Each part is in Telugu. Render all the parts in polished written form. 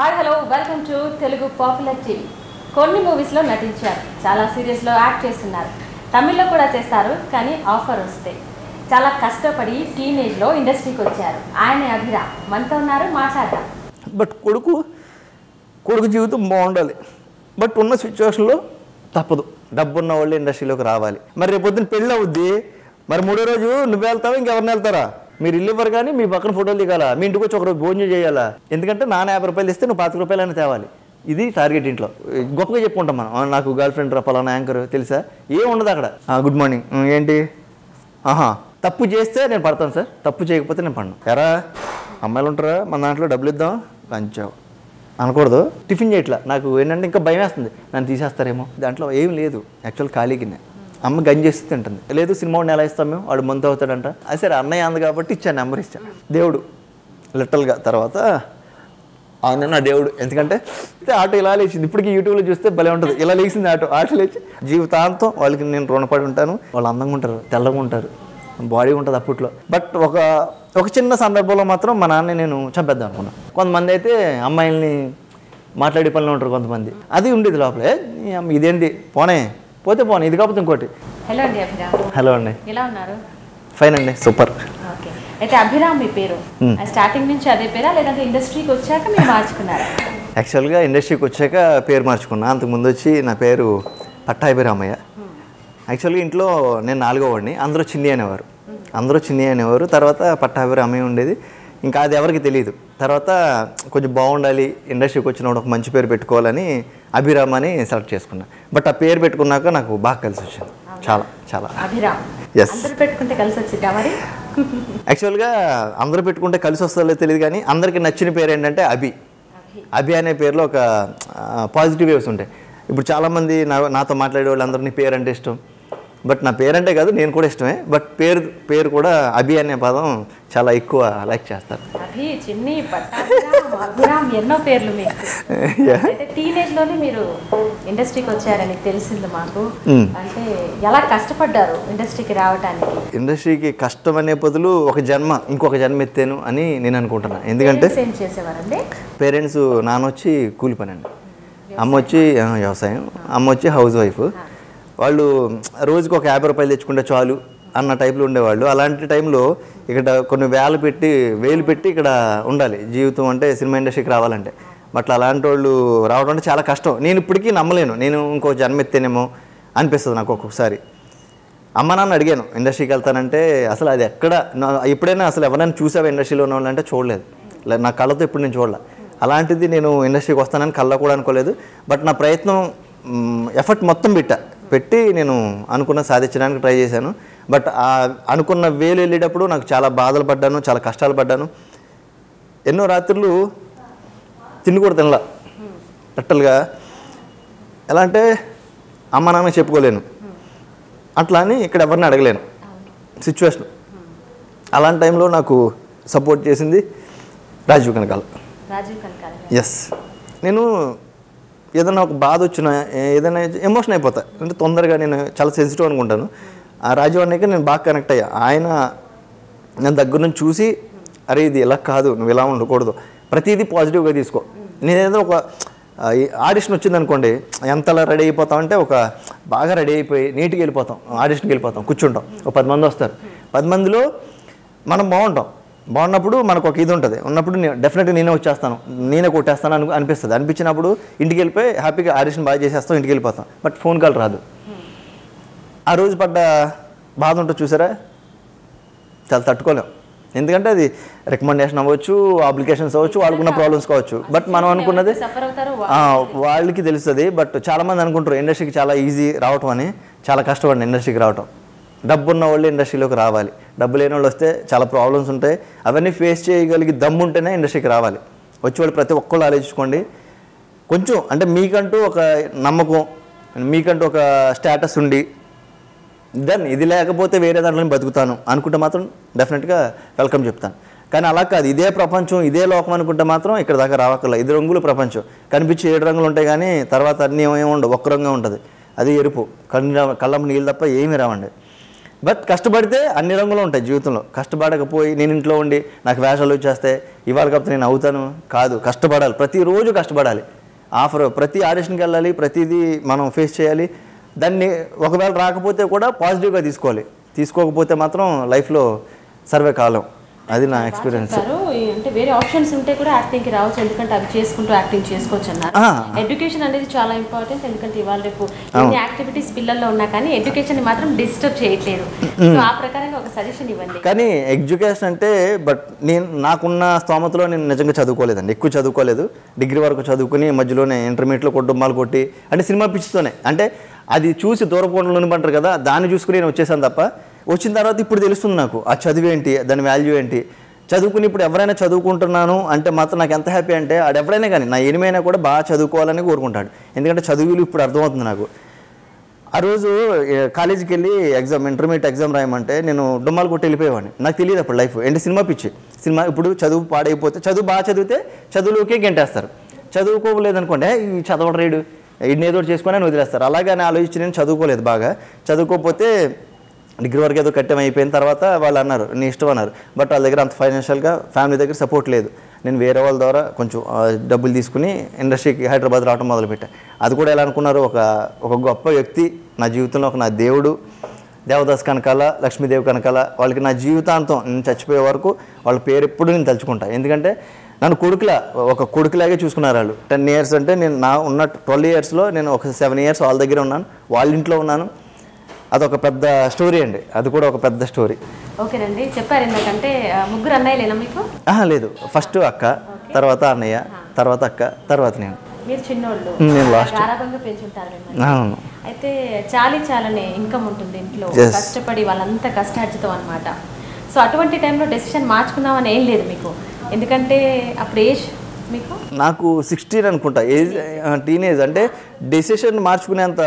Hi hello welcome to Telugu popular TV. కొన్ని మూవీస్లో నటించారు, చాలా సీరియల్స్లో యాక్ట్ చేస్తున్నారు, తమిళ్లో కూడా చేస్తారు. కానీ ఆఫర్ వస్తే చాలా కష్టపడి టీనేజ్లో ఇండస్ట్రీకి వచ్చారు. ఆయన అభిరామ్ మనతో ఉన్నారు, మాట్లాడతాం. బట్ కొడుకు జీవితం బాగుండాలి. బట్ ఉన్న సిచ్యువేషన్లో తప్పదు, డబ్బున్న వాళ్ళు ఇండస్ట్రీలోకి రావాలి. మరి రేపు పొద్దున్న పెళ్ళి అవుద్ది, మరి మూడో రోజు నువ్వు వెళ్తావా ఇంకెవరిని వెళ్తారా? మీరు ఇల్లు ఇవ్వరు కానీ మీ పక్కన ఫోటోలు దిగాలా, మీ ఇంటికి వచ్చి ఒకరోజు భోజనం చేయాలా. ఎందుకంటే నాన్న 50 రూపాయలు ఇస్తే నువ్వు 50 రూపాయలని తేవాలి. ఇది టార్గెట్. ఇంట్లో గొప్పగా చెప్పుకుంటాం మనం, నాకు గర్ల్ ఫ్రెండ్ రా పలానా యాంకర్ తెలుసా, ఏం ఉండదు అక్కడ. గుడ్ మార్నింగ్ ఏంటి, తప్పు చేస్తే నేను పడతాను సార్, తప్పు చేయకపోతే నేను పడను. ఎరా అమ్మాయిలు ఉంటారా మన దాంట్లో, డబ్బులు ఇద్దాం లంచావు అనకూడదు. టిఫిన్ చేయట్లా, నాకు ఏంటంటే ఇంకా భయం వేస్తుంది, నన్ను తీసేస్తారేమో. దాంట్లో ఏం లేదు, యాక్చువల్ ఖాళీకి అమ్మ గంజి చేసి తింటుంది. లేదు సినిమా వాడిని ఎలా ఇస్తాం మేము, వాడు మంత్ అవుతాడంట. అది సరే అన్నయ్య అంది కాబట్టి ఇచ్చాను, నెంబర్ ఇచ్చాను. దేవుడు లిటరల్గా తర్వాత ఆయన నా దేవుడు. ఎందుకంటే ఆటో ఇలా లేచింది, ఇప్పటికీ యూట్యూబ్లో చూస్తే భలే ఉంటుంది. ఇలా లేచింది ఆటో లేచి జీవితాంతం వాళ్ళకి నేను రుణపడి ఉంటాను. వాళ్ళు అందంగా ఉంటారు, తెల్లగా ఉంటారు, బాడీ ఉంటుంది అప్పట్లో. బట్ ఒక చిన్న సందర్భంలో మాత్రం మా నాన్న నేను చంపేద్దాం అనుకున్నాను. కొంతమంది అయితే అమ్మాయిల్ని మాట్లాడే పనిలో ఉంటారు, కొంతమంది అది ఉండేది లోపలే. ఇదేంటి పోనే ఇది కాకపోతే ఇంకోటి. హలో అండి అభిరామ్. హలో అండి, ఎలా ఉన్నారు? ఫైన్ అండి, సూపర్. ఓకే, అయితే అభిరామ్ మీ పేరు స్టార్టింగ్ నుంచి అదే పేరా, లేదంటే ఇండస్ట్రీకి వచ్చాక మీరు మార్చుకున్నారా? యాక్చువల్గా ఇండస్ట్రీకి వచ్చాక పేరు మార్చుకున్నా. అంతకుముందు వచ్చి నా పేరు పట్టాభిరామయ్య. యాక్చువల్గా ఇంట్లో నేను 4వ వాడిని, అందరూ చిన్ని అనేవారు. తర్వాత పట్టాభిరామయ్య ఉండేది. ఇంకా అది ఎవరికి తెలియదు. తర్వాత కొంచెం బాగుండాలి, ఇండస్ట్రీకి వచ్చినప్పుడు ఒక మంచి పేరు పెట్టుకోవాలని అభిరామ్ అని సెలెక్ట్ చేసుకున్నా. బట్ ఆ పేరు పెట్టుకున్నాక నాకు బాగా కలిసి వచ్చింది, చాలా చాలా. అభిరామ్ పెట్టుకుంటే కలిసి వచ్చిందా మరి? యాక్చువల్గా అందరూ పెట్టుకుంటే కలిసి వస్తుందో తెలియదు, కానీ అందరికీ నచ్చిన పేరు ఏంటంటే అభి అనే పేరులో ఒక పాజిటివ్ వేవ్స్ ఉంటాయి. ఇప్పుడు చాలామంది నాతో మాట్లాడే వాళ్ళందరినీ పేరు అంటే ఇష్టం. బట్ నా పేరంటే కాదు, నేను కూడా ఇష్టమే. బట్ పేరు కూడా అభి అనే పదం చాలా ఎక్కువ లైక్ చేస్తారు. ఎన్నో పేర్లు మీకు. అయితే టీనేజ్లోనే మీరు ఇండస్ట్రీకి వచ్చారని తెలిసింది మాకు. అంటే ఎలా కష్టపడ్డారు ఇండస్ట్రీకి రావడానికి? ఇండస్ట్రీకి కష్టం అనే బదులు ఇంకొక జన్మ ఎత్తాను అని నేను అనుకుంటున్నాను. ఎందుకంటే ఏం చేసేవారండి పేరెంట్స్? నాన్న వచ్చి కూలి పని అండి, అమ్మ వచ్చి వ్యవసాయం, అమ్మ వచ్చి హౌస్ వైఫ్. వాళ్ళు రోజుకి ఒక 50 రూపాయలు తెచ్చుకుంటే చాలు అన్న టైప్లో ఉండేవాళ్ళు. అలాంటి టైంలో ఇక్కడ కొన్ని వేలు పెట్టి ఇక్కడ ఉండాలి. జీవితం అంటే సినిమా ఇండస్ట్రీకి రావాలంటే. బట్ అలాంటి వాళ్ళు రావడం అంటే చాలా కష్టం. నేను ఇప్పటికీ నమ్మలేను, నేను ఇంకో జన్మ ఎత్తేనేమో అనిపిస్తుంది నాకు ఒక్కొక్కసారి. అమ్మ నాన్న అడిగాను ఇండస్ట్రీకి వెళ్తానంటే, అసలు అది ఎప్పుడైనా అసలు ఎవరైనా చూసావా ఇండస్ట్రీలో ఉన్న వాళ్ళంటే చూడలేదు. నా కళ్ళతో ఎప్పుడు నేను చూడలే. అలాంటిది నేను ఇండస్ట్రీకి వస్తానని కళ్ళ కూడా అనుకోలేదు. బట్ నా ప్రయత్నం ఎఫర్ట్ మొత్తం పెట్టి నేను అనుకున్న సాధించడానికి ట్రై చేశాను. బట్ అనుకున్న వేలు వెళ్ళేటప్పుడు నాకు చాలా బాధలు పడ్డాను, చాలా కష్టాలు పడ్డాను. ఎన్నో రాత్రులు తిండి కూడా తినలా. టోటల్గా ఎలా అంటే అమ్మ నాన్న చెప్పుకోలేను, అట్లా అని ఇక్కడ ఎవరిని అడగలేను సిచ్యువేషన్. అలాంటి టైంలో నాకు సపోర్ట్ చేసింది రాజీవ్ కనకాల. ఎస్, నేను ఏదైనా ఒక బాధ వచ్చినా, ఏదైనా ఎమోషన్ అయిపోతా. అంటే తొందరగా నేను చాలా సెన్సిటివ్ అనుకుంటాను. ఆ రాజు అన్నయ్యకి నేను బాగా కనెక్ట్ అయ్యా. ఆయన నేను దగ్గర నుంచి చూసి, అరే ఇది ఇలా కాదు, నువ్వు ఇలా ఉండకూడదు, ప్రతిదీ పాజిటివ్గా తీసుకో. నేనేదో ఒక ఆడిషన్ వచ్చింది అనుకోండి, ఎంతలా రెడీ అయిపోతామంటే బాగా రెడీ అయిపోయి నీట్గా వెళ్ళిపోతాం, ఆడిషన్కి వెళ్ళిపోతాం, కూర్చుంటాం. ఒక 10 మంది వస్తారు, 10 మందిలో మనం బాగున్నప్పుడు మనకు ఒక ఇది ఉంటుంది. ఉన్నప్పుడు డెఫినెట్గా నేనే వచ్చేస్తాను, నేనే కొట్టేస్తాను అనిపిస్తుంది. అనిపించినప్పుడు ఇంటికి వెళ్ళిపోయి హ్యాపీగా ఆడిషన్ బాగా చేసేస్తాం, ఇంటికి వెళ్ళిపోతాం. బట్ ఫోన్ కాల్ రాదు. ఆ రోజు పడ్డ బాధ ఉంటుంది చూసారా, చాలా తట్టుకోలేం. ఎందుకంటే అది రికమెండేషన్ అవ్వచ్చు, అప్లికేషన్స్ అవ్వచ్చు, వాళ్ళకున్న ప్రాబ్లమ్స్ కావచ్చు. బట్ మనం అనుకున్నది వాళ్ళకి తెలుస్తుంది. బట్ చాలామంది అనుకుంటారు ఇండస్ట్రీకి చాలా ఈజీ రావటం అని. చాలా కష్టపడి ఇండస్ట్రీకి రావటం. డబ్బు ఉన్న వాళ్ళు ఇండస్ట్రీలోకి రావాలి, డబ్బు లేని వాళ్ళు వస్తే చాలా ప్రాబ్లమ్స్ ఉంటాయి. అవన్నీ ఫేస్ చేయగలిగి దమ్ము ఉంటేనే ఇండస్ట్రీకి రావాలి. వచ్చేవాళ్ళు ప్రతి ఒక్కళ్ళు ఆలోచించుకోండి. కొంచెం అంటే మీకంటూ ఒక నమ్మకం, మీకంటూ ఒక స్టేటస్ ఉండి ఇది లేకపోతే వేరే దాంట్లో బతుకుతాను అనుకుంటే మాత్రం డెఫినెట్గా వెల్కమ్ చెప్తాను. కానీ అలా కాదు, ఇదే ప్రపంచం, ఇదే లోకం అనుకుంటే మాత్రం ఇక్కడ దాకా రావక్కర్లేదు. 5 రంగుల ప్రపంచం, కనిపించే 7 రంగులు ఉంటాయి, కానీ తర్వాత అన్నీ ఏమి ఉండవు, ఒక్క రంగే ఉంటుంది. అది ఎరుపు. కళ్ళం నీళ్ళు తప్ప ఏమీ రావండి. బట్ కష్టపడితే అన్ని రంగులు ఉంటాయి జీవితంలో. కష్టపడకపోయి నేను ఇంట్లో ఉండి నాకు వేషాలు వచ్చేస్తాయి ఇవాళ కాకపోతే నేను అవుతాను కాదు, కష్టపడాలి, ప్రతిరోజు కష్టపడాలి. ప్రతి ఆడిషన్కి వెళ్ళాలి, ప్రతిదీ మనం ఫేస్ చేయాలి. దాన్ని ఒకవేళ రాకపోతే కూడా పాజిటివ్గా తీసుకోవాలి, తీసుకోకపోతే మాత్రం లైఫ్లో సర్వే కాలం. అది నా ఎక్స్పీరియన్స్. అంటే వేరే ఆప్షన్స్ ఉంటే కూడా యాక్టింగ్కి రావచ్చు, ఎందుకంటే అవి చేసుకుంటూ యాక్టింగ్ చేసుకోవచ్చు అన్నారు. ఎడ్యుకేషన్ అనేది చాలా ఇంపార్టెంట్, ఎందుకంటే ఇవాళ రేపు ఎన్ని యాక్టివిటీస్ పిల్లల్లో ఉన్నా కానీ ఎడ్యుకేషన్ మాత్రం డిస్టర్బ్ చేయట్లేదు. సో ఆ ప్రకారంగా ఒక సజెషన్ ఇవ్వండి. కానీ ఎడ్యుకేషన్ అంటే నాకున్న స్తోమతలో నేను నిజంగా చదువుకోలేదండి, ఎక్కువ చదువుకోలేదు. డిగ్రీ వరకు చదువుకుని మధ్యలోనే ఇంటర్మీడియట్లో కుటుంబాలు కొట్టి అంటే సినిమా పిచ్చితోనే, అంటే అది చూసి దూరపోవడంలో నింపంటారు కదా, దాన్ని చూసుకుని నేను వచ్చేసాను తప్ప. వచ్చిన తర్వాత ఇప్పుడు తెలుస్తుంది నాకు ఆ చదువు ఏంటి, దాని వాల్యూ ఏంటి. చదువుకుని ఇప్పుడు ఎవరైనా చదువుకుంటున్నాను అంటే మాత్రం నాకు ఎంత హ్యాపీ అంటే, ఎవరైనా కానీ నా ఎనిమైనా కూడా బాగా చదువుకోవాలని కోరుకుంటాడు. ఎందుకంటే చదువులు ఇప్పుడు అర్థమవుతుంది నాకు. ఆ రోజు కాలేజీకి వెళ్ళి ఇంటర్మీడియట్ ఎగ్జామ్ రాయమంటే నేను డుమ్మాలు కొట్టి వెళ్ళిపోయేవాడిని. నాకు తెలియదు అప్పుడు లైఫ్ ఏంటి, సినిమా పిచ్చి. ఇప్పుడు చదువు పాడైపోతే, చదువు బాగా చదివితే చదువులోకే గెంటేస్తారు, చదువుకోలేదనుకోండి ఈ చదవడం రేడు ఇన్ని ఏదో చేసుకొని అని వదిలేస్తారు. అలాగని ఆలోచించి నేను చదువుకోలేదు, బాగా చదువుకోకపోతే డిగ్రీ వరకు ఏదో కట్టం అయిపోయిన తర్వాత వాళ్ళు అన్నారు నీ ఇష్టం అన్నారు. బట్ వాళ్ళ దగ్గర అంత ఫైనాన్షియల్గా ఫ్యామిలీ దగ్గర సపోర్ట్ లేదు. నేను వేరే వాళ్ళ ద్వారా కొంచెం డబ్బులు తీసుకుని ఇండస్ట్రీకి హైదరాబాద్ రావడం మొదలుపెట్టాను. అది కూడా ఎలా అనుకున్నారు, ఒక గొప్ప వ్యక్తి నా జీవితంలో, నా దేవుడు దేవదాస్ కనకాల, లక్ష్మీదేవి కనకాల, వాళ్ళకి నా జీవితాంతం నేను చచ్చిపోయే వరకు వాళ్ళ పేరు ఎప్పుడు నేను తలుచుకుంటా. ఎందుకంటే నన్ను ఒక కొడుకులాగే చూసుకున్నారు వాళ్ళు. 10 years అంటే నేను ఉన్న 12 yearsలో నేను ఒక 7 years వాళ్ళ దగ్గర ఉన్నాను, వాళ్ళ ఇంట్లో ఉన్నాను. అదొక పెద్ద స్టోరీ అండి, అది కూడా ఒక పెద్ద స్టోరీ. ఓకేనండి, చెప్పారు ఎందుకంటే ముగ్గురు అన్నయ్యలేనా మీకు? లేదు, ఫస్ట్ అక్క, తర్వాత అన్నయ్య, తర్వాత అక్క, తర్వాత నేను. మీరు చిన్నోళ్ళు, నేను లాస్ట్. ఆరాబంగా పెంచుంటారు. అయితే చాలానే ఇన్కమ్ ఉంటుంది ఇంట్లో, కష్టపడి వాళ్ళంతా కష్టార్జితం అనమాట. సో అటువంటి టైంలో డెసిషన్ మార్చుకుందామని ఏం లేదు మీకు, ఎందుకంటే అప్పుడు ఏజ్ మీకు? నాకు 16 అనుకుంటా ఏజ్, టీనేజ్. అంటే డెసిషన్ మార్చుకునేంత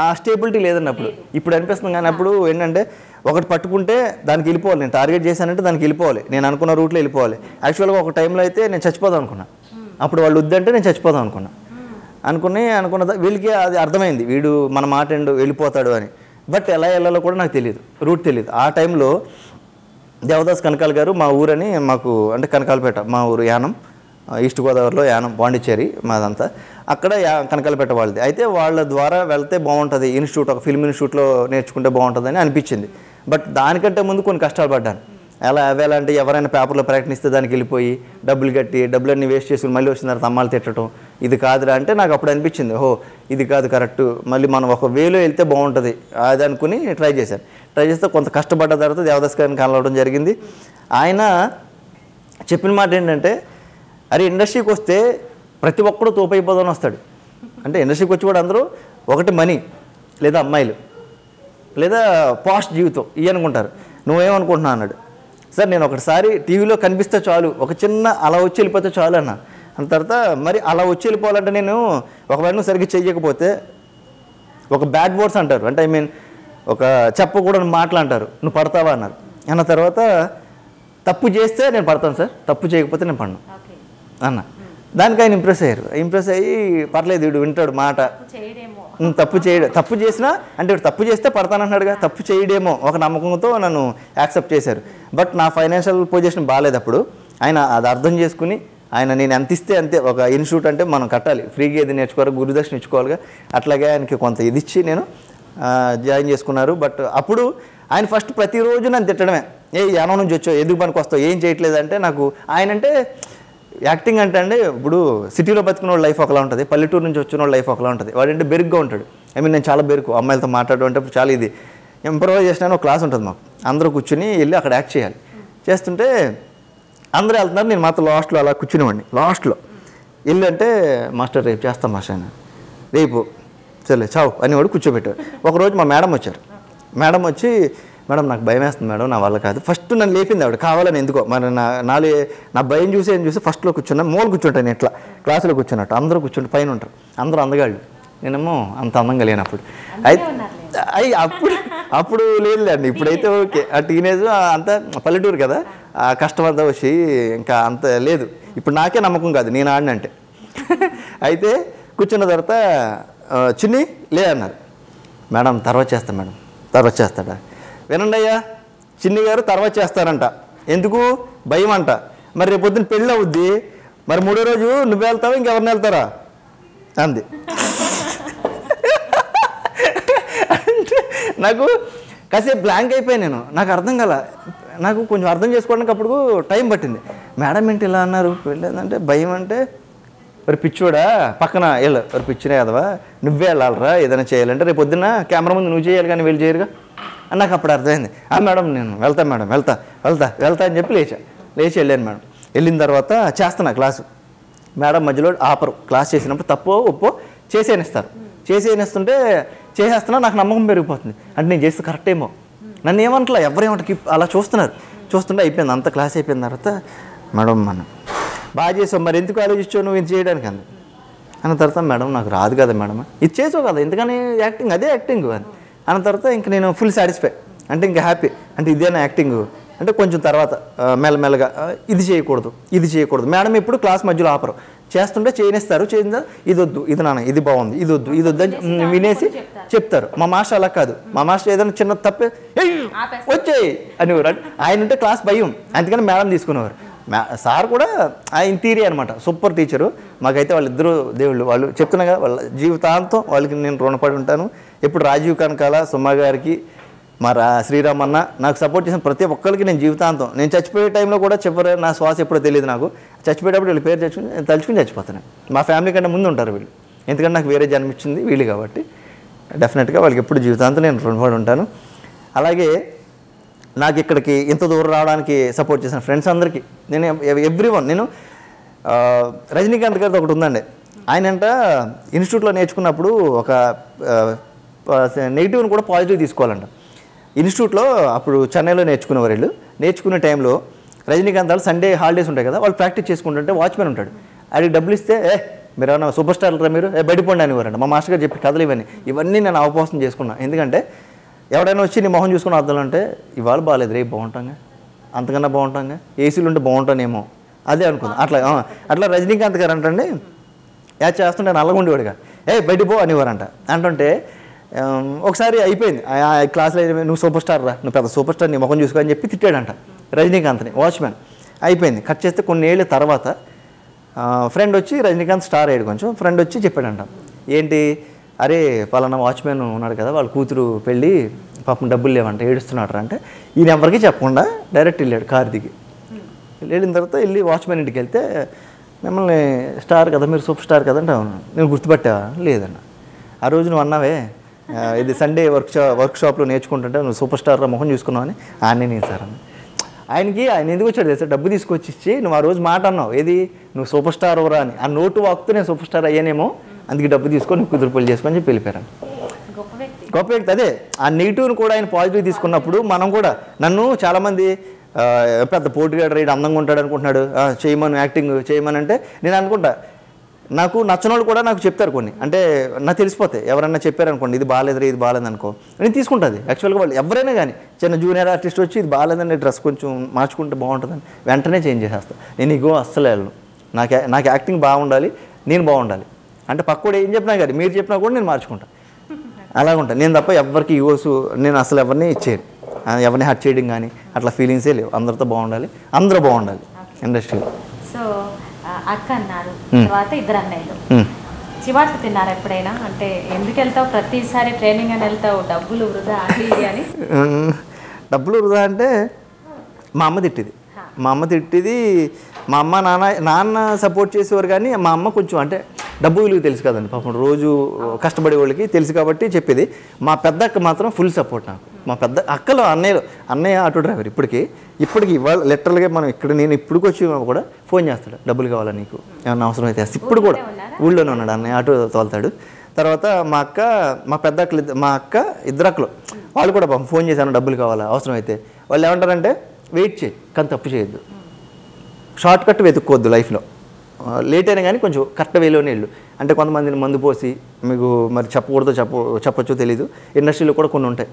ఆ స్టేబిలిటీ లేదండి అప్పుడు. ఇప్పుడు అనిపిస్తుంది, కానీ అప్పుడు ఏంటంటే ఒకటి పట్టుకుంటే దానికి వెళ్ళిపోవాలి. నేను టార్గెట్ చేశానంటే దానికి వెళ్ళిపోవాలి, నేను అనుకున్న రూట్లో వెళ్ళిపోవాలి. యాక్చువల్గా ఒక టైంలో అయితే నేను చచ్చిపోదాం అనుకున్నా, అప్పుడు వాళ్ళు వద్దంటే నేను చచ్చిపోదాం అనుకున్న వీళ్ళకి అది అర్థమైంది, వీడు మన మాట వెళ్ళిపోతాడు అని. బట్ ఎలా వెళ్ళాలో కూడా నాకు తెలియదు, రూట్ తెలియదు. ఆ టైంలో దేవదాస్ కనకాల గారు మా ఊరని, మాకు అంటే కనకాలపేట మా ఊరు, యానం, ఈస్ట్ గోదావరిలో యానం, పాండిచ్చేరి మాదంతా. అక్కడ కనకాలపేట వాళ్ళది. అయితే వాళ్ళ ద్వారా వెళ్తే బాగుంటుంది, ఒక ఫిల్మ్ ఇన్స్టిట్యూట్లో నేర్చుకుంటే బాగుంటుందని అనిపించింది. బట్ దానికంటే ముందు కొన్ని కష్టాలు పడ్డాను. ఎలా అంటే ఎవరైనా పేపర్లో ప్రకటనిస్తే దానికి వెళ్ళిపోయి డబ్బులు కట్టి డబ్బులన్నీ వేస్ట్ చేసుకుని మళ్ళీ వచ్చిన తర్వాత అమ్మాలు తిట్టడం, ఇది కాదురా అంటే నాకు అప్పుడు అనిపించింది, ఇది కాదు కరెక్ట్, మళ్ళీ మనం ఒక వేలో వెళ్తే బాగుంటుంది అది అనుకుని ట్రై చేస్తే కొంత కష్టపడ్డ తర్వాత దేవదాస్ గారిని కలవడం జరిగింది. ఆయన చెప్పిన మాట ఏంటంటే, అరే ఇండస్ట్రీకి వస్తే ప్రతి ఒక్కడు తోపైపోదాని వస్తాడు. అంటే ఇండస్ట్రీకి వచ్చి కూడా అందరూ ఒకటి మనీ, లేదా అమ్మాయిలు, లేదా పాస్ట్ జీవితం ఇవి అనుకుంటారు. నువ్వేమనుకుంటున్నావు అన్నాడు. సార్ నేను ఒకటిసారి టీవీలో కనిపిస్తే చాలు, ఒక చిన్న అలా వచ్చి వెళ్ళిపోతే చాలు అన్న తర్వాత మరి అలా వచ్చి వెళ్ళిపోవాలంటే నేను ఒకవేళ నువ్వు సరిగ్గా చెయ్యకపోతే ఒక బ్యాడ్ వర్డ్స్ అంటారు, అంటే ఒక చెప్పకూడని మాటలు అంటారు, నువ్వు పడతావా అన్నారు. అన్న తర్వాత తప్పు చేస్తే నేను పడతాను సార్, తప్పు చేయకపోతే నేను పడను అన్న. దానికి ఆయన ఇంప్రెస్ అయ్యి పర్లేదు వీడు వింటాడు మాట, తప్పు చేసినా అంటే తప్పు చేస్తే పడతానంటున్నాడుగా, తప్పు చేయడేమో ఒక నమ్మకంతో నన్ను యాక్సెప్ట్ చేశారు. బట్ నా ఫైనాన్షియల్ పొజిషన్ బాగాలేదు అప్పుడు. ఆయన అది అర్థం చేసుకుని నేను ఎంత ఇస్తే అంతే, ఒక ఇన్స్టిట్యూట్ అంటే మనం కట్టాలి, ఫ్రీగా ఏది నేర్చుకోవాలి, గురుదక్షిణ ఇచ్చుకోవాలిగా, అట్లాగే ఆయనకి కొంత ఇది ఇచ్చి నేను జాయిన్ చేసుకున్నారు. బట్ అప్పుడు ఆయన ఫస్ట్ ప్రతిరోజు నన్ను తిట్టడమే, యానం నుంచి వచ్చావు, ఎందుకు పనికి వస్తావు, ఏం చేయట్లేదు అంటే. నాకు ఆయన అంటే యాక్టింగ్ అంటే అండి, ఇప్పుడు సిటీలో బతుకున్న వాళ్ళ లైఫ్ ఒకలా ఉంటుంది, పల్లెటూరు నుంచి వచ్చిన వాళ్ళ లైఫ్ ఒకలా ఉంటుంది. వాడంటే బెరుగ్గా ఉంటాడు. నేను చాలా బెరుకు, అమ్మాయిలతో మాట్లాడడం అంటే చాలా ఇది. ఇంప్రూవైజేషన్ అని ఒక క్లాస్ ఉంటుంది మాకు, అందరూ కూర్చుని వెళ్ళి అక్కడ యాక్ట్ చేయాలి. చేస్తుంటే అందరూ వెళ్తున్నారు, నేను మాత్రం లాస్ట్లో అలా కూర్చునేవాడిని. లాస్ట్లో వెళ్ళి అంటే మాస్టర్ రేపు చేస్తాం మాస్టర్ అని, రేపు సరే చావు అనేవాడు కూర్చోబెట్టారు. ఒకరోజు మా మేడం వచ్చారు. మేడం వచ్చి, మేడం నాకు భయం వేస్తుంది మేడం, నా వల్ల కాదు. ఫస్ట్ నన్ను లేపింది ఆవిడ, కావాలని ఎందుకో మరి నా భయం చూసి ఫస్ట్లో కూర్చున్నా, మూల కూర్చుంటాను ఇట్లా క్లాసులో కూర్చున్నట్టు, అందరూ కూర్చుంటే పైన ఉంటారు, అందరూ అందగాళ్ళు, నేనేమో అంత అందంగా లేనప్పుడు. అప్పుడు లేదులేండి, ఇప్పుడైతే ఓకే. ఆ టీనేజ్ అంతా పల్లెటూరు కదా, ఆ కష్టం అంతా వచ్చి ఇంకా అంత లేదు. ఇప్పుడు నాకే నమ్మకం కాదు నేను ఆడినంటే. అయితే కూర్చున్న తర్వాత చిన్ని లే అన్నారు. మేడం తర్వాత చేస్తాను మేడం, తర్వాత చేస్తాడా, వినండి అయ్యా చిన్ని గారు తర్వాత చేస్తారంట, ఎందుకు భయం అంట. మరి రేపు పొద్దున్న పెళ్ళి అవుద్ది, మరి 3వ రోజు నువ్వు వెళ్తావా ఇంకెవరిని వెళ్తారా అంది. అంటే నాకు కాసేపు బ్లాంక్ అయిపోయాను నేను, నాకు అర్థం కాల, నాకు కొంచెం అర్థం చేసుకోవడానికి అప్పుడు టైం పట్టింది. మేడం ఏంటి ఇలా అన్నారు, వెళ్ళేదంటే భయం అంటే మరి పిచ్చోడా పక్కన వెళ్ళు, మరి పిచ్చినే కదవా నువ్వే వెళ్ళాలరా ఏదైనా చేయాలంటే, రేపు పొద్దున్న కెమెరా ముందు నువ్వు చేయాలి కానీ వీళ్ళు చేయరుగా అని నాకు అప్పుడు అర్థమైంది. మేడం నేను వెళ్తాను మేడం, వెళ్తా అని చెప్పి లేచి వెళ్ళాను మేడం. వెళ్ళిన తర్వాత చేస్తున్నా క్లాసు, మేడం మధ్యలో ఆపరు, క్లాస్ చేసినప్పుడు తప్పో ఒప్పో చేసేనిస్తుంటే చేసేస్తున్నా, నాకు నమ్మకం పెరిగిపోతుంది. అంటే నేను చేస్తే కరెక్ట్ ఏమో, నన్ను ఏమంటలా ఎవరేమంటకి అలా చూస్తుంటే అయిపోయింది, అంత క్లాస్ అయిపోయిన తర్వాత మేడం మనం బాగా చేసావు, మరి ఎందుకు ఆలోచించావు నువ్వు ఇది చేయడానికి అన్న తర్వాత మేడం నాకు రాదు కదా మేడం, ఇది చేసావు కదా ఎందుకని యాక్టింగ్ అదే యాక్టింగ్ అని అన్న తర్వాత ఇంక నేను ఫుల్ సాటిస్ఫై, అంటే ఇంకా హ్యాపీ, అంటే ఇదేనా యాక్టింగ్ అంటే కొంచెం తర్వాత మెల్లమెల్లగా ఇది చేయకూడదు మేడం ఎప్పుడు క్లాస్ మధ్యలో ఆపరు, చేస్తుంటే చేయనిస్తారు, చేయిందా ఇది వద్దు ఇది నాన్న ఇది బాగుంది ఇది వద్దు అని వినేసి చెప్తారు. మా మాస్టర్ అలా కాదు, మా మాస్టర్ ఏదైనా చిన్న తప్పే వచ్చేయి అనేవారు. ఆయన ఉంటే క్లాస్ భయం, అందుకని మేడం తీసుకునేవారు. సార్ కూడా ఆయన థియరీ అనమాట, సూపర్ టీచరు. మాకైతే వాళ్ళిద్దరూ దేవుళ్ళు, వాళ్ళు చెప్తున్నా కదా వాళ్ళ జీవితాంతం వాళ్ళకి నేను రుణపడి ఉంటాను. ఎప్పుడు రాజీవ్ కనకాల సుమా గారికి మా శ్రీరామ్ అన్న నాకు సపోర్ట్ చేసిన ప్రతి ఒక్కరికి నేను జీవితాంతం, నేను చచ్చిపోయే టైంలో కూడా చివరి నా శ్వాస ఎప్పుడో తెలియదు నాకు, చచ్చిపోయేటప్పుడు వీళ్ళ పేరు తలుచుకుని చచ్చిపోతాను. మా ఫ్యామిలీ కంటే ముందు ఉంటారు వీళ్ళు, ఎందుకంటే నాకు వేరే జన్మిచ్చింది వీళ్ళు కాబట్టి డెఫినెట్గా వాళ్ళకి ఎప్పుడు జీవితాంతం నేను రుణపడి ఉంటాను. అలాగే నాకు ఇక్కడికి ఇంత దూరం రావడానికి సపోర్ట్ చేసిన ఫ్రెండ్స్ అందరికీ నేను ఎవ్రీవన్, నేను రజనీకాంత్ గారితో ఒకటి ఉందండి, ఆయనంట ఇన్స్టిట్యూట్లో నేర్చుకున్నప్పుడు ఒక నెగిటివ్ని కూడా పాజిటివ్ తీసుకోవాలంట. ఇన్స్టిట్యూట్లో అప్పుడు చెన్నైలో నేర్చుకునేవారు వీళ్ళు, నేర్చుకునే టైంలో రజనీకాంత్ వాళ్ళు సండే హాలిడేస్ ఉంటాయి కదా, వాళ్ళు ప్రాక్టీస్ చేసుకుంటుంటే వాచ్మెన్ ఉంటాడు, ఆడికి డబ్బులు ఇస్తే మీరు ఏమన్నా సూపర్ స్టార్లరా మీరు బయటపండి అనేవారంట. మా మాస్టర్ గారు చెప్పి కథలు ఇవన్నీ నేను అవపోసం చేసుకున్నాను. ఎందుకంటే ఎవడైనా వచ్చి నీ మొహం చూసుకుని అర్థం అంటే ఇవాళ బాగాలేదు రేపు బాగుంటాంగా, అంతకన్నా బాగుంటాంగా, ఏసీలు ఉంటే బాగుంటానేమో అదే అనుకుందాం. అట్లా రజనీకాంత్ గారు అంటండి యాడ్ చేస్తుంటే నల్లగుండేవాడుగా బయట పో అనేవారంట. అంటుంటే ఒకసారి అయిపోయింది క్లాస్లో, నువ్వు సూపర్ స్టార్ రా, నువ్వు పెద్ద సూపర్ స్టార్, నీ ముఖం చూసుకో అని చెప్పి తిట్టాడంట రజనీకాంత్ని, వాచ్మెన్. అయిపోయింది, కట్ చేస్తే కొన్ని ఏళ్ళ తర్వాత ఫ్రెండ్ వచ్చి, రజనీకాంత్ స్టార్ అయ్యాడు కొంచెం, ఫ్రెండ్ వచ్చి చెప్పాడంట, ఏంటి అరే పలానా వాచ్మెన్ ఉన్నాడు కదా వాళ్ళ కూతురు పెళ్ళి పాపం డబ్బులు లేవంట ఏడుస్తున్నాడు అంటే, ఈయన ఎవరికి చెప్పకుండా డైరెక్ట్ వెళ్ళాడు కారు దిగి. వెళ్ళిన తర్వాత వెళ్ళి వాచ్మెన్ ఇంటికి వెళ్తే, మిమ్మల్ని స్టార్ కదా మీరు సూపర్ స్టార్ కదంటే, అవును. నేను గుర్తుపట్టా లేదన్న, ఆ రోజు నువ్వు అన్నావే ఇది సండే వర్క్షాప్లో నేర్చుకుంటుంటే నువ్వు సూపర్ స్టార్ మొహం చూసుకున్నావు అని, నేను సార్ అన్న. ఆయన ఎందుకు వచ్చాడు తెలుసా, డబ్బు తీసుకొచ్చి ఇచ్చి నువ్వు ఆ రోజు మాట అన్నావు ఏది నువ్వు సూపర్ స్టార్ ఎవరా అని, ఆ నోటు వాక్తో నేను సూపర్ స్టార్ అయ్యానేమో, అందుకే డబ్బు తీసుకొని నువ్వు కుదురు పెళ్లి చేసుకొని చెప్పి వెళ్ళిపోయాను. గొప్ప వ్యక్తి. అదే ఆ నెగిటివ్ని కూడా ఆయన పాజిటివ్ తీసుకున్నప్పుడు మనం కూడా, నన్ను చాలామంది పెద్ద పోటీగాడు రైడ్ అందంగా ఉంటాడు అనుకుంటున్నాడు, చేయమని యాక్టింగ్ చేయమని అంటే నేను అనుకుంటా, నాకు నచ్చిన వాళ్ళు కూడా నాకు చెప్తారు కొన్ని, అంటే నాకు తెలిసిపోతాయి. ఎవరన్నా చెప్పారనుకోండి ఇది బాగాలేదురా ఇది బాగాలేదు అనుకో, నేను తీసుకుంటుంది. యాక్చువల్గా వాళ్ళు ఎవరైనా కానీ చిన్న జూనియర్ ఆర్టిస్ట్ వచ్చి ఇది బాగాలేదండి డ్రెస్ కొంచెం మార్చుకుంటే బాగుంటుందని వెంటనే చేంజ్ చేసేస్తాను. నేను ఇగో అస్సలు వెళ్ళను, నాకు యాక్టింగ్ బాగుండాలి, నేను బాగుండాలి అంటే పక్కడు ఏం చెప్పినా కానీ మీరు చెప్పినా కూడా నేను మార్చుకుంటాను, అలాగ ఉంటాను నేను తప్ప ఎవరికి ఈగోస్ నేను అసలు ఎవరిని ఇచ్చేయను, ఎవరిని హర్ట్ చేయడం కానీ అట్లా ఫీలింగ్సే లేవు. అందరితో బాగుండాలి, అందరూ బాగుండాలి ఇండస్ట్రీలో. సో అక్క అన్నారు, తర్వాత ఇద్దరు అన్నయ్యలు, చివాట్లు తిన్నారు ఎప్పుడైనా? అంటే ఎందుకు వెళ్తావు ప్రతిసారి ట్రైనింగ్ అని వెళ్తావు, డబ్బులు వృధా అది అని? డబ్బులు వృధా అంటే మా అమ్మ తిట్టిది, మా అమ్మ నాన్న సపోర్ట్ చేసేవారు, కానీ మా అమ్మ కొంచెం అంటే డబ్బు విలువ తెలుసు కదండి పాపం, రోజు కష్టపడే వాళ్ళకి తెలుసు కాబట్టి చెప్పేది. మా పెద్ద అక్క మాత్రం ఫుల్ సపోర్ట్ నాకు. మా పెద్ద అక్కలు అన్నయ్య ఆటో డ్రైవర్ ఇప్పటికి ఇవాళ లిటరల్గా మనం ఇక్కడ నేను ఇప్పటికి వచ్చి కూడా ఫోన్ చేస్తాడు, డబ్బులు కావాలా నీకు ఏమన్నా అవసరం అయితే, ఇప్పుడు కూడా ఊళ్ళోనే ఉన్నాడు అన్నయ్య, ఆటో తోలుతాడు. తర్వాత మా పెద్ద అక్కలు మా అక్క ఇద్దరు అక్కలు వాళ్ళు కూడా పాపం ఫోన్ చేశాను డబ్బులు కావాలా అవసరం అయితే. వాళ్ళు ఏమంటారంటే వెయిట్ చేయి కానీ తప్పు చేయొద్దు, షార్ట్ కట్ వెతుక్కోవద్దు లైఫ్లో, లేట్ అయినా కానీ కొంచెం కరెక్ట్ వేలోనే వెళ్ళు. అంటే కొంతమందిని మందు పోసి మీకు మరి చెప్పకూడదో చెప్పొచ్చో తెలీదు, ఇండస్ట్రీలో కూడా కొన్ని ఉంటాయి.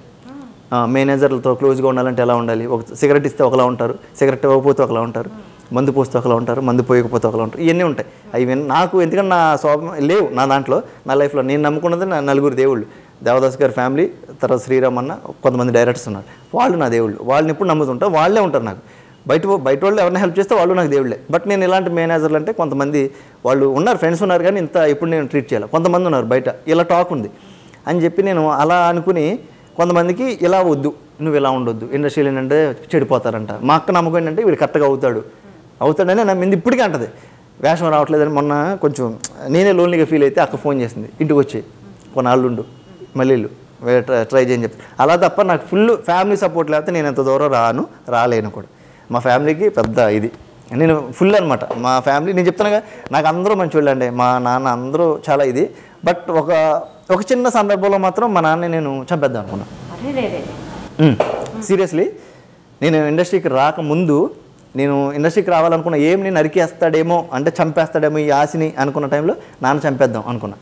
మేనేజర్లతో క్లోజ్గా ఉండాలంటే ఎలా ఉండాలి, ఒక సిగరెట్ ఇస్తే ఒకలా ఉంటారు, సిగరెట్ ఇవ్వకపోతే ఒకలా ఉంటారు, మందు పోస్తే ఒకలా ఉంటారు, మందు పోయకపోతే ఒకలా ఉంటారు, ఇవన్నీ ఉంటాయి. అవి నాకు ఎందుకంటే నా స్వభావం లేవు నా దాంట్లో, నా లైఫ్లో నేను నమ్ముకున్నది నా నలుగురు దేవుళ్ళు, దేవదాస్ గారి ఫ్యామిలీ, తర్వాత శ్రీరామ్ అన్న, కొంతమంది డైరెక్టర్స్ ఉన్నారు. వాళ్ళు నా దేవుళ్ళు. వాళ్ళని ఎప్పుడు నమ్ముతుంటా, వాళ్ళే ఉంటారు నాకు. బయట వాళ్ళు ఎవరైనా హెల్ప్ చేస్తే వాళ్ళు నాకు దేవుళ్ళే. బట్ నేను ఇలాంటి మేనేజర్లు అంటే కొంతమంది వాళ్ళు ఉన్నారు, ఫ్రెండ్స్ ఉన్నారు, కానీ ఇంత ఇప్పుడు నేను ట్రీట్ చేయాలి. కొంతమంది ఉన్నారు బయట, ఇలా టాక్ ఉంది అని చెప్పి నేను అలా అనుకుని కొంతమందికి ఇలా వద్దు, నువ్వు ఇలా ఉండొద్దు, ఇండస్ట్రీలు ఏంటంటే చెడిపోతారంట. మా అక్క నమ్మకం ఏంటంటే వీడు కరెక్ట్గా అవుతాడని నమ్మింది. ఇప్పటికీ అంటది వేషం రావట్లేదని. మొన్న కొంచెం నేనే లోన్లీగా ఫీల్ అయితే అక్క ఫోన్ చేసింది, ఇంటికి వచ్చి కొన్నాళ్ళు ఉండు, మళ్ళీ ట్రై చేయని చెప్పి. అలా తప్ప నాకు ఫుల్ ఫ్యామిలీ సపోర్ట్ లేకపోతే నేను ఎంత దూరం రాలేను కూడా. మా ఫ్యామిలీకి పెద్ద ఇది, నేను ఫుల్ అనమాట. మా ఫ్యామిలీ నేను చెప్తానుగా, నాకు అందరూ మంచివాళ్ళు అండి. మా నాన్న అందరూ చాలా ఇది. బట్ ఒక చిన్న సందర్భంలో మాత్రం మా నాన్న నేను చంపేద్దాం అనుకున్నాను. సీరియస్లీ, నేను ఇండస్ట్రీకి రాకముందు, నేను ఇండస్ట్రీకి రావాలనుకున్న నేను నరికేస్తాడేమో అంటే చంపేస్తాడేమో ఈ ఆశని అనుకున్న టైంలో నాన్న చంపేద్దాం అనుకున్న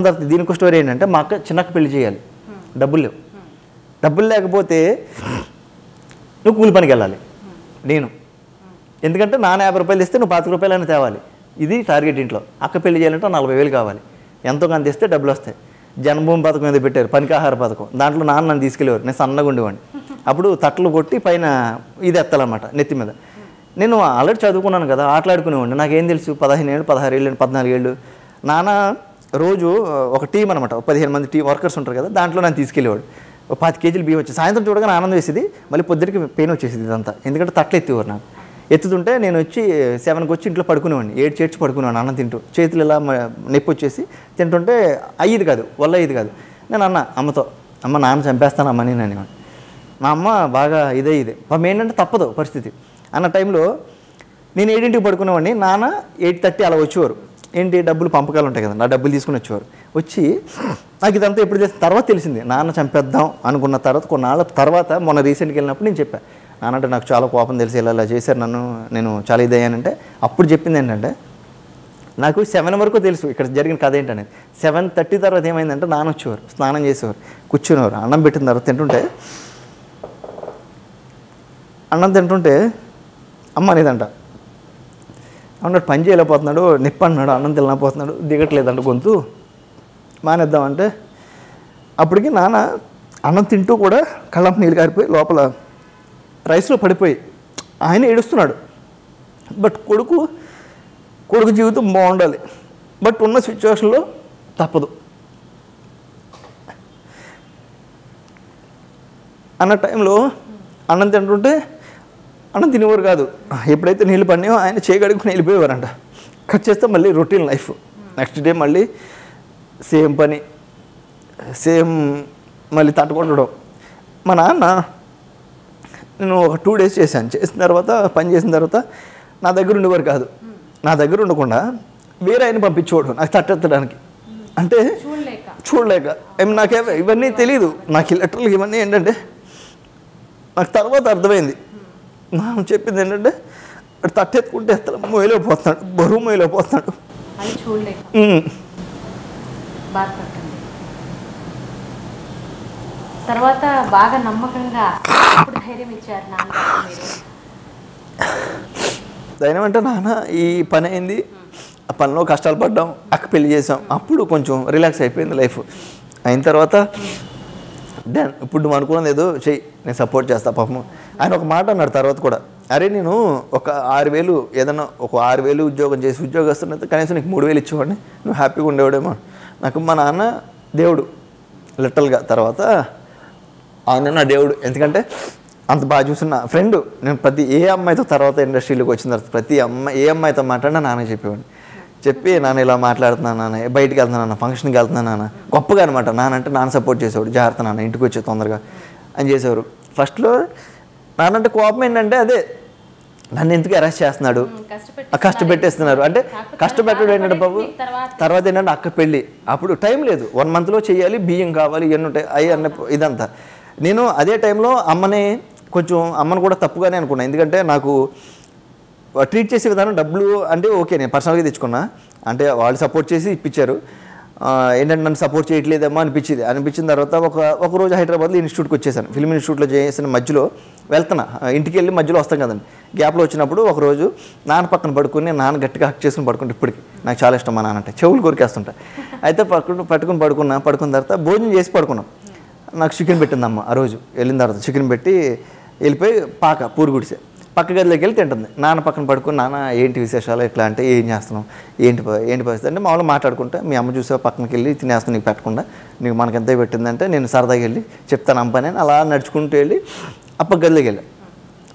తర్వాత దీనికి స్టోరీ ఏంటంటే, మా అక్క చిన్నక్క పెళ్లి చేయాలి, డబ్బులు లేకపోతే నువ్వు కూలి పనికి వెళ్ళాలి. నేను ఎందుకంటే నాన్న 50 రూపాయలు ఇస్తే నువ్వు 25 రూపాయలని తేవాలి. ఇది టార్గెట్. ఇంట్లో అక్క పెళ్లి చేయాలంటే 40,000 కావాలి. ఎంతో కొంత ఇస్తే డబ్బులు వస్తాయి. జన్మభూమి పథకం మీద పెట్టారు, పనికాహార పథకం. దాంట్లో నాన్న నన్ను తీసుకెళ్ళేవారు. నేను సన్నగా ఉండేవాడిని. అప్పుడు తట్టలు కొట్టి పైన ఇది ఎత్తాలన్నమాట నెత్తి మీద. నేను ఆల్రెడీ చదువుకున్నాను కదా, ఆటలాడుకునేవాడిని. నాకేం తెలుసు, 15 ఏళ్ళు, 16 ఏళ్ళు, 14 ఏళ్ళు. నాన్న రోజు ఒక టీం అనమాట, 15 మంది వర్కర్స్ ఉంటారు కదా, దాంట్లో నన్ను తీసుకెళ్ళేవాడు. 5 కేజీలు బియ్యం వచ్చి సాయంత్రం చూడగానే ఆనందం వేసేది. మళ్ళీ పొద్దుటికి పెయిన్ వచ్చేసింది ఇదంతా. ఎందుకంటే తట్టలు ఎత్తేవారు నాకు. ఎత్తుతుంటే నేను వచ్చి 7కి వచ్చి ఇంట్లో పడుకునేవాడిని. 7 చేర్చి పడుకునేవాడిని అన్నం తింటూ. చేతులు ఇలా నొప్పి వచ్చేసి తింటుంటే అయ్యేది కాదు, కాదు. నేను అమ్మతో, అమ్మ నాన్న చంపేస్తాను అమ్మని అనేవాడిని. మా అమ్మ బాగా ఇదే పాపం ఏంటంటే తప్పదు పరిస్థితి. అన్న టైంలో నేను 7ంటికి పడుకునేవాడిని. నాన్న 8:30 అలా వచ్చేవారు. ఏంటి డబ్బులు పంపకాలు ఉంటాయి కదా, నా డబ్బులు తీసుకుని వచ్చేవారు. వచ్చి నాకు ఇదంతా ఎప్పుడు తర్వాత తెలిసింది. నాన్న చంపేద్దాం అనుకున్న తర్వాత కొన్నాళ్ళ తర్వాత మొన్న రీసెంట్గా వెళ్ళినప్పుడు నేను చెప్పాను, నానంటే నాకు చాలా కోపం తెలిసి ఇలా చేశారు నన్ను, నేను చాలా ఇదయ్యానంటే అప్పుడు చెప్పింది ఏంటంటే, నాకు 7 వరకు తెలుసు ఇక్కడ జరిగిన కథ ఏంటనేది. 7:30 తర్వాత ఏమైందంటే నాన్న వచ్చేవారు, స్నానం చేసేవారు, కూర్చునేవారు. అన్నం పెట్టిన తర్వాత అన్నం తింటుంటే అమ్మ అనేదంట, అన్నాడు పని చేయలేకపోతున్నాడు, నిప్పు అన్నాడు, అన్నం తినలేకపోతున్నాడు, దిగట్లేదంట గొంతు, మానేద్దామంటే. అప్పటికి నాన్న అన్నం తింటూ కూడా కళ్ళం నీళ్ళు కారిపోయి లోపల రైస్లో పడిపోయి ఆయన ఏడుస్తున్నాడు. బట్ కొడుకు జీవితం బాగుండాలి, బట్ ఉన్న సిచ్యువేషన్లో తప్పదు అన్న టైంలో అన్నం తింటుంటే అన్నం తినేవారు కాదు. ఎప్పుడైతే నీళ్ళు పడినాయో ఆయన చేయగడుకుని వెళ్ళిపోయేవారంట. కట్ చేస్తే మళ్ళీ రొటీన్ లైఫ్. నెక్స్ట్ డే మళ్ళీ సేమ్ పని, సేమ్ మళ్ళీ తట్టుకుంటడం. మా నాన్న నేను ఒక 2 days చేశాను. పని చేసిన తర్వాత నా దగ్గర ఉండేవారు కాదు. నా దగ్గర ఉండకుండా వేరే ఆయన పంపించేవాడు నాకు తట్టెత్తడానికి. అంటే చూడలేక నాకే ఇవన్నీ తెలియదు. నాకు లిటరల్గా ఇవన్నీ ఏంటంటే నాకు తర్వాత అర్థమైంది. నాకు చెప్పింది ఏంటంటే తట్టెత్తుకుంటే మోయలేకపోతున్నాడు, బరువు మోయలేకపోతున్నాడు. తర్వాత బాగా నమ్మకంగా ధైర్యం ఇచ్చారు నాన్న. ధైర్యం అంటే నాన్న ఈ పని అయింది, ఆ పనిలో కష్టాలు పడ్డాం, అక్క పెళ్లి చేసాం, అప్పుడు కొంచెం రిలాక్స్ అయిపోయింది లైఫ్. అయిన తర్వాత ఇప్పుడు నువ్వు అనుకున్నది ఏదో చెయ్యి, నేను సపోర్ట్ చేస్తా. పాపం ఆయన ఒక మాట అన్నాడు తర్వాత కూడా, అరే నేను ఒక 6,000 ఏదన్నా ఒక 6,000 ఉద్యోగం చేసి ఉద్యోగస్తున్నైతే కనీసం నీకు 3,000 ఇచ్చేవాడిని, నువ్వు హ్యాపీగా ఉండేవాడేమో. నాకు మా నాన్న దేవుడు లిటరల్గా. తర్వాత ఆయన నా దేవుడు. ఎందుకంటే అంత బాగా చూసిన ఫ్రెండ్. నేను ప్రతి ఏ అమ్మాయితో తర్వాత ఇండస్ట్రీలోకి వచ్చిన తర్వాత ఏ అమ్మాయితో మాట్లాడినా నాన్న చెప్పేవాడిని. చెప్పి నాన్న ఇలా మాట్లాడుతున్నాను, నాన్న బయటికి వెళ్తున్నాను, నాన్న ఫంక్షన్కి వెళ్తున్నాను, నాన్న గొప్పగా అనమాట. నానంటే నాన్న సపోర్ట్ చేసేవాడు, జాగ్రత్త నాన్న ఇంటికి వచ్చే తొందరగా అని చేసేవారు. ఫస్ట్లో నానంటే కోపం ఏంటంటే అదే నన్ను ఎందుకు అరెస్ట్ చేస్తున్నాడు, కష్టపెట్టేస్తున్నారు అంటే. కష్టపెట్టడం ఏంటంటే బాబు, తర్వాత ఏంటంటే అక్క పెళ్ళి, అప్పుడు టైం లేదు, 1 monthలో చేయాలి, బియ్యం కావాలి, ఇవన్నీ ఉంటాయి అవి అన్న ఇదంతా. నేను అదే టైంలో అమ్మను కూడా తప్పుగానే అనుకున్నాను. ఎందుకంటే నాకు ట్రీట్ చేసే విధానం డబ్బులు అంటే ఓకే, నేను పర్సనల్గా తెచ్చుకున్నా, అంటే వాళ్ళు సపోర్ట్ చేసి ఇప్పించారు. ఏంటంటే నన్ను సపోర్ట్ చేయట్లేదేమో అనిపించిన తర్వాత ఒక రోజు హైదరాబాద్లో ఇన్స్టిట్యూట్కి వచ్చేసాను. ఫిల్మ్ ఇన్స్టిట్యూట్లో చేసిన మధ్యలో వెళ్తున్నా ఇంటికి వెళ్ళి మధ్యలో వస్తాం కదండి, గ్యాప్లో వచ్చినప్పుడు ఒకరోజు నాన్న పక్కన పడుకుని నాన్న గట్టిగా హక్ చేసుకుని పడుకుంటే ఇప్పటికి నాకు చాలా ఇష్టం మా నాన్న అంటే, చెవులు కొరికేస్తుంటా. అయితే పట్టుకుని పడుకున్న తర్వాత భోజనం చేసి పడుకున్నాం. నాకు చికెన్ పెట్టింది అమ్మ ఆ రోజు. వెళ్ళిన తర్వాత చికెన్ పెట్టి వెళ్ళిపోయి పూరి గుడిసే పక్క గదిలోకి వెళ్ళి తింటుంది. నాన్న పక్కన పడుకుని, నాన్న ఏంటి విశేషాలు ఎట్లా అంటే, ఏం చేస్తున్నాం, ఏంటి పరిస్థితి అంటే మామూలుగా మాట్లాడుకుంటే, మీ అమ్మ చూసే పక్కనకి వెళ్ళి తినేస్తాను నీకు పెట్టకుండా, నీకు మనకి ఎంత పెట్టిందంటే నేను సరదాగా వెళ్ళి చెప్తాను అమ్మ అని అలా నడుచుకుంటూ వెళ్ళి పక్క గదిలోకి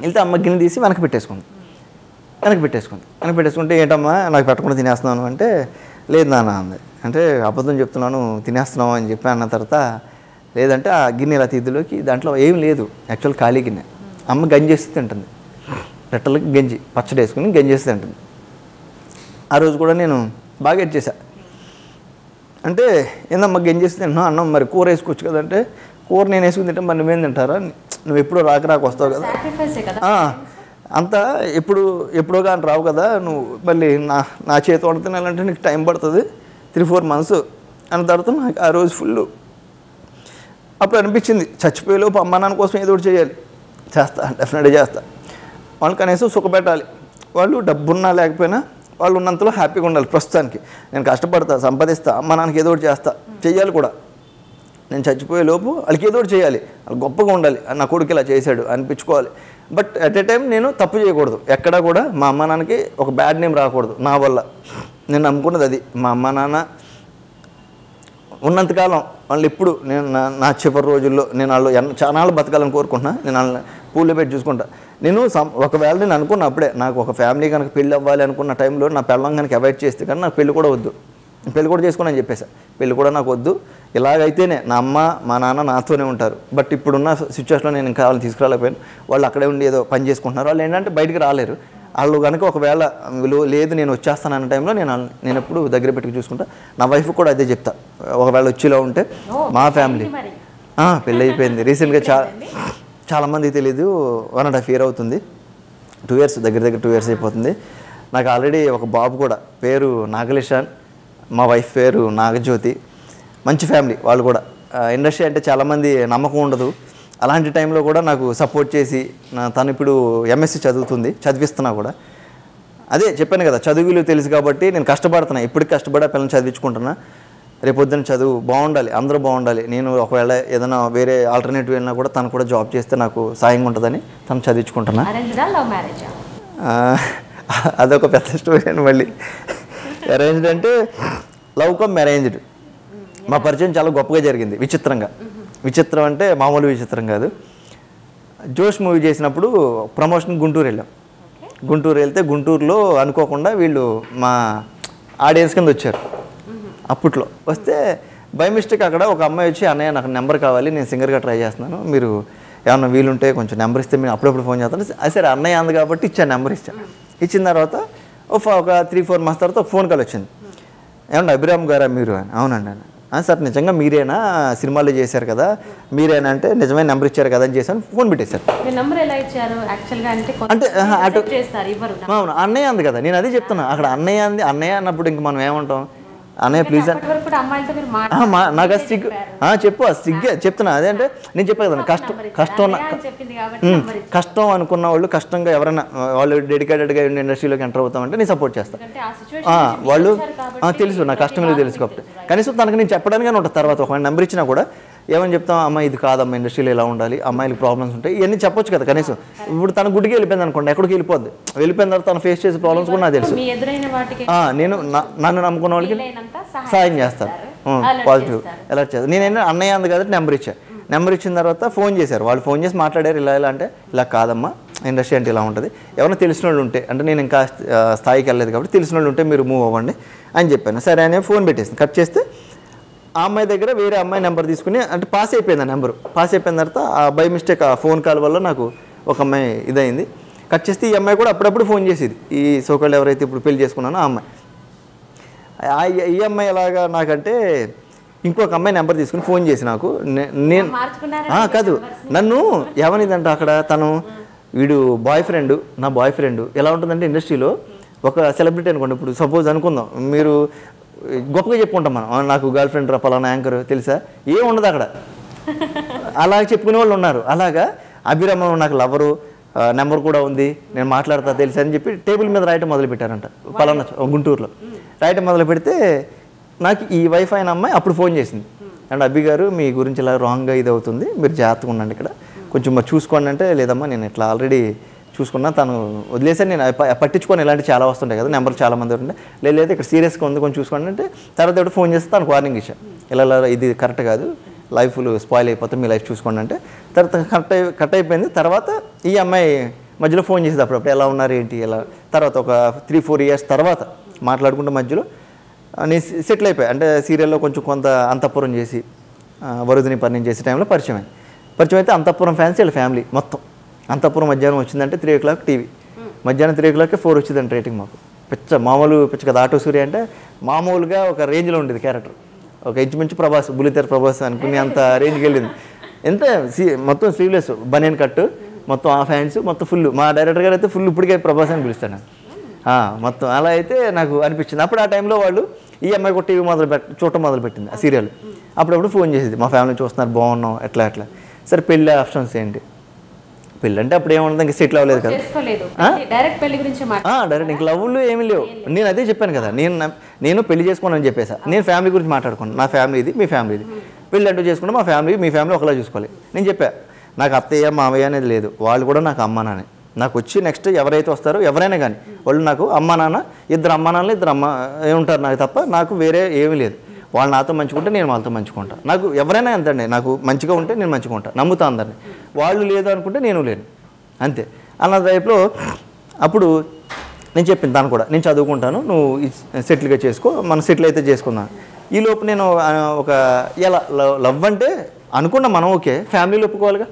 వెళ్తే అమ్మ గిన్నె తీసి వెనక్కి పెట్టేసుకుంటే ఏంటమ్మా నాకు పెట్టకుండా తినేస్తున్నాను అంటే, లేదు నాన్న అంది. అంటే అబద్ధం చెప్తున్నాను తినేస్తున్నావు అని చెప్పి అన్న తర్వాత, లేదంటే ఆ గిన్నె ఇలా తీద్దులోకి దాంట్లో ఏం లేదు, యాక్చువల్ ఖాళీ గిన్నె. అమ్మ గంజేసి తింటుంది, రెట్టలకి గంజి పచ్చడి వేసుకుని గంజేసి తింటుంది. ఆ రోజు కూడా నేను బాగా ఎడ్చేసా. అంటే ఏందమ్మా గంజేసి తింటున్నావు అన్నం, మరి కూర వేసుకోవచ్చు కదంటే, కూర నేను వేసుకుని తింటే మరి నువ్వేం తింటారా, నువ్వు ఎప్పుడో రాక వస్తావు కదా, అంతా ఎప్పుడో కానీ రావు కదా, నువ్వు మళ్ళీ నా చేతి వంట తినాలంటే నీకు టైం పడుతుంది 3-4 months అన్న తర్వాత నాకు ఆ రోజు ఫుల్ అప్పుడు అనిపించింది, చచ్చిపోయేలోపు అమ్మ నాన్న కోసం ఏదో ఒకటి చేయాలి, డెఫినెట్గా చేస్తా. వాళ్ళు కనీసం సుఖపెట్టాలి, వాళ్ళు డబ్బున్నా లేకపోయినా వాళ్ళు ఉన్నంతలో హ్యాపీగా ఉండాలి. ప్రస్తుతానికి నేను కష్టపడతా, సంపాదిస్తా, అమ్మ నాన్నకి ఏదో ఒకటి చేస్తా, చెయ్యాలి కూడా. నేను చచ్చిపోయేలోపు వాళ్ళకి ఏదో ఒకటి చేయాలి, వాళ్ళు గొప్పగా ఉండాలి, నా కొడుకు ఇలా చేశాడు అనిపించుకోవాలి. బట్ అట్ ఏ టైం నేను తప్పు చేయకూడదు, ఎక్కడా కూడా మా అమ్మ నాన్నకి ఒక బ్యాడ్ నేమ్ రాకూడదు నా వల్ల. నేను నమ్ముకున్నది అది. మా అమ్మ నాన్న ఉన్నంతకాలం వాళ్ళు ఎప్పుడు నేను నా చివరి రోజుల్లో నేను వాళ్ళు చాలా బతకాలని కోరుకుంటున్నా. నేను వాళ్ళని పూల్లో పెట్టి చూసుకుంటా. నేను ఒకవేళ నేను అనుకున్న అప్పుడే నాకు ఒక ఫ్యామిలీ కనుక పెళ్ళి అవ్వాలి అనుకున్న టైంలో నా పెళ్ళం కనుక అవాయిడ్ చేస్తే కానీ నాకు పెళ్ళి కూడా వద్దు, పెళ్ళి కూడా చేసుకుని చెప్పేసా, పెళ్ళి కూడా నాకు వద్దు, ఇలాగైతేనే నా అమ్మ మా నాన్న నాతోనే ఉంటారు. బట్ ఇప్పుడున్న సిచ్యువేషన్లో నేను ఇంకా వాళ్ళని తీసుకురాలేకపోయాను. వాళ్ళు అక్కడే ఉండి ఏదో పని చేసుకుంటున్నారు. వాళ్ళు ఏంటంటే బయటికి రాలేరు. వాళ్ళు కనుక ఒకవేళ లేదు నేను వచ్చేస్తాను అన్న టైంలో నేను ఎప్పుడు దగ్గర పెట్టుకు చూసుకుంటా. నా వైఫ్ కూడా అదే చెప్తా, ఒకవేళ వచ్చేలా ఉంటే మా ఫ్యామిలీ పెళ్ళి అయిపోయింది రీసెంట్గా. చాలామందికి తెలీదు, 1.5 years అవుతుంది, 2 years దగ్గర 2 years అయిపోతుంది. నాకు ఆల్రెడీ ఒక బాబు కూడా, పేరు నాగలిషాన్, మా వైఫ్ పేరు నాగజ్యోతి. మంచి ఫ్యామిలీ వాళ్ళు కూడా. ఇండస్ట్రీ అంటే చాలామంది నమ్మకం ఉండదు, అలాంటి టైంలో కూడా నాకు సపోర్ట్ చేసి తను ఇప్పుడు MSc చదువుతుంది, చదివిస్తున్నా కూడా. అదే చెప్పాను కదా, చదువులు తెలుసు కాబట్టి నేను కష్టపడుతున్నా, ఇప్పటికి కష్టపడి పిల్లల్ని చదివించుకుంటున్నా. రేపొద్దున చదువు బాగుండాలి, అందరూ బాగుండాలి. నేను ఒకవేళ ఏదైనా వేరే ఆల్టర్నేటివ్ వెళ్ళినా కూడా తను కూడా జాబ్ చేస్తే నాకు సాయంగా ఉంటుందని తను చదివించుకుంటున్నా. అదొక పెద్ద స్టోరీ అని. మళ్ళీ అరేంజ్డ్ అంటే లవ్ కమ్ అరేంజ్డ్. మా పరిచయం చాలా గొప్పగా జరిగింది, విచిత్రం అంటే మామూలు విచిత్రం కాదు. జోష్ మూవీ చేసినప్పుడు ప్రమోషన్ గుంటూరు వెళ్ళాం. గుంటూరు వెళ్తే గుంటూరులో అనుకోకుండా వీళ్ళు మా ఆడియన్స్ కింద వచ్చారు. అప్పట్లో వస్తే బై మిస్టేక్ అక్కడ ఒక అమ్మాయి వచ్చి, అన్నయ్య నాకు నెంబర్ కావాలి, నేను సింగర్గా ట్రై చేస్తున్నాను, మీరు ఏమన్నా వీలుంటే కొంచెం నెంబర్ ఇస్తే మీరు అప్పుడప్పుడు ఫోన్ చేస్తాను. సరే అన్నయ్య అంది కాబట్టి నెంబర్ ఇచ్చిన తర్వాత ఒక 3-4 months తర్వాత ఫోన్ కాల్ వచ్చింది. ఏమన్నా అభిరామ్ గారా మీరు అని? అవునండి అని. సార్ నిజంగా మీరేనా, సినిమాలో చేశారు కదా, మీరేనా అంటే నిజమైన నెంబర్ ఇచ్చారు కదా అని చేశాను. ఫోన్ పెట్టేశారు. అంటే అవును అన్నయ్య అంది కదా, నేను అదే చెప్తున్నా. అక్కడ అన్నయ్య అన్నప్పుడు ఇంక మనం ఏమంటాం, అన్నయ్య ప్లీజ్ అని. నాకు అది సిగ్గు చెప్పు, అది సిగ్గే చెప్తున్నా. అదే అంటే నేను చెప్పే కదా, కష్టం అనుకున్న వాళ్ళు, కష్టంగా ఎవరైనా వాళ్ళు డెడికేటెడ్గా ఇండస్ట్రీలోకి ఎంటర్ అవుతామంటే నేను సపోర్ట్ చేస్తాను. వాళ్ళు తెలుసు నా కష్టం మీద తెలుసు కాబట్టి కనీసం తనకు నేను చెప్పడానికి ఉంటుంది. తర్వాత ఒక నెంబర్ ఇచ్చినా కూడా ఏమని చెప్తాం, అమ్మ ఇది కాదమ్మా, ఇండస్ట్రీలో ఇలా ఉండాలి, అమ్మాయిలకు ప్రాబ్లమ్స్ ఉంటాయి, ఇవన్నీ చెప్పొచ్చు కదా కనీసం. ఇప్పుడు తన గుడికి వెళ్ళిపోయింది అనుకోండి, ఎక్కడికి వెళ్ళిపోయిన తర్వాత తను ఫేస్ చేసే ప్రాబ్లమ్స్ కూడా నాకు తెలుసు. నేను నన్ను నమ్ముకున్న వాళ్ళకి సాయం చేస్తాను, పాజిటివ్ అలర్ట్ చేస్తాను. నేనైనా అన్నయ్య అంది కాబట్టి నెంబర్ ఇచ్చిన తర్వాత ఫోన్ చేశారు. వాళ్ళు ఫోన్ చేసి మాట్లాడారు, ఇలా అంటే ఇలా కాదమ్మా, ఇండస్ట్రీ అంటే ఇలా ఉంటుంది, ఎవరైనా తెలిసిన వాళ్ళు ఉంటే, అంటే నేను ఇంకా స్థాయికి వెళ్ళలేదు కాబట్టి తెలిసిన వాళ్ళు ఉంటే మీరు మూవ్ అవ్వండి అని చెప్పాను. సరే అని ఫోన్ పెట్టేసింది. కట్ చేస్తే ఆ అమ్మాయి దగ్గర వేరే అమ్మాయి నెంబర్ తీసుకుని, అంటే పాస్ అయిపోయింది ఆ నెంబరు. పాస్ అయిపోయిన తర్వాత ఆ బై మిస్టేక్ ఆ ఫోన్ కాల్ వల్ల నాకు ఒక అమ్మాయి ఇదైంది. కట్ చేస్తే ఈ అమ్మాయి కూడా అప్పుడప్పుడు ఫోన్ చేసేది, ఈ సోకాళ్ళు ఎవరైతే ఇప్పుడు పెళ్లి చేసుకున్నానో ఆ అమ్మాయి. ఈ అమ్మాయి ఎలాగా నాకంటే ఇంకొక అమ్మాయి నెంబర్ తీసుకుని ఫోన్ చేసి నాకు, నేను కాదు నన్ను ఏమనిదంటే అక్కడ తను వీడు నా బాయ్ ఫ్రెండ్ ఎలా ఉంటుందంటే ఇండస్ట్రీలో ఒక సెలబ్రిటీ అనుకోండి, ఇప్పుడు సపోజ్ అనుకుందాం, మీరు గొప్పగా చెప్పుకుంటాం మనం, నాకు గర్ల్ ఫ్రెండ్ రా పలానా యాంకర్ తెలుసా, ఏం ఉండదు అక్కడ. అలాగే చెప్పుకునే వాళ్ళు ఉన్నారు. అలాగా అభిరామం నాకు లవరు, నెంబర్ కూడా ఉంది, నేను మాట్లాడతా తెలుసు అని చెప్పి టేబుల్ మీద రాయటం మొదలుపెట్టారంట పలానా గుంటూరులో. రాయటం మొదలు పెడితే నాకు ఈ వైఫ్ అయిన అమ్మాయి అప్పుడు ఫోన్ చేసింది, అండ్ అబ్బి గారు మీ గురించి ఇలా రాంగ్గా ఇది అవుతుంది, మీరు జాగ్రత్తగా ఉండండి ఇక్కడ, కొంచెం మరి చూసుకోండి అంటే, లేదమ్మా నేను ఇట్లా ఆల్రెడీ చూసుకున్నా, తను వదిలేసాను, నేను పట్టించుకొని ఇలాంటి చాలా వస్తుంటాయి కదా, నెంబర్లు చాలా మంది ఉంటే, లేదు ఇక్కడ సీరియస్గా ఉంది కొంచెం చూసుకోండి అంటే, తర్వాత ఎవరు ఫోన్ చేస్తే తనకు వార్నింగ్ ఇచ్చా, ఇలా ఇది కరెక్ట్ కాదు, లైఫ్లు స్పాయిల్ అయిపోతే మీ లైఫ్ చూసుకోండి అంటే, తర్వాత కట్ అయిపోయింది. తర్వాత ఈ అమ్మాయి మధ్యలో ఫోన్ చేసేది అప్పుడప్పుడు, ఎలా ఉన్నారు ఏంటి ఎలా. తర్వాత ఒక 3-4 ఇయర్స్ తర్వాత మాట్లాడుకుంటే మధ్యలో నేను సెటిల్ అయిపోయాయి. అంటే సీరియల్లో కొంచెం కొంత అంతఃపురం చేసి వరుదిని పని చేసే టైంలో పరిచయం అయితే అంతఃపురం ఫ్యాన్స్ వీళ్ళ ఫ్యామిలీ మొత్తం. అంతఃపురం మధ్యాహ్నం వచ్చిందంటే 3 o'clock టీవీ, మధ్యాహ్నం 3 o'clock 4 వచ్చిందంటే రేటింగ్ మాకు. మామూలు పిచ్చ కదా. ఆటో సూర్య అంటే మామూలుగా ఒక రేంజ్లో ఉండేది క్యారెక్టర్, ఒక ఇంచుమించు ప్రభాస్, బుల్లితెర ప్రభాస్ అనుకుని అంత రేంజ్కి వెళ్ళింది. ఎంత మొత్తం స్లీవ్లెస్ బనియన్ కట్టు మొత్తం, ఆ ఫ్యాన్స్ మొత్తం ఫుల్. మా డైరెక్టర్ గారు అయితే ఫుల్ ఇప్పటికే ప్రభాస్ అని పిలుస్తాను మొత్తం. అలా అయితే నాకు అనిపించింది. అప్పుడు ఆ టైంలో వాళ్ళు ఈ అమ్మాయి కూడా టీవీ చూడటం మొదలుపెట్టింది ఆ సీరియల్. అప్పుడప్పుడు ఫోన్ చేసేది, మా ఫ్యామిలీ చూస్తున్నారు బాగున్నాం ఎట్లా సరే పెళ్ళి ఆప్షన్స్ ఏంటి, పెళ్ళి అంటే అప్పుడు ఏమన్నా ఇంకా సెటిల్ అవ్వలేదు కదా, డైరెక్ట్ ఇంక లవ్లు ఏమీ లేవు. నేను అదే చెప్పాను కదా, నేను పెళ్లి చేసుకోనని చెప్పేసా. నేను ఫ్యామిలీ గురించి మాట్లాడుకున్నాను, నా ఫ్యామిలీ ఇది మీ ఫ్యామిలీ ఇది, పెళ్ళి అంటూ చేసుకుంటే మా ఫ్యామిలీ మీ ఫ్యామిలీ ఒకలా చూసుకోవాలి. నేను చెప్పా, నాకు అత్తయ్య మావయ్య అనేది లేదు, వాళ్ళు కూడా నాకు అమ్మ నాన్న. నాకు వచ్చి నెక్స్ట్ ఎవరైతే వస్తారో ఎవరైనా కానీ వాళ్ళు నాకు అమ్మ నాన్న, ఇద్దరు అమ్మ నాన్నలు ఇద్దరు అమ్మ ఉంటారు నాకు తప్ప, నాకు వేరే ఏమీ లేదు. వాళ్ళు నాతో మంచుకుంటే నేను వాళ్ళతో మంచుకుంటా. నాకు ఎవరైనా ఎంతండి, నాకు మంచిగా ఉంటే నేను మంచిగా ఉంటాను, నమ్ముతా అందరినీ. వాళ్ళు లేదు అనుకుంటే నేను లేను, అంతే అన్న టైప్లో. అప్పుడు నేను చెప్పింది దాన్ని కూడా, నేను చదువుకుంటాను, నువ్వు సెటిల్గా చేసుకో, మనం సెటిల్ అయితే చేసుకుందాం. ఈలోపు నేను ఒక ఎలా లవ్ అంటే అనుకున్నా మనం, ఓకే ఫ్యామిలీలో ఒప్పుకోవాలిగా.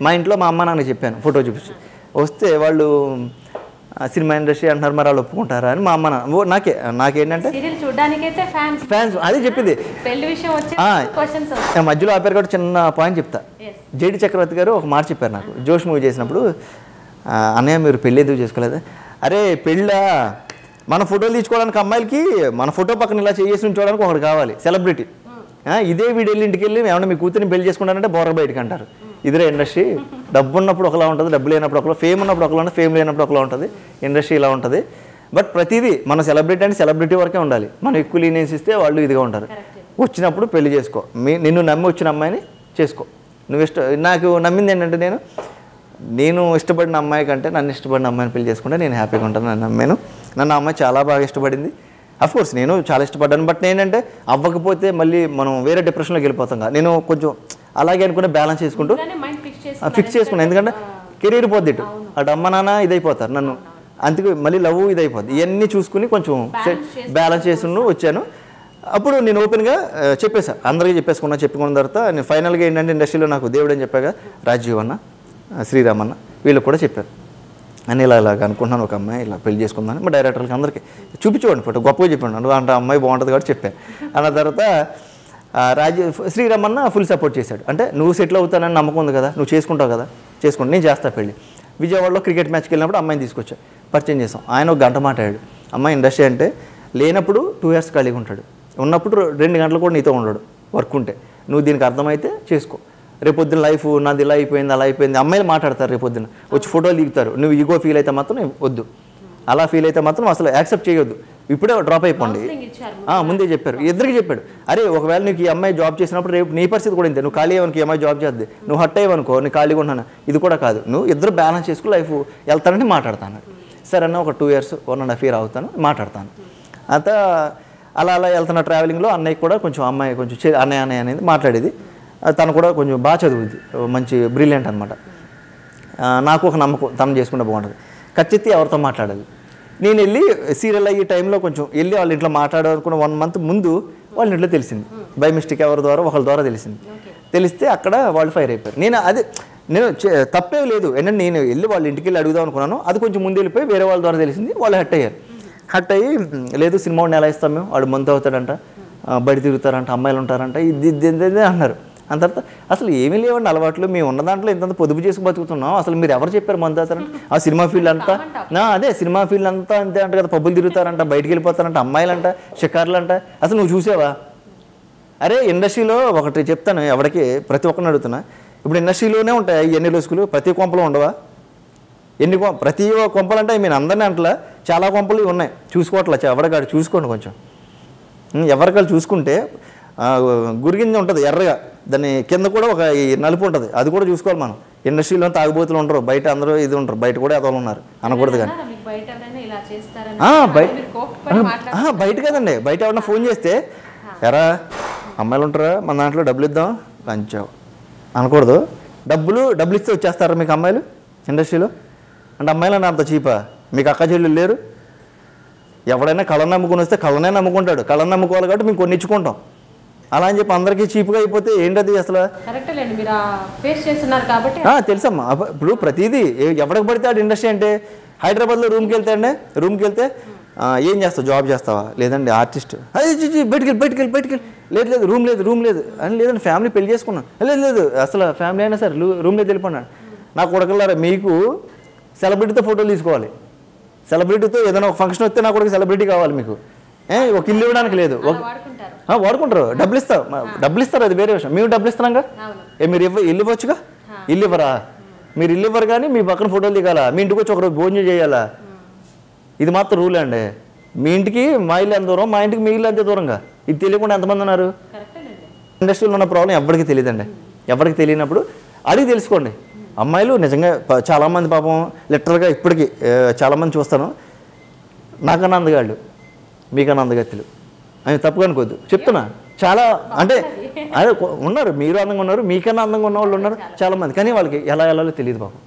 మా ఇంట్లో మా అమ్మ నాన్న చెప్పాను, ఫోటో చూపించి వస్తే వాళ్ళు సినిమా ఇండస్ట్రీ అంటున్నారు, మరి వాళ్ళు ఒప్పుకుంటారా అని మా అమ్మ నాకేంటంటే ఫ్యాన్స్ అదే చెప్పింది. మధ్యలో ఆపారు కాబట్టి చిన్న పాయింట్ చెప్తా. జేడి చక్రవర్తి గారు ఒక మాట చెప్పారు నాకు, జోష్ మూవీ చేసినప్పుడు, అన్నయ్య మీరు పెళ్ళి ఎందుకు చేసుకోలేదు. అరే పెళ్ళా, మన ఫోటోలు తీసుకోవడానికి అమ్మాయిలకి మన ఫోటో పక్కన ఇలా చేసి ఉంచుకోవడానికి ఒకటి కావాలి, సెలబ్రిటీ. ఇదే వీడు వెళ్ళి ఇంటికి వెళ్ళి ఏమన్నా మీ కూతురిని పెళ్లి చేసుకుంటారంటే బోర బయటకు అంటారు. ఇదే ఇండస్ట్రీ, డబ్బు ఉన్నప్పుడు ఒకలా ఉంటుంది, డబ్బు లేనప్పుడు ఒకలా, ఫేమ్ ఉన్నప్పుడు ఒకలా ఉంటుంది, ఫేమ్ లేనప్పుడు ఒకలా ఉంటుంది. ఇండస్ట్రీ ఇలా ఉంటుంది. బట్ ప్రతిదీ మన సెలబ్రిటీ అంటే సెలబ్రిటీ వరకే ఉండాలి. మనం ఎక్కువ లీనియన్స్ ఇస్తే వాళ్ళు ఇదిగా ఉంటారు. వచ్చినప్పుడు పెళ్లి చేసుకో, నిన్ను నమ్మి వచ్చిన అమ్మాయిని చేసుకో. నాకు నమ్మింది ఏంటంటే, నేను ఇష్టపడిన అమ్మాయి కంటే నన్ను ఇష్టపడిన అమ్మాయిని పెళ్లి చేసుకుంటే నేను హ్యాపీగా ఉంటాను. నన్ను అమ్మాయి చాలా బాగా ఇష్టపడింది. అఫ్కోర్స్ నేను చాలా ఇష్టపడ్డాను. బట్ నేనంటే అవ్వకపోతే మళ్ళీ మనం వేరే డిప్రెషన్లోకి వెళ్ళిపోతాం కదా. నేను కొంచెం అలాగే అనుకునే బ్యాలెన్స్ చేసుకుంటూ ఫిక్స్ చేసుకున్నాను. ఎందుకంటే కెరీర్ పోద్ది, అటు అమ్మ నాన్న ఇదైపోతారు నన్ను, అందుకే మళ్ళీ లవ్ ఇదైపోద్ది. ఇవన్నీ చూసుకుని కొంచెం బ్యాలెన్స్ చేసుకుని వచ్చాను. అప్పుడు నేను ఓపెన్గా చెప్పేసా, అందరికీ చెప్పుకున్న తర్వాత నేను ఫైనల్గా ఏంటంటే ఇండస్ట్రీలో నాకు దేవుడు అని చెప్పాగా, రాజీవ్ అన్న, శ్రీరామ్ అన్న, వీళ్ళకి కూడా చెప్పాను. అని ఇలాగ అనుకుంటున్నాను, ఒక అమ్మాయి ఇలా పెళ్లి చేసుకుందాను. మా డైరెక్టర్లకి అందరికీ చూపించుకోండి ఫోటో, గొప్పగా చెప్పాను అంటే అమ్మాయి బాగుంటుంది కాబట్టి చెప్పాను. అన్న తర్వాత శ్రీరామ్ అన్న ఫుల్ సపోర్ట్ చేశాడు. అంటే నువ్వు సెటిల్ అవుతానని నమ్మకం ఉంది కదా, నువ్వు చేసుకుంటావు కదా, చేసుకుంటా, నేను చేస్తా పెళ్ళి. విజయవాడలో క్రికెట్ మ్యాచ్కి వెళ్ళినప్పుడు అమ్మాయిని తీసుకొచ్చా, పరిచయం చేసాం. ఆయన ఒక గంట మాట్లాడాడు. అమ్మాయి ఇండస్ట్రీ అంటే లేనప్పుడు 2 years ఖాళీగా ఉంటాడు, ఉన్నప్పుడు 2 గంటలు కూడా నీతో ఉండడు, వర్క్ ఉంటే. నువ్వు దీనికి అర్థమైతే చేసుకో. రేపొద్దున లైఫ్ నాది ఇలా అయిపోయింది అలా అయిపోయింది, అమ్మాయిలు మాట్లాడతారు, రేపొద్దున వచ్చి ఫోటోలు దిగుతారు. నువ్వు ఈగో ఫీల్ అయితే మాత్రం వద్దు, అలా ఫీల్ అయితే మాత్రం అసలు యాక్సెప్ట్ చేయొద్దు, ఇప్పుడే డ్రాప్ అయిపోండి. ముందే చెప్పారు, ఇద్దరికి చెప్పాడు. అరే ఒకవేళ నీకు ఈ అమ్మాయి జాబ్ చేసినప్పుడు రేపు నీ పరిస్థితి కూడా ఇంతే, నువ్వు ఖాళీ అయ్యావనుకో, ఈ అమ్మాయి జాబ్ చేద్ది, నువ్వు హట్ అయ్యావనుకో, నేను ఖాళీగా ఉన్నాను, ఇది కూడా కాదు, నువ్వు ఇద్దరు బ్యాలెన్స్ చేసుకుని లైఫ్ వెళ్తానని మాట్లాడతాను. సరే అన్న ఒక 2 years 1.5 year అవుతాను, మాట్లాడతాను. అంత అలా వెళ్తున్న ట్రావెలింగ్లో అన్నయ్య కూడా కొంచెం అమ్మాయి కొంచెం అన్నయ్య అనేది మాట్లాడేది. తను కూడా కొంచెం బాగా చదువుద్ది, మంచి బ్రిలియంట్ అనమాట. నాకు ఒక నమ్మకం, తను చేసుకుంటే బాగుంటుంది, ఖచ్చితంగా ఎవరితో మాట్లాడాలి. నేను వెళ్ళి సీరియల్ అయ్యే టైంలో కొంచెం వెళ్ళి వాళ్ళ ఇంట్లో మాట్లాడాలనుకున్న 1 month ముందు వాళ్ళ ఇంట్లో తెలిసింది, బై మిస్టేక్ ఎవరి ద్వారా ఒకళ్ళ ద్వారా తెలిసింది. తెలిస్తే అక్కడ వాళ్ళు ఫైర్ అయిపోయారు. నేను తప్పే లేదు, ఏంటంటే నేను వెళ్ళి వాళ్ళ ఇంటికి వెళ్ళి అడుగుదాం అనుకున్నాను, అది కొంచెం ముందు వెళ్ళిపోయి వేరే వాళ్ళ ద్వారా తెలిసింది, వాళ్ళు హట్ అయ్యారు. హట్ అయ్యి లేదు సినిమా వాడిని ఎలా ఇస్తాం మేము, వాడు మంత్ అవుతాడంట, బయట తిరుగుతారంట, అమ్మాయిలు ఉంటారంట, ఇది అన్నారు. అంత తర్వాత అసలు ఏమీ లేవండి అలవాట్లు, మేము ఉన్న దాంట్లో ఇంత పొదుపు చేసుకు బతుకుతున్నాం, అసలు మీరు ఎవరు చెప్పారు మంత్ అవుతారంట, ఆ సినిమా ఫీల్డ్ అంతా అదే సినిమా ఫీల్డ్ అంతా అంతే అంట కదా, పబ్బులు తిరుగుతారంట, బయటికి వెళ్ళిపోతారంట, అమ్మాయిలంట, షికారులు అంట, అసలు నువ్వు చూసావా? అరే ఇండస్ట్రీలో ఒకటి చెప్తాను, ఎవరికి ప్రతి ఒక్కరిని అడుగుతున్నా, ఇప్పుడు ఇండస్ట్రీలోనే ఉంటాయి ఎన్ని రిస్కులు, ప్రతి కొంపలో ఉండవా? ప్రతి కొంపలు అంటే మీరు అందరినీ అంటలా, చాలా కొంపలు ఉన్నాయి చూసుకోవట్లా. ఎవరికాడు చూసుకోండి కొంచెం, ఎవరికాడు చూసుకుంటే గురిగింజ ఉంటుంది ఎర్రగా, దాని కింద కూడా ఒక నలుపు ఉంటుంది, అది కూడా చూసుకోవాలి మనం. ఇండస్ట్రీలో తాగుబోతులు ఉండరు, బయట అందరూ ఇది ఉంటారు, బయట కూడా ఎదవలు ఉన్నారు అనకూడదు. కానీ బయట కదండి, బయట ఎవరన్నా ఫోన్ చేస్తే ఎరా అమ్మాయిలు ఉంటారా మన దాంట్లో డబ్బులు ఇద్దాం లంచావు అనకూడదు. డబ్బులు ఇస్తే వచ్చేస్తారా మీకు అమ్మాయిలు ఇండస్ట్రీలో? అంటే అమ్మాయిలు అని అంత చీపా? మీకు అక్క చెల్లెలు లేరు? ఎవడైనా కళ్ళని నమ్ముకుని వస్తే కళ్ళనే నమ్ముకుంటాడు, కళ్ళని నమ్ముకోవాలి కాబట్టి మేము కొన్ని ఇచ్చుకుంటాం. అలా అని చెప్పి అందరికీ చీప్గా అయిపోతే ఏంటది అసలు? తెలుసమ్మా. ఇప్పుడు ప్రతిదీ ఎవరికి పడితే ఆడు ఇండస్ట్రీ అంటే, హైదరాబాద్లో రూమ్కి వెళ్తే ఏం చేస్తావు, జాబ్ చేస్తావా? లేదండి ఆర్టిస్ట్. అది బయటికి లేదు రూమ్ లేదు అని. లేదండి ఫ్యామిలీ పెళ్లి చేసుకున్నాను. లేదు అసలు ఫ్యామిలీ అయినా సరే రూమ్ లేదు వెళ్ళిపోయినాడు. నా కొడుకులారా, మీకు సెలబ్రిటీతో ఫోటోలు తీసుకోవాలి, సెలబ్రిటీతో ఏదైనా ఒక ఫంక్షన్ వస్తే నా కొడుకు సెలబ్రిటీ కావాలి. మీకు ఒక ఇల్లు ఇవ్వడానికి లేదు, వాడుకుంటారు. డబ్బులు ఇస్తారు, అది వేరే విషయం. మేము డబ్బులు ఇస్తున్నాగా, మీరు ఇల్లు ఇవ్వచ్చుగా. ఇల్లు ఇవ్వరా? మీరు ఇల్లు ఇవ్వరు కానీ మీ పక్కన ఫోటోలు దిగాలా, మీ ఇంటికి వచ్చి ఒకరోజు భోజనం చేయాలా? ఇది మాత్రం రూల్ అండి. మీ ఇంటికి మా ఇల్లు ఎంత దూరం, మా ఇంటికి మీ ఇల్లు అంతే దూరంగా. ఇది తెలియకుండా ఎంతమంది ఉన్నారు? ఇండస్ట్రీలో ఉన్న ప్రాబ్లం ఎవరికి తెలియదండి. ఎవరికి తెలియనప్పుడు అడిగి తెలుసుకోండి. అమ్మాయిలు నిజంగా చాలామంది పాపం లిటరల్గా ఇప్పటికీ చాలామంది చూస్తాను, నాకన్నా అందగాళ్ళు, మీకన్నా అందగత్తులు అని తప్పుగా అనుకోద్దు చెప్తున్నా. చాలా అంటే అదే ఉన్నారు, మీరు అందంగా ఉన్నారు, మీకన్నా అందంగా ఉన్న వాళ్ళు ఉన్నారు చాలామంది. కానీ వాళ్ళకి ఎలా వెళ్ళాలో తెలియదు పాపం,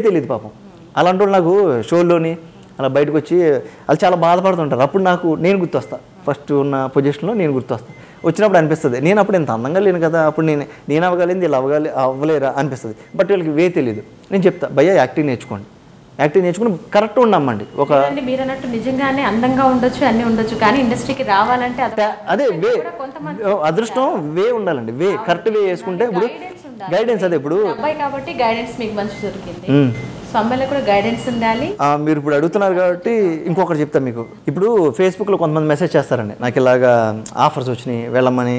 తెలియదు పాపం. అలాంటి వాళ్ళు నాకు షోల్లోని అలా బయటకు వచ్చి వాళ్ళు చాలా బాధపడుతుంటారు. అప్పుడు నేను గుర్తొస్తా, ఫస్ట్ ఉన్న పొజిషన్లో నేను గుర్తొస్తా. వచ్చినప్పుడు అనిపిస్తుంది, నేను అప్పుడు ఇంత అందంగా లేను కదా, అప్పుడు నేను అవ్వగలిగింది ఇలా అవ్వలేరా అనిపిస్తుంది. బట్ వీళ్ళకి తెలియదు. నేను చెప్తా, భయ్యా యాక్టింగ్ నేర్చుకోండి, యాక్టింగ్ నేర్చుకుని కరెక్ట్ ఉండమ్మండి. ఒక మీరు అన్నట్టు నిజంగానే అందంగా ఉండొచ్చు, అన్నీ ఉండొచ్చు, కానీ ఇండస్ట్రీకి రావాలంటే అదే అదృష్టం ఉండాలండి. కరెక్ట్ వేసుకుంటే ఇప్పుడు గైడెన్స్ అదే ఇప్పుడు అబ్బాయి కాబట్టి గైడెన్స్ మీకు మంచి దొరికింది. సో అమ్మాయిలకు కూడా గైడెన్స్ ఉండాలి. మీరు ఇప్పుడు అడుగుతున్నారు కాబట్టి ఇంకొకటి చెప్తాను మీకు. ఇప్పుడు ఫేస్బుక్లో కొంతమంది మెసేజ్ చేస్తారండి, నాకు ఇలాగా ఆఫర్స్ వచ్చినాయి వెళ్ళమని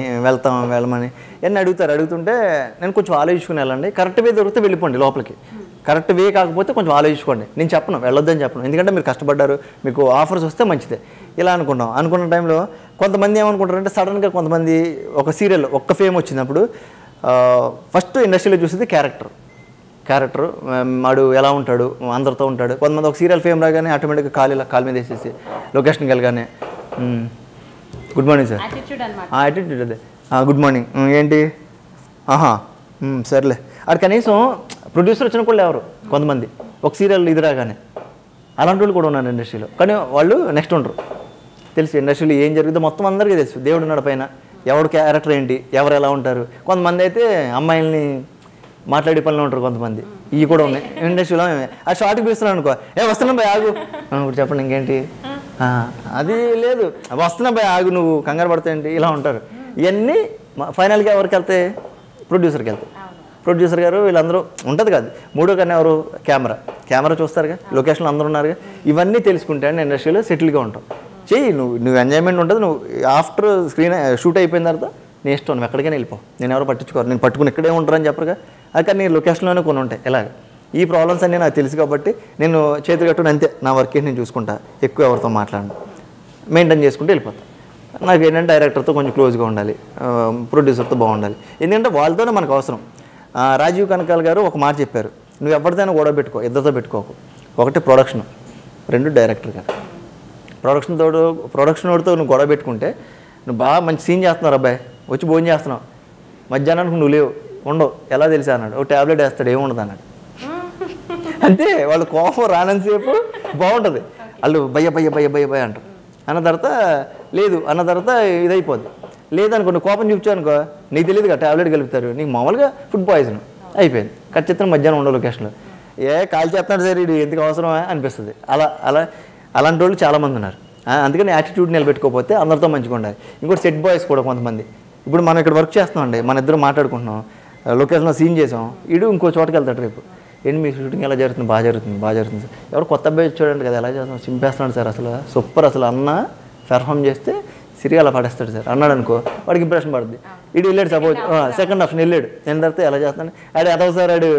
ఎన్ని అడుగుతుంటే నేను కొంచెం ఆలోచించుకుని వెళ్ళండి. కరెక్ట్ వే దొరికితే వెళ్ళిపోండి లోపలికి. కరెక్ట్ వే కాకపోతే కొంచెం ఆలోచించుకోండి. నేను చెప్పను వెళ్ళొద్దని చెప్పను, ఎందుకంటే మీరు కష్టపడ్డారు, మీకు ఆఫర్స్ వస్తే మంచిదే. ఇలా అనుకున్న టైంలో కొంతమంది ఏమనుకుంటారంటే, సడన్గా కొంతమంది ఒక సీరియల్ ఒక్క ఫేమ్ వచ్చినప్పుడు ఫస్ట్ ఇండస్ట్రీలో చూసేది క్యారెక్టర్ వాడు ఎలా ఉంటాడు, అందరితో ఉంటాడు. కొంతమంది ఒక సీరియల్ ఫేమ్ రాగానే ఆటోమేటిక్గా కాలు మీద వేసేసి లొకేషన్కి వెళ్ళగానే గుడ్ మార్నింగ్ సార్, యాటిట్యూడ్ అదే గుడ్ మార్నింగ్ ఏంటి సర్లే. అది కనీసం ప్రొడ్యూసర్ వచ్చిన కూడా ఎవరు కొంతమంది ఒక సీరియల్ ఇది రాగానే. అలాంటి వాళ్ళు కూడా ఉన్నారు ఇండస్ట్రీలో, కానీ వాళ్ళు నెక్స్ట్ ఉండరు. తెలుసు ఇండస్ట్రీలో ఏం జరుగుతుందో మొత్తం అందరికీ తెలుసు. దేవుడు ఉన్నాడు పైన, ఎవడు క్యారెక్టర్ ఏంటి, ఎవరు ఎలా ఉంటారు. కొంతమంది అయితే అమ్మాయిల్ని మాట్లాడే పనిలో ఉంటారు, కొంతమంది ఇవి కూడా ఉన్నాయి ఇండస్ట్రీలో. అది షార్ట్కి పిలుస్తున్నాను అనుకో, వస్తున్నాం భయ్ ఆగు, ఇప్పుడు చెప్పండి ఇంకేంటి, అది లేదు వస్తున్నా భయ్ ఆగు, నువ్వు కంగారు పడతాయండి, ఇలా ఉంటారు. ఇవన్నీ ఫైనల్గా ఎవరికి వెళ్తాయి, ప్రొడ్యూసర్కి వెళ్తాయి. ప్రొడ్యూసర్ గారు వీళ్ళందరూ ఉంటుంది కాదు, మూడో కన్నా ఎవరు కెమెరా చూస్తారుగా, లొకేషన్లో అందరూ ఉన్నారుగా. ఇవన్నీ తెలుసుకుంటే అండి ఇండస్ట్రీలో సెటిల్గా ఉంటాం. చెయ్యి, నువ్వు ఎంజాయ్మెంట్ ఉంటుంది. నువ్వు ఆఫ్టర్ స్క్రీన్ షూట్ అయిపోయిన తర్వాత నీ ఇష్టం, నువ్వు ఎక్కడికైనా వెళ్ళిపో, నేను ఎవరు పట్టించుకోరు, నేను పట్టుకుని ఇక్కడే ఉంటారని చెప్పరుగా. అది కానీ నీ లొకేషన్లోనే కొన్ని ఉంటాయి. ఇలాగ ఈ ప్రాబ్లమ్స్ అన్నీ నాకు తెలుసు కాబట్టి నేను చేతులు కట్టుకుని అంతే, నా వర్క్ నేను చూసుకుంటా, ఎక్కువ ఎవరితో మాట్లాడను, మెయింటైన్ చేసుకుంటూ వెళ్ళిపోతాను. నాకు ఏంటంటే డైరెక్టర్తో కొంచెం క్లోజ్గా ఉండాలి, ప్రొడ్యూసర్తో బాగుండాలి, ఎందుకంటే వాళ్ళతోనే మనకు అవసరం. రాజీవ్ కనకాల్ గారు ఒక మాట చెప్పారు, నువ్వు ఎవరిదైనా గొడవ పెట్టుకో, ఇద్దరితో పెట్టుకోకు. ఒకటి ప్రొడక్షన్, రెండు డైరెక్టర్ గారు. ప్రొడక్షన్ వాడితో నువ్వు గొడవ పెట్టుకుంటే, నువ్వు బాగా మంచి సీన్ చేస్తున్నారు అబ్బాయి, వచ్చి భోజనం చేస్తున్నావు, మధ్యాహ్నానికి నువ్వు లేవు ఉండవు, ఎలా తెలిసా అన్నాడు. ఒక ట్యాబ్లెట్ వేస్తాడు, ఏముండదు అన్నాడు. అంతే, వాళ్ళు కోపం రానంతసేపు బాగుంటుంది, వాళ్ళు భయ్య అంటారు. అన్న తర్వాత లేదు, అన్న తర్వాత ఇదైపోద్ది. లేదనుకో, నువ్వు కోపం చూపించానుకో, నీకు తెలియదు కదా, ట్యాబ్లెట్ కలుపుతారు, నీకు మామూలుగా ఫుడ్ పాయిజన్ అయిపోయింది. ఖచ్చితంగా మధ్యాహ్నం ఉండవు లొకేషన్లో. కాల్ చేస్తున్నాడు సార్, ఇది ఎందుకు అవసరమా అనిపిస్తుంది. అలాంటి వాళ్ళు చాలామంది ఉన్నారు. అందుకని యాటిట్యూడ్ నిలబెట్టుకోకపోతే అందరితో మంచిగా ఉండాలి. ఇంకోటి సెట్ బాయ్స్ కూడా కొంతమంది. ఇప్పుడు మనం ఇక్కడ వర్క్ చేస్తున్నామండి, మన ఇద్దరు మాట్లాడుకుంటున్నాం, లొకేషన్లో సీన్ చేసాం, ఇడు ఇంకో చోటుకి వెళ్తాడు రేపు, ఏంటి మీ షూటింగ్ ఎలా జరుగుతుంది, బాగా జరుగుతుంది సార్. ఎవరు కొత్త అబ్బాయి చూడండి కదా, ఎలా చేస్తున్నాం, చింపేస్తున్నాడు సార్, అసలు సూపర్, అసలు అన్న పెర్ఫామ్ చేస్తే సిరిగా అలా పడేస్తాడు సార్ అన్నాడు అనుకో, వాడికి ఇంప్రెషన్ పడుతుంది. ఇటు వెళ్ళాడు సపోజ్ సెకండ్ ఆప్షన్ వెళ్ళాడు నేను తర్వాత ఎలా చేస్తాను ఆడు అదవ సార్ ఆడు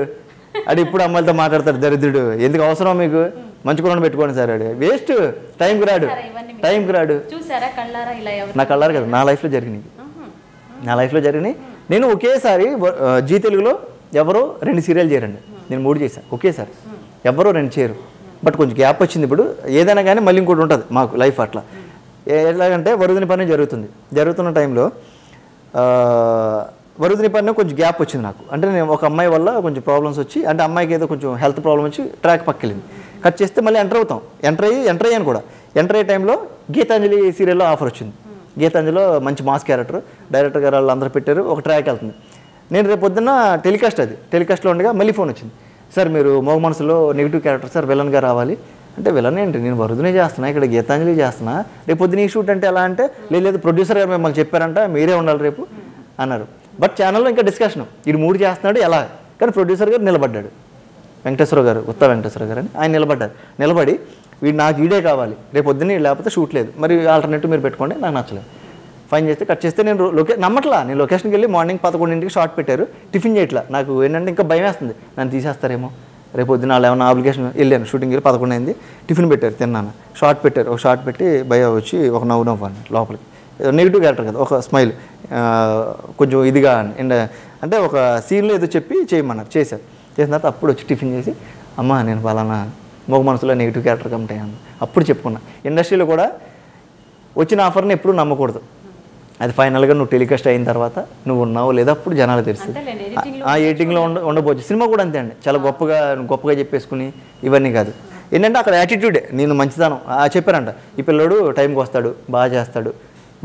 ఇప్పుడు అమ్మాయిలతో మాట్లాడతాడు దరిద్రుడు ఎందుకు అవసరం మీకు మంచి కూడా పెట్టుకోండి సార్ ఆడు వేస్ట్ టైంకి రాడు నా కళ్ళారు కదా నా లైఫ్లో జరిగినాయి నేను ఒకేసారి జీ తెలుగులో ఎవరో 2 సీరియల్ చేయరండి నేను 3 చేశాను ఒకేసారి ఎవరో 2 చేయరు బట్ కొంచెం గ్యాప్ వచ్చింది ఇప్పుడు ఏదైనా కానీ మళ్ళీ ఇంకోటి ఉంటుంది మాకు లైఫ్ అట్లా ఎలాగంటే వరుదిని పని జరుగుతున్న టైంలో వరుదిని పని కొంచెం గ్యాప్ వచ్చింది నాకు అంటే నేను ఒక అమ్మాయి వల్ల కొంచెం ప్రాబ్లమ్స్ వచ్చి అంటే అమ్మాయికి ఏదో కొంచెం హెల్త్ ప్రాబ్లం వచ్చి ట్రాక్ పక్కెళ్ళింది కట్ చేస్తే మళ్ళీ ఎంటర్ అయ్యాను కూడా ఎంటర్ అయ్యే టైంలో గీతాంజలి సీరియల్లో ఆఫర్ వచ్చింది గీతాంజలిలో మంచి మాస్ క్యారెక్టర్ డైరెక్టర్ గారు వాళ్ళు అందరూ పెట్టారు ఒక ట్రాక్ వెళ్తుంది నేను రేపు పొద్దున్న టెలికాస్ట్లో ఉండగా మళ్ళీ ఫోన్ వచ్చింది సార్ మీరు మోగ మనసులో నెగిటివ్ క్యారెక్టర్ సార్ విలన్గా రావాలి అంటే విలన్ ఏంటి నేను వరుదినే చేస్తున్నా ఇక్కడ గీతాంజలి చేస్తున్నా రేపు పొద్దున ఈ షూట్ అంటే ఎలా అంటే లేదు ప్రొడ్యూసర్ గారు మిమ్మల్ని చెప్పారంట మీరే ఉండాలి రేపు అన్నారు బట్ ఛానల్లో ఇంకా డిస్కషన్ ఇది 3 చేస్తున్నాడు ఎలా కానీ ప్రొడ్యూసర్ గారు నిలబడ్డాడు ఉత్తా వెంకటేశ్వర గారు అని ఆయన నిలబడి వీడు నాకు ఈడే కావాలి రేపు పొద్దున్నే లేకపోతే షూట్ లేదు మరి ఆల్టర్నేటివ్ మీరు పెట్టుకోండి నాకు నచ్చలేదు ఫైన్ చేస్తే కట్ చేస్తే నేను నమ్మట్లా నేను లొకేషన్కి వెళ్ళి మార్నింగ్ 11 షార్ట్ పెట్టారు టిఫిన్ చేయట్లా నాకు ఏంటంటే ఇంకా భయం వేస్తుంది నన్ను తీసేస్తారేమో రేపు పొద్దున్న వాళ్ళు ఏమన్నా అప్లికేషన్ వెళ్ళాను షూటింగ్ వెళ్ళి 11 అయింది టిఫిన్ పెట్టారు తిన్నాను ఒక షార్ట్ పెట్టి భయ వచ్చి ఒక నవ్వుని లోపలికి నెగిటివ్ క్యారెక్టర్ కదా ఒక స్మైల్ కొంచెం ఇదిగా అంటే ఒక సీన్లో ఏదో చెప్పి చేయమన్నారు చేశారు చేసిన తర్వాత అప్పుడు వచ్చి టిఫిన్ చేసి అమ్మ నేను పలానా మగ మనసులో నెగిటివ్ క్యారెక్టర్ కమిట్ అయ్యాను అప్పుడు చెప్పుకున్నా ఇండస్ట్రీలో కూడా వచ్చిన ఆఫర్ని ఎప్పుడు నమ్మకూడదు అది ఫైనల్గా నువ్వు టెలికాస్ట్ అయిన తర్వాత నువ్వు ఉన్నావు లేదా అప్పుడు జనాలు తెలుస్తుంది ఆ ఎడిటింగ్లో ఉండబోచ్చు సినిమా కూడా అంతే అండి చాలా గొప్పగా చెప్పేసుకుని ఇవన్నీ కాదు ఏంటంటే అక్కడ యాటిట్యూడే నేను మంచిదానం చెప్పారంట ఈ పిల్లోడు టైంకి వస్తాడు బాగా చేస్తాడు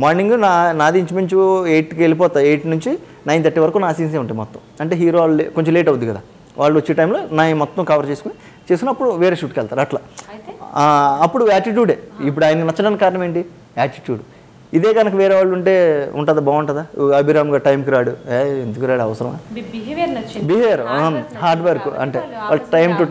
మార్నింగ్ నాది ఇంచుమించు 8కి వెళ్ళిపోతా 8 నుంచి 9:30 వరకు నా సీన్సే ఉంటాయి మొత్తం అంటే హీరో వాళ్ళు కొంచెం లేట్ అవుద్ది కదా వాళ్ళు వచ్చే టైంలో నా మొత్తం కవర్ చేసుకున్నప్పుడు వేరే షూట్కి వెళ్తారు అట్లా అప్పుడు యాటిట్యూడే ఇప్పుడు ఆయన నచ్చడానికి కారణం ఏంటి యాటిట్యూడ్ ఇదే కనుక వేరే వాళ్ళు ఉంటుందా బాగుంటుందా అభిరామ్ గారు టైంకి రాడు ఎందుకు రాడు అవసరమా బిహేవియర్ హార్డ్ వర్క్ అంటే టైం టు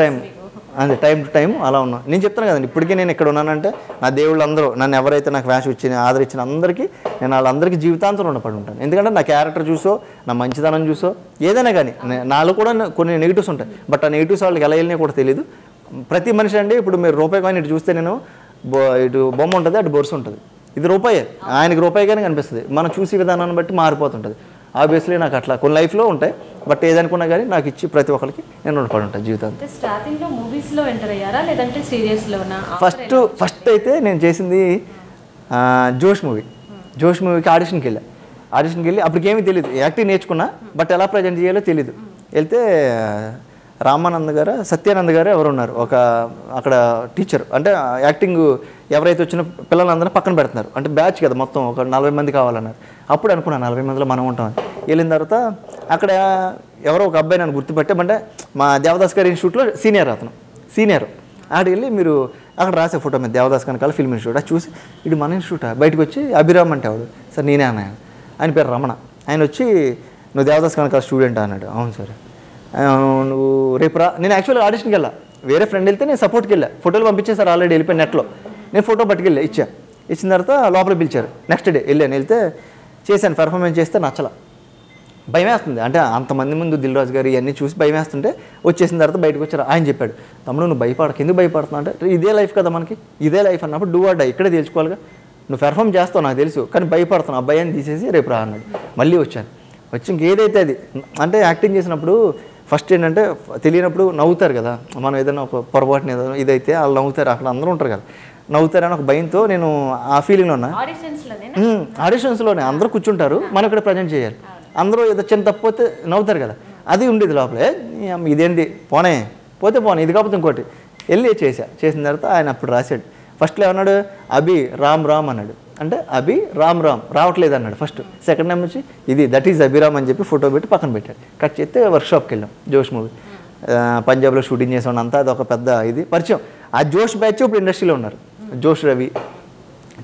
టైం అలా ఉన్నా నేను చెప్తాను కదండి ఇప్పటికీ నేను ఇక్కడ ఉన్నానంటే నా దేవుళ్ళు అందరూ నన్ను ఎవరైతే నాకు వ్యాష్ ఇచ్చిన ఆదరించిన అందరికీ నేను వాళ్ళందరికీ జీవితాంతం రుణపడి ఉంటాను ఎందుకంటే నా క్యారెక్టర్ చూసో నా మంచిదనం చూసో ఏదైనా కానీ నాలో కూడా కొన్ని నెగిటివ్స్ ఉంటాయి బట్ ఆ నెగిటివ్స్ వాళ్ళకి ఎలా వెళ్ళినా కూడా తెలియదు ప్రతి మనిషి అండి ఇప్పుడు మీరు రూపాయి కానీ ఇటు చూస్తే నేను ఇటు బొమ్మ ఉంటుంది అటు బొరుసు ఉంటుంది ఇది రూపాయే ఆయనకి రూపాయిగానే కనిపిస్తుంది మనం చూసే విధానాన్ని బట్టి మారిపోతుంటుంది ఆబ్వియస్లీ నాకు అట్లా కొన్ని లైఫ్లో ఉంటాయి బట్ ఏదనుకున్నా కానీ నాకు ఇచ్చి ప్రతి ఒక్కరికి నేను రుణపడి ఉంటాను జీవితాంతం ఫస్ట్ అయితే నేను చేసింది జోష్ మూవీకి ఆడిషన్కి వెళ్ళి అప్పటికేమీ తెలియదు యాక్టింగ్ నేర్చుకున్నా బట్ ఎలా ప్రజెంట్ చేయాలో తెలీదు వెళ్తే రామానంద్ గారు సత్యానంద్ గారు ఎవరు ఉన్నారు ఒక అక్కడ టీచర్ అంటే యాక్టింగ్ ఎవరైతే వచ్చిన పిల్లలందరూ పక్కన పెడుతున్నారు అంటే బ్యాచ్ కదా మొత్తం ఒక 40 మంది కావాలన్నారు అప్పుడు అనుకున్నాను 40 మందిలో మనం ఉంటామని వెళ్ళిన తర్వాత అక్కడ ఎవరో ఒక అబ్బాయి నన్ను గుర్తుపెట్టామంటే మా దేవదాస్ గారి ఇన్స్టిట్యూట్లో సీనియర్ ఆడికి వెళ్ళి మీరు అక్కడ రాసే ఫోటో మీద దేవదాస్ కనకాల ఫిల్మ్ ఇన్స్టిట్యూట్ అది చూసి ఇది మన ఇన్స్టిట్యూట్ బయటకు వచ్చి అభిరామ్ అంటే ఎవడు సార్ నేనే అన్నాను ఆయన పేరు రమణ ఆయన వచ్చి నువ్వు దేవదాస్ కనకాల స్టూడెంట్ అన్నాడు అవును సార్ నువ్వు రేపు రా నేను యాక్చువల్గా ఆడిషన్కి వెళ్ళా వేరే ఫ్రెండ్ వెళ్తే నేను సపోర్ట్కి వెళ్ళా ఫోటోలు పంపించేసారు ఆల్రెడీ వెళ్ళిపోయి నెట్లో నేను ఫోటో పట్టుకెళ్ళా ఇచ్చిన తర్వాత లోపల పిలిచారు నెక్స్ట్ డే వెళ్తే చేశాను పెర్ఫార్మెన్స్ చేస్తే నచ్చలా భయం వేస్తుంది అంటే అంతమంది ముందు దిల్ రాజు గారు ఇవన్నీ చూసి భయం వేస్తుంటే వచ్చేసిన తర్వాత బయటకు వచ్చారు ఆయన చెప్పాడు తమ్ముడు నువ్వు ఎందుకు భయపడుతున్నావు అంటే ఇదే లైఫ్ కదా మనకి ఇదే లైఫ్ అన్నప్పుడు డూ ఆర్ డై ఇక్కడే తెలుసుకోవాలిగా నువ్వు పెర్ఫామ్ చేస్తావు నాకు తెలుసు కానీ భయపడుతున్నావు అబ్బాయిని తీసేసి రేపు రా అన్నాడు మళ్ళీ వచ్చి ఇంకేదైతే అది అంటే యాక్టింగ్ చేసినప్పుడు ఫస్ట్ ఏంటంటే తెలియనప్పుడు నవ్వుతారు కదా మనం ఏదైనా ఒక పొరపాటున ఏదైనా ఇదైతే వాళ్ళు నవ్వుతారు అక్కడ అందరూ ఉంటారు కదా నవ్వుతారని ఒక భయంతో నేను ఆ ఫీలింగ్లో ఉన్నా ఆడిషన్స్లోనే అందరూ కూర్చుంటారు మనం ఇక్కడ ప్రజెంట్ చేయాలి అందరూ ఏదో చిన్న తప్పిపోతే నవ్వుతారు కదా అది ఉండేది లోపలే ఇదేంటి పోతే ఇది కాకపోతే ఇంకోటి వెళ్ళి చేసిన తర్వాత ఆయన అప్పుడు రాశాడు ఫస్ట్లో ఏమన్నాడు అభి రామ్ అన్నాడు అంటే అభి రామ్ రావట్లేదు అన్నాడు ఫస్ట్ సెకండ్ టైం వచ్చి దట్ ఈజ్ అభిరామ్ అని చెప్పి ఫోటో పెట్టి పక్కన పెట్టాడు కట్ చేస్తే వర్క్షాప్కి వెళ్ళాం జోష్ మూవీ పంజాబ్లో షూటింగ్ చేసాం అంతా అది ఒక పెద్ద ఇది పరిచయం ఆ జోష్ బ్యాచ్ ఇప్పుడు ఇండస్ట్రీలో ఉన్నారు జోష్ రవి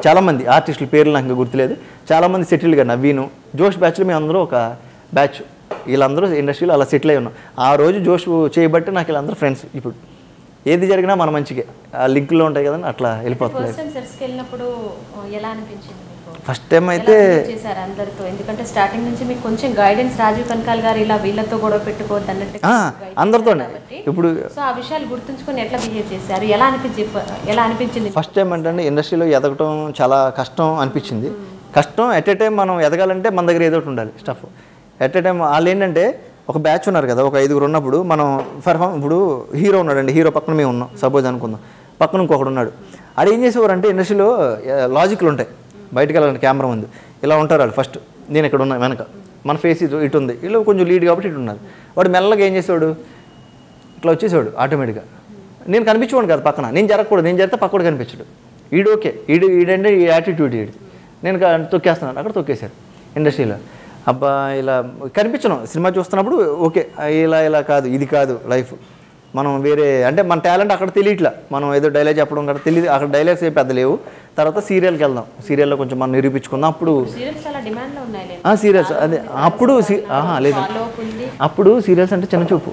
చాలామంది ఆర్టిస్టుల పేర్లు నాకు గుర్తులేదు చాలామంది సెటిల్గా నవీను జోష్ బ్యాచ్లో మేము అందరూ ఒక బ్యాచ్ వీళ్ళందరూ ఇండస్ట్రీలో అలా సెటిల్ అయి ఉన్నాం ఆ రోజు జోష్ చేయబట్టి నాకు వీళ్ళందరూ ఫ్రెండ్స్ ఇప్పుడు ఏది జరిగినా మన మంచిగా ఆ లింక్లో ఉంటాయి కదండి అట్లా వెళ్ళిపోతుంది ఫస్ట్ టైం అయితే చేశారు అందరితో, ఎందుకంటే స్టార్టింగ్ నుంచి మీకు కొంచెం గైడెన్స్ రాజీవ్ కనకాల్ గారు ఇలా వీళ్ళతో గొడవ పెట్టుకోవద్దు అన్నట్టు అందరితోనే. ఇప్పుడు సో ఆ విషయాలు గుర్తుంచుకొని ఎట్లా బిహేవ్ చేశారు, ఎలా అనిపించింది? ఫస్ట్ టైం అంటే ఇండస్ట్రీలో ఎదగటం చాలా కష్టం అనిపించింది. కష్టం ఎట్ ఏ టైం మనం ఎదగాలంటే మన దగ్గర ఏదో ఒకటి ఉండాలి స్టఫ్. ఎట్ ఏ టైం వాళ్ళు ఏంటంటే ఒక బ్యాచ్ ఉన్నారు కదా, ఒక 5 ఉన్నప్పుడు మనం ఇప్పుడు హీరో ఉన్నాడండి, హీరో పక్కన మేము ఉన్నాం సపోజ్ అనుకుందాం, పక్కన ఇంకొకడు ఉన్నాడు. ఆడు ఏం చేసేవారంటే ఇండస్ట్రీలో లాజిక్లు ఉంటాయి, బయటకు వెళ్ళాలంటే కెమెరా ఉంది ఇలా ఉంటారు వాళ్ళు. ఫస్ట్ నేను ఇక్కడ ఉన్నా వెనక, మన ఫేస్ ఇటు ఉంది, వీళ్ళు కొంచెం లీడ్ కాబట్టి ఇటు ఉన్నారు. వాడు మెల్లగా ఏం చేసేవాడు, ఇట్లా వచ్చేసాడు ఆటోమేటిక్గా. నేను కనిపించేవాడు కదా పక్కన, నేను జరగకూడదు, నేను జరిగితే పక్కడు కనిపించడు. ఈడు ఓకే, ఈడంటే ఈ యాటిట్యూడ్ ఈడు. నేను తొక్కేస్తున్నాను, అక్కడ తొక్కేశారు ఇండస్ట్రీలో. అబ్బా ఇలా కనిపించను, సినిమా చూస్తున్నప్పుడు ఓకే ఇలా కాదు, ఇది కాదు లైఫ్, మనం వేరే అంటే మన టాలెంట్ అక్కడ తెలియట్లా, మనం ఏదో డైలాగ్ చెప్పడం కదా తెలియదు, అక్కడ డైలాగ్స్ ఏం పెద్ద లేవు. తర్వాత సీరియల్కి వెళ్దాం, సీరియల్లో కొంచెం మనం నిరూపించుకుందాం. అప్పుడు సీరియల్స్ అదే అప్పుడు లేదు, అప్పుడు సీరియల్స్ అంటే చిన్న చూపు.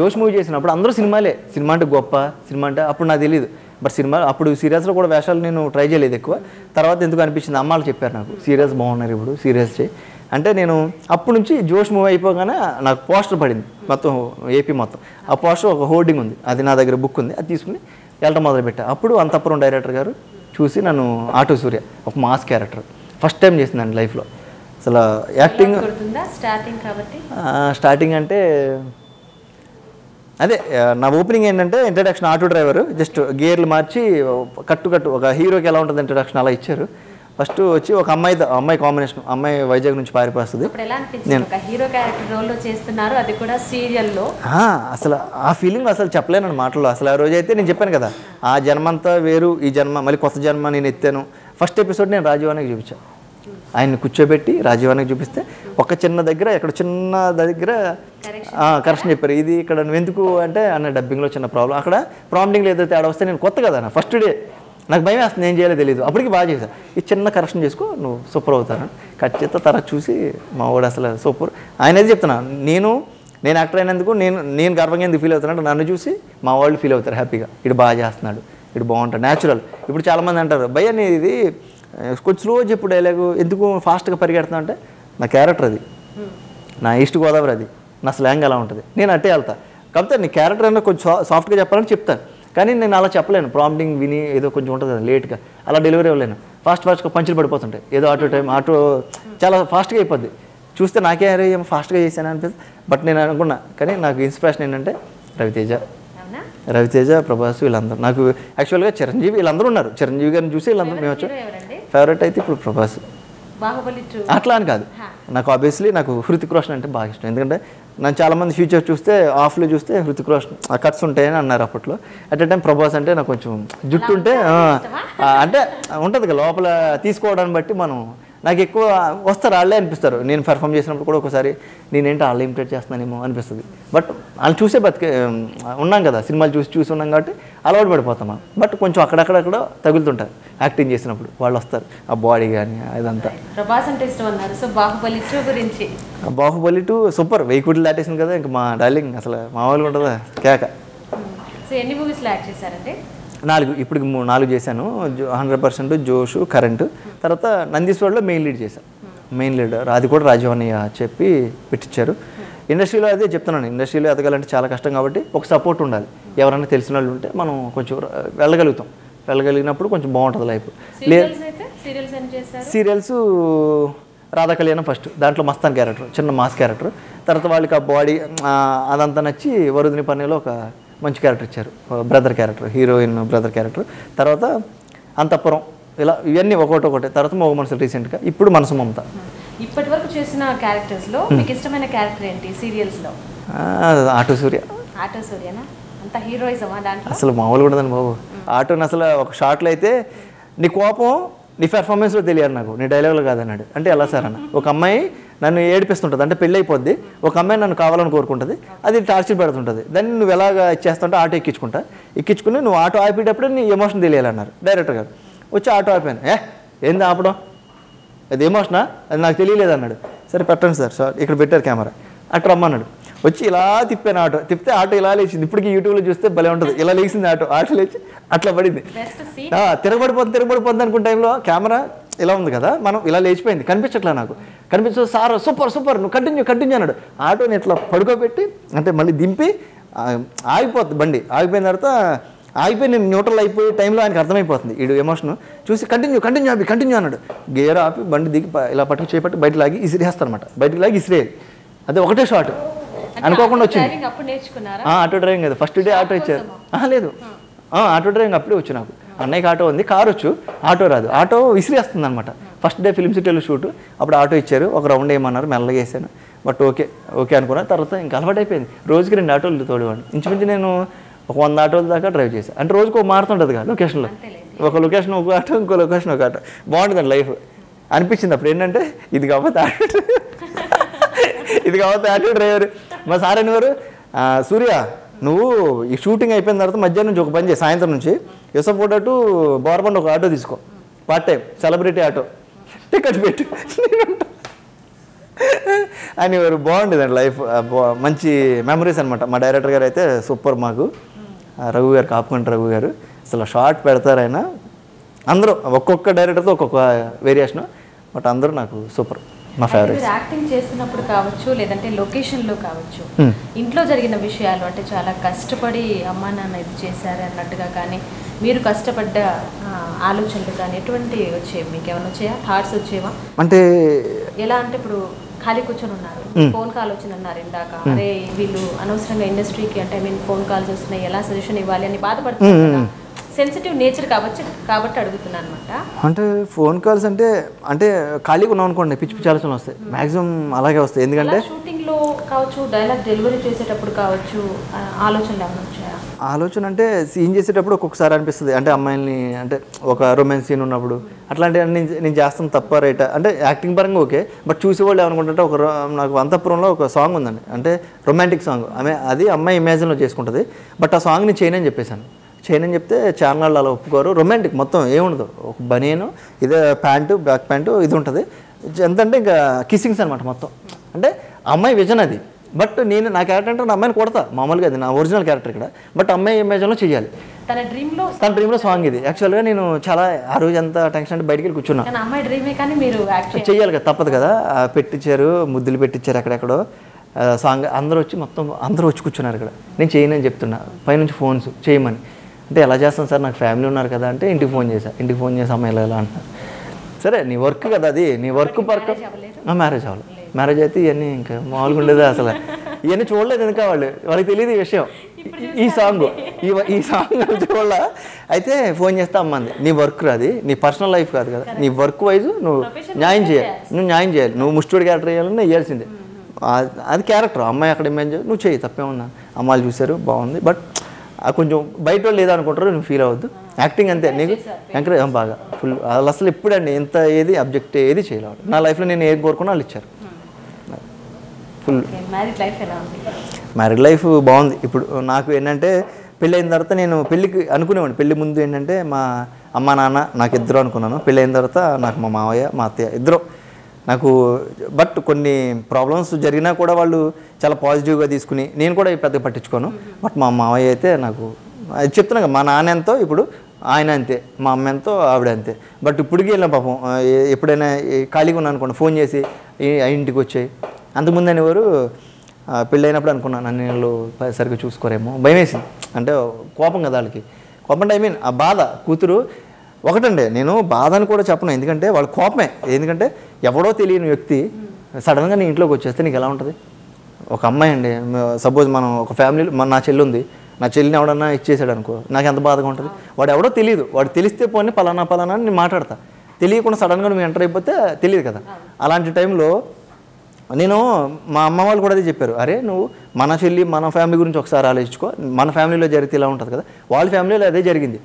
జోష్ మూవీ చేసినప్పుడు అందరూ సినిమా అంటే గొప్ప, సినిమా అంటే అప్పుడు నాకు తెలియదు. బట్ అప్పుడు సీరియల్స్లో కూడా వేషాలు నేను ట్రై చేయలేదు ఎక్కువ. తర్వాత ఎందుకు అనిపించింది, అమ్మాళ్ళు చెప్పారు నాకు సీరియల్స్ బాగున్నారు ఇప్పుడు సీరియల్స్ చేయి అంటే. నేను అప్పటి నుంచి జోష్ మూవీ అయిపోగానే నాకు పోస్టర్ పడింది మొత్తం ఏపీ మొత్తం. ఆ పోస్టర్ ఒక హోర్డింగ్ ఉంది, అది నా దగ్గర బుక్ ఉంది, అది తీసుకుని వెళ్ళటం మొదలుపెట్టా. అప్పుడు అంతఃపురం డైరెక్టర్ గారు చూసి నన్ను ఆటో సూర్య ఒక మాస్ క్యారెక్టర్ ఫస్ట్ టైం చేసిందండి లైఫ్లో. అసలు యాక్టింగ్ స్టార్టింగ్ అంటే అదే నా ఓపెనింగ్ ఏంటంటే ఇంట్రడక్షన్ ఆటో డ్రైవర్, జస్ట్ గేర్లు మార్చి కట్టు ఒక హీరోకి ఎలా ఉంటుంది ఇంట్రడక్షన్ అలా ఇచ్చారు. ఫస్ట్ వచ్చి ఒక అమ్మాయి కాంబినేషన్, అమ్మాయి వైజాగ్ నుంచి పారిపోస్తుంది. అసలు ఆ ఫీలింగ్ అసలు చెప్పలేను మాటల్లో. అసలు ఆ రోజైతే నేను చెప్పాను కదా, ఆ జన్మంతా వేరు, ఈ జన్మ మళ్ళీ కొత్త జన్మ నేను ఎత్తాను. ఫస్ట్ ఎపిసోడ్ నేను రాజీవానికి చూపించాను, ఆయన్ని కూర్చోబెట్టి రాజీవానికి చూపిస్తే ఒక చిన్న దగ్గర ఎక్కడ చిన్న దగ్గర కరెక్షన్ చెప్పారు, ఇది ఇక్కడ నువ్వు ఎందుకు అంటే అన్న డబ్బింగ్లో చిన్న ప్రాబ్లం, అక్కడ ప్రాంప్టింగ్లో ఏదో తేడా వస్తే నేను కొత్త కదా ఫస్ట్ డే నాకు భయం వేస్తుంది, ఏం చేయాలో తెలియదు. అప్పటికి బాగా చేశాను, ఈ చిన్న కరెక్షన్ చేసుకో నువ్వు సూపర్ అవుతాను. కట్ చేస్తే తర్వాత చూసి మా వాడు అసలు సూపర్. ఆయన అయితే చెప్తున్నాను, నేను యాక్టర్ అయినందుకు నేను గర్వంగా ఎందుకు ఫీల్ అవుతానంటే నన్ను చూసి మా వాళ్ళు ఫీల్ అవుతారు హ్యాపీగా, ఇటు బాగా చేస్తున్నాడు, ఇటు బాగుంటాడు న్యాచురల్. ఇప్పుడు చాలామంది అంటారు భయ్య నీ ఇది కొంచెం స్లో చెప్పు డైలాగు, ఎందుకు ఫాస్ట్గా పరిగెడుతున్నా అంటే నా క్యారెక్టర్ అది, నా ఈస్ట్ గోదావరి అది, నా స్లాంగ్ అలా ఉంటుంది, నేను అట్టే వెళ్తా. కాకపోతే నీ క్యారెక్టర్ అయినా కొంచెం సాఫ్ట్గా చెప్పాలని చెప్తాను, కానీ నేను అలా చెప్పలేను. ప్రాంప్టింగ్ విని ఏదో కొంచెం ఉంటుంది కదా లేట్గా, అలా డెలివరీ అవ్వలేను. ఫాస్ట్గా పంచులు పడిపోతుంటాయి, ఏదో ఆటో చాలా ఫాస్ట్గా అయిపోద్ది. చూస్తే నాకే అరే ఏమో ఫాస్ట్గా చేశాను అనిపిస్తుంది. బట్ నేను అనుకున్నా, కానీ నాకు ఇన్స్పిరేషన్ ఏంటంటే రవితేజ, ప్రభాస్, వీళ్ళందరూ. నాకు యాక్చువల్గా చిరంజీవి వీళ్ళందరూ ఉన్నారు, చిరంజీవి గారిని చూసి వీళ్ళందరూ మేము వచ్చాం. ఫేవరెట్ అయితే ఇప్పుడు ప్రభాస్, అట్లా అని కాదు, నాకు ఆబ్వియస్లీ నాకు హృతిక్ రోషన్ అంటే బాగా ఇష్టం. ఎందుకంటే నన్ను చాలామంది ఫ్యూచర్ చూస్తే ఆఫ్లో చూస్తే హృతిక్ రోషన్ ఆ కట్స్ ఉంటాయని అన్నారు అప్పట్లో. అట్ ఏ టైం ప్రభాస్ అంటే నాకు కొంచెం జుట్టు ఉంటే అంటే ఉంటుంది కదా లోపల తీసుకోవడాన్ని బట్టి మనం నాకు ఎక్కువ వస్తారు, వాళ్ళే అనిపిస్తారు. నేను పెర్ఫామ్ చేసినప్పుడు కూడా ఒకసారి నేనేంటి వాళ్ళు ఇమిటేట్ చేస్తున్నానేమో అనిపిస్తుంది. బట్ వాళ్ళు చూసే ఉన్నాం కదా, సినిమాలు చూసి ఉన్నాం కాబట్టి అలవాటు పడిపోతాం. బట్ కొంచెం అక్కడక్కడ తగులుతుంటారు యాక్టింగ్ చేసినప్పుడు, వాళ్ళు వస్తారు ఆ బాడీ కానీ అదంతా. ప్రభాస్ అంటే ఇష్టం అన్నారు, సో బాహుబలి 2 గురించి. బాహుబలి 2 సూపర్, 1000 కోట్లు దాటేసింది కదా, ఇంకా మా డార్లింగ్ అసలు మామూలుగా ఉంటుందా కేక. సో ఎన్ని మూవీస్లో యాక్ట్ చేశారంటే? 4, ఇప్పుడు 4 చేశాను. 100% జోషు, కరెంటు, తర్వాత నందీశ్వర్లో మెయిన్ లీడ్ చేశాను. మెయిన్ లీడర్ అది కూడా రాజీవాణి చెప్పి పెట్టించారు. ఇండస్ట్రీలో అదే చెప్తున్నాను, ఇండస్ట్రీలో ఎదగాలంటే చాలా కష్టం కాబట్టి ఒక సపోర్ట్ ఉండాలి. ఎవరైనా తెలిసిన వాళ్ళు ఉంటే మనం కొంచెం వెళ్ళగలిగినప్పుడు కొంచెం బాగుంటుంది లైఫ్. సీరియల్స్ రాధా కళ్యాణం ఫస్ట్, దాంట్లో మస్తాన్ క్యారెక్టర్, చిన్న మాస్ క్యారెక్టర్. తర్వాత వాళ్ళకి ఆ బాడీ అదంతా నచ్చి వరుదిని పన్నెలో ఒక మంచి క్యారెక్టర్ ఇచ్చారు, brother character, heroine brother character. తర్వాత అంతఃపురం, ఇలా ఇవన్నీ ఒకటి. తర్వాత మగ మనసులు రీసెంట్గా, ఇప్పుడు మనసు మమత. ఇప్పటి వరకు చేసిన క్యారెక్టర్స్లో మీకు ఇష్టమైన క్యారెక్టర్ ఏంటి సీరియల్స్లో? ఆటో సూర్య. అంత హీరోయిజమా దాంట్లో? అసలు మామూలుగా ఉండదండి బాబు. ఆటోని అసలు ఒక షార్ట్లో అయితే నీ కోపం నీ పెర్ఫార్మెన్స్లో తెలియాలి నాకు, నీ డైలాగులు కాదన్నాడు. అంటే ఎలా సార్ అన్న, ఒక అమ్మాయి నన్ను ఏడిపిస్తుంటుంది, అంటే పెళ్ళి అయిపోద్ది, ఒక అమ్మాయి నన్ను కావాలని కోరుకుంటుంది, అది టార్చర్ పెడుతుంటుంది, దాన్ని నువ్వు ఎలాగ చేస్తుంటే ఆటో ఎక్కించుకుని నువ్వు ఆటో ఆపేటప్పుడు నీ ఎమోషన్ తెలియాలన్నారు డైరెక్టర్ గారు. వచ్చి ఆటో ఆపాను, ఏంది ఆపడం, అది ఎమోషనా, అది నాకు తెలియలేదు అన్నాడు. సరే పెట్టండి సార్ ఇక్కడ పెట్టారు కెమెరా, అటు రమ్మన్నాడు. వచ్చి ఇలా తిప్పాను ఆటో, తిప్పితే ఆటో ఇలా లేచింది. ఇప్పటికి యూట్యూబ్లో చూస్తే భలే ఉంటుంది. ఇలా లేచింది ఆటో లేచి అట్లా పడింది. తిరగబడిపోతుంది అనుకున్న టైంలో కెమెరా ఇలా ఉంది కదా, మనం ఇలా లేచిపోయింది, కనిపించట్లా నాకు. కనిపించదు. సార్ సూపర్ నువ్వు కంటిన్యూ అన్నాడు. ఆటోని ఇట్లా పడుకోబెట్టి అంటే మళ్ళీ దింపి ఆగిపోతుంది బండి. ఆగిపోయిన తర్వాత ఆగిపోయి నేను న్యూట్రల్ అయిపోయే టైంలో ఆయనకు అర్థమైపోతుంది వీడు ఎమోషన్ చూసి కంటిన్యూ అన్నాడు. గేర్ ఆపి బండి దిగి ఇలా పట్టుకు చేపట్టి బయట లాగి ఇసిరేస్తాను అనమాట. బయటకు లాగి ఇసిరేయాలి. అదే ఒకటే షాట్ అనుకోకుండా వచ్చింది. ఆటో డ్రైవింగ్ కదా, ఫస్ట్ డే ఆటో ఇచ్చారు. లేదు, ఆటో డ్రైవింగ్ అప్పుడే వచ్చు నాకు. అన్నయ్యకి ఆటో ఉంది, కారు వచ్చు, ఆటో రాదు. ఆటో విసిరేస్తుంది అనమాట. ఫస్ట్ డే ఫిల్మ్ సిటీలో షూట్, అప్పుడు ఆటో ఇచ్చారు. ఒక రౌండ్ వేయమన్నారు, మెల్లగా వేసాను. బట్ ఓకే అనుకున్నా. తర్వాత ఇంకా అలవాటు అయిపోయింది. రోజుకి 2 ఆటోలు తోడేవాడిని. ఇంచుమించు నేను ఒక 100 ఆటోల దాకా డ్రైవ్ చేశాను. అంటే రోజుకు ఒక మారుతుంటుంది కదా లొకేషన్లో. ఒక లొకేషన్ ఒక ఆటో, ఇంకో లొకేషన్ ఒక ఆటో. బాగుంటుందండి లైఫ్ అనిపించింది. అప్పుడు ఏంటంటే ఇది కాకపోతే ఆటో డ్రైవర్. మా సార్ అనేవారు, సూర్య నువ్వు ఈ షూటింగ్ అయిపోయిన తర్వాత మధ్యాహ్నం నుంచి ఒక పని చేయి, సాయంత్రం నుంచి యూసఫోర్డ్ టు బోర్బండ్ ఒక ఆటో తీసుకో, part time celebrity auto, ticket పెట్టు అనేవారు. బాగుండేదండి లైఫ్, మంచి మెమరీస్ అనమాట. మా డైరెక్టర్ గారు అయితే సూపర్. మాకు రఘు గారు, కాపుకుంట రఘు గారు అసలు షార్ట్ పెడతారు. ఆయన అందరూ ఒక్కొక్క డైరెక్టర్తో ఒక్కొక్క వేరియేషను, బట్ అందరూ నాకు సూపర్, మా ఫేవరెట్. యాక్టింగ్ చేస్తున్నప్పుడు కావచ్చు, లేదంటే లొకేషన్లో కావచ్చు, ఇంట్లో జరిగిన విషయాలు అంటే చాలా కష్టపడి అమ్మా నాన్న ఇది చేశారు అన్నట్టుగా కానీ మీరు కష్టపడ్డ ఆలోచనలు కానీ ఎటువంటి వచ్చేవి? మీకు ఏమైనా వచ్చాయా? థాట్స్ వచ్చేవా? అంటే ఎలా అంటే ఇప్పుడు ఖాళీ కూర్చొని ఉన్నారు, ఫోన్ కాల్ వచ్చింది అన్నారు ఇందాక, అరే వీళ్ళు అనవసరంగా ఇండస్ట్రీకి అంటే ఫోన్ కాల్స్ వస్తున్నాయి, ఎలా సజెషన్ ఇవ్వాలి అని బాధపడుతున్నారు. సెన్సిటివ్ నేచర్ కాబట్టి అడుగుతున్నాను అనమాట. అంటే ఫోన్ కాల్స్ అంటే ఖాళీగా ఉన్నాం అనుకోండి, పిచ్చి ఆలోచనలు వస్తాయి. మ్యాక్సిమం అలాగే వస్తాయి. ఎందుకంటే షూటింగ్లో కావచ్చు, డైలాగ్ డెలివరీ చేసేటప్పుడు కావచ్చు, ఆలోచనలు ఏమైనా వచ్చాయా? ఆలోచన అంటే సీన్ చేసేటప్పుడు ఒక్కొక్కసారి అనిపిస్తుంది, అంటే అమ్మాయిని అంటే ఒక రొమాన్స్ సీన్ ఉన్నప్పుడు అట్లాంటివన్నీ నేను చేస్తాను తప్ప రైట్ అంటే యాక్టింగ్ పరంగా ఓకే. బట్ చూసేవాళ్ళు ఏమనుకుంటుంటే నాకు అంతఃపురంలో ఒక సాంగ్ ఉందండి, అంటే రొమాంటిక్ సాంగ్. అది అమ్మాయి ఇమాజిన్లో చేసుకుంటుంది. బట్ ఆ సాంగ్ నేను చేయనని చెప్పేశాను. చేయనని చెప్తే ఛానల్ అలా ఒప్పుకోరు. రొమాంటిక్ మొత్తం ఏముండదు, ఒక బనియను, ఇదే ప్యాంటు, బ్యాక్ ప్యాంటు ఇది ఉంటుంది. ఎంతంటే ఇంకా కిస్సింగ్స్ అనమాట మొత్తం. అంటే అమ్మాయి విజన్ అది. బట్ నా క్యారెక్టర్ అంటే నా అమ్మాయిని కొడతా మామూలుగా, అది నా ఒరిజినల్ క్యారెక్టర్ ఇక్కడ. బట్ అమ్మాయి ఇమేజ్లో చేయాలి. తన డ్రీమ్లో సాంగ్ ఇది. యాక్చువల్గా నేను చాలా ఆ రోజు ఎంత టెన్షన్ అంటే బయటికి వెళ్ళి కూర్చున్నా. చేయాలి కదా, తప్పదు కదా. పెట్టించారు, ముద్దులు పెట్టించారు అక్కడెక్కడో సాంగ్. అందరూ వచ్చి కూర్చున్నారు ఇక్కడ. నేను చేయనని చెప్తున్నా, పైనుంచి ఫోన్స్ చేయమని. అంటే ఎలా చేస్తాను సార్, నాకు ఫ్యామిలీ ఉన్నారు కదా అంటే ఇంటికి ఫోన్ చేసి అమ్మాయిలు ఎలా అంటున్నారు. సరే నీ వర్క్ కదా, అది నీ వర్క్ పర్క్. మ్యారేజ్ అవ్వాలి. మ్యారేజ్ అయితే ఇవన్నీ ఇంకా మామూలుగా ఉండేది. అసలు ఇవన్నీ చూడలేదు ఎందుకు వాళ్ళకి తెలియదు ఈ విషయం. ఈ సాంగ్ చూడలే. అయితే ఫోన్ చేస్తే అమ్మంది, నీ వర్క్ రాది, నీ పర్సనల్ లైఫ్ కాదు కదా, నీ వర్క్ వైజ్ నువ్వు న్యాయం చేయాలి. నువ్వు ముస్టోడి క్యారెక్టర్ వేయాలన్నా వేయాల్సిందే. అది క్యారెక్టర్. అమ్మాయి అక్కడ ఇమేజ్ నువ్వు చేయి, తప్పేమన్నా. అమ్మాయిలు చూశారు బాగుంది, బట్ కొంచెం బయట వాళ్ళు లేదనుకుంటారు, నువ్వు ఫీల్ అవ్వద్దు. యాక్టింగ్ అంతే, నీకు ఎంకరేజ్ బాగా ఫుల్. వాళ్ళు అసలు ఎప్పుడండి ఇంత ఏది అబ్జెక్ట్ ఏది చేయలేవాడు. నా లైఫ్లో నేను ఏది కోరుకున్నా వాళ్ళు ఇచ్చారు. ఫుల్ మ్యారీడ్ లైఫ్ బాగుంది. ఇప్పుడు నాకు ఏంటంటే పెళ్ళి అయిన తర్వాత నేను పెళ్ళికి అనుకునేవాడిని. పెళ్ళి ముందు ఏంటంటే మా అమ్మ నాన్న నాకు ఇద్దరు అనుకున్నాను. పెళ్ళి అయిన తర్వాత నాకు మా మావయ్య మా అత్తయ్య ఇద్దరు నాకు. బట్ కొన్ని ప్రాబ్లమ్స్ జరిగినా కూడా వాళ్ళు చాలా పాజిటివ్గా తీసుకుని, నేను కూడా పెద్దగా పట్టించుకోను. బట్ మా మావయ్య అయితే నాకు అది చెప్తున్నా కదా, మా నాన్న ఎంతో ఇప్పుడు ఆయన అంతే, మా అమ్మ ఎంతో ఆవిడ అంతే. బట్ ఇప్పటికీ వెళ్ళిన పాపం ఎప్పుడైనా ఖాళీగా ఉన్నాను అనుకోండి, ఫోన్ చేసి ఇంటికి వచ్చాయి. అంతకుముందు అనేవారు పెళ్ళైనప్పుడు అనుకున్నాను నన్ను వీళ్ళు సరిగ్గా చూసుకోరేమో, భయం వేసింది. అంటే కోపం కదా వాళ్ళకి. కోపం ఐ మీన్ ఆ బాధ. కూతురు ఒకటండి, నేను బాధ అని కూడా చెప్పను, ఎందుకంటే వాళ్ళ కోపమే. ఎందుకంటే ఎవడో తెలియని వ్యక్తి సడన్గా నీ ఇంట్లోకి వచ్చేస్తే నీకు ఎలా ఉంటుంది? ఒక అమ్మాయి అండి, సపోజ్ మనం ఒక ఫ్యామిలీలో నా చెల్లి ఉంది, నా చెల్లిని ఎవడన్నా ఇచ్చేసాడు అనుకో, నాకు ఎంత బాధగా ఉంటుంది. వాడు ఎవడో తెలియదు, వాడు తెలిస్తే పోనీ పలానా అని నేను మాట్లాడతా. తెలియకుండా సడన్గా నువ్వు ఎంటర్ అయిపోతే తెలియదు కదా. అలాంటి టైంలో నేను మా అమ్మ వాళ్ళు కూడా అదే చెప్పారు, అరే నువ్వు మన చెల్లి మన ఫ్యామిలీ గురించి ఒకసారి ఆలోచించుకో, మన ఫ్యామిలీలో జరిగితే ఇలా ఉంటుంది కదా, వాళ్ళ ఫ్యామిలీలో అదే జరిగింది.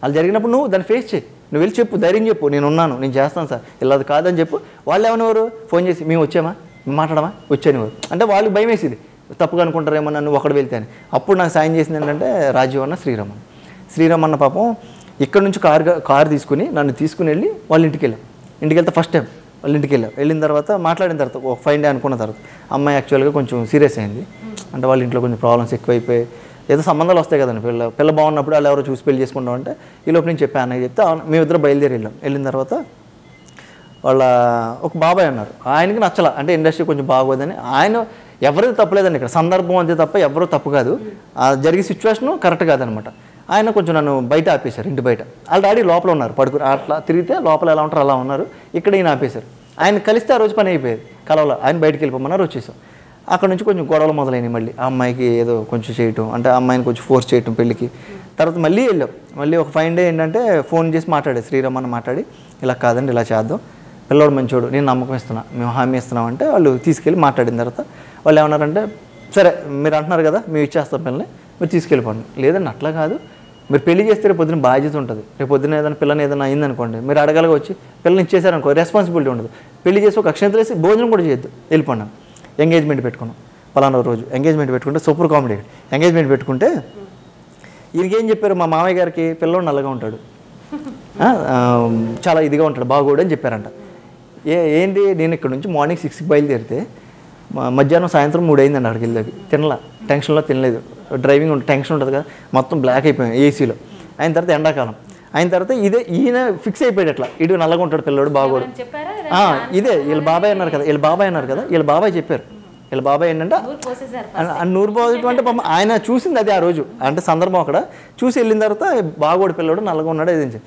అలా జరిగినప్పుడు నువ్వు దాన్ని ఫేస్ చేయి, నువ్వు వెళ్ళి చెప్పు, ధైర్యం చెప్పు, నేను ఉన్నాను, నేను చేస్తాను సార్, ఇలా అది కాదని చెప్పు. వాళ్ళు ఏమనేవారు, ఫోన్ చేసి మేము వచ్చామా, మాట్లాడమా, వచ్చానివారు. అంటే వాళ్ళకి భయం వేసేది, తప్పుగా అనుకుంటారేమో నన్ను ఒకటి వెళ్తే అని. అప్పుడు నాకు సాయం చేసింది ఏంటంటే రాజీవ్ అన్న, శ్రీరామ్ పాపం ఇక్కడ నుంచి కారు తీసుకుని నన్ను తీసుకుని వెళ్ళి వాళ్ళ ఇంటికి వెళ్ళాం. ఇంటికి వెళ్తే ఫస్ట్ టైం వాళ్ళ ఇంటికి వెళ్ళిన తర్వాత మాట్లాడిన తర్వాత ఒక 5 డే అనుకున్న తర్వాత అమ్మాయి యాక్చువల్గా కొంచెం సీరియస్ అయింది. అంటే వాళ్ళ ఇంట్లో కొంచెం ప్రాబ్లమ్స్ ఎక్కువైపోయి ఏదో సంబంధాలు వస్తాయి కదండి, పిల్ల బాగున్నప్పుడు వాళ్ళు ఎవరో చూసి పెళ్లి చేసుకుంటాం అంటే ఈ లోపు నేను చెప్పాను అన్నయ్య చెప్తే మేమిద్దరు బయలుదేరి వెళ్ళిన తర్వాత వాళ్ళ ఒక బాబాయ్ అన్నారు, ఆయనకి నచ్చల, అంటే ఇండస్ట్రీ కొంచెం బాగోదని. ఆయన ఎవరిది తప్పలేదండి, ఇక్కడ సందర్భం అంతే తప్ప ఎవరో తప్పు కాదు, జరిగే సిచ్యువేషను కరెక్ట్ కాదనమాట. ఆయన కొంచెం నన్ను బయట ఆపేశారు, ఇంటి బయట. వాళ్ళ డాడీ లోపల ఉన్నారు పడుకుని, అట్లా తిరిగితే లోపల ఎలా ఉంటారు అలా ఉన్నారు. ఇక్కడ ఈయన ఆపేశారు. ఆయన కలిస్తే ఆ రోజు పని అయిపోయేది, కలవలో ఆయన బయటికి వెళ్ళిపోమన్నారు, వచ్చేసాం. అక్కడ నుంచి కొంచెం గొడవలు మొదలైనవి. మళ్ళీ ఆ అమ్మాయికి ఏదో కొంచెం చేయటం, అంటే ఆ అమ్మాయిని కొంచెం ఫోర్స్ చేయటం పెళ్ళికి. తర్వాత మళ్ళీ వెళ్ళాం. మళ్ళీ ఒక 5 డే ఏంటంటే ఫోన్ చేసి మాట్లాడేది, శ్రీరామన్న మాట్లాడి ఇలా కాదండి ఇలా చేద్దాం, పిల్లోడు మంచోడు, నేను నమ్మకం ఇస్తున్నా, మేము హామీ ఇస్తున్నాం అంటే వాళ్ళు తీసుకెళ్ళి మాట్లాడిన తర్వాత వాళ్ళు ఏమన్నారంటే సరే మీరు అంటున్నారు కదా మేము ఇచ్చేస్తాం పిల్లని, మీరు తీసుకెళ్ళిపోండి. లేదండి అట్లా కాదు, మీరు పెళ్లి చేస్తే రేపు పొద్దున బాధ్యత ఉంటుంది. రేపు పొద్దున ఏదైనా పిల్లని ఏదైనా అయిందనుకోండి, మీరు అడగలగా వచ్చి పిల్లని ఇచ్చేసారనుకో రెస్పాన్సిబిలిటీ ఉండదు. పెళ్లి చేసి ఒక అక్షంతలు వేసి భోజనం కూడా చేయొద్దు, వెళ్ళిపోండి. ఎంగేజ్మెంట్ పెట్టుకున్నాం, పలానా రోజు ఎంగేజ్మెంట్ పెట్టుకుంటే సూపర్ కామెడీ. ఎంగేజ్మెంట్ పెట్టుకుంటే ఈయనకి ఏం చెప్పారు, మా మామయ్య గారికి పిల్లోడు నల్లగా ఉంటాడు, చాలా ఇదిగా ఉంటాడు, బాగోడు అని చెప్పారంట. ఏంటి నేను ఇక్కడ నుంచి మార్నింగ్ 6కి బయలుదేరితే మధ్యాహ్నం సాయంత్రం 3 అయిందండి అక్కడికి వెళ్ళేది. తినలా, టెన్షన్లో తినలేదు. డ్రైవింగ్ టెన్షన్ ఉంటుంది కదా, మొత్తం బ్లాక్ అయిపోయాం ఏసీలో. అయిన తర్వాత ఎండాకాలం అయిన తర్వాత ఈయన ఫిక్స్ అయిపోయాడు, అట్లా ఇటు నల్లగా ఉంటాడు పిల్లోడు బాగోడు. ఇదే వీళ్ళ బాబాయ్ అన్నారు కదా, వీళ్ళ బాబాయ్ చెప్పారు. వీళ్ళ బాబాయ్ ఏంటంటే నూరు పోజు అంటే ఆయన చూసింది అది ఆ రోజు, అంటే సందర్భం అక్కడ చూసి వెళ్ళిన తర్వాత బాగోడు పిల్లోడు నల్లగా ఉన్నాడు ఏది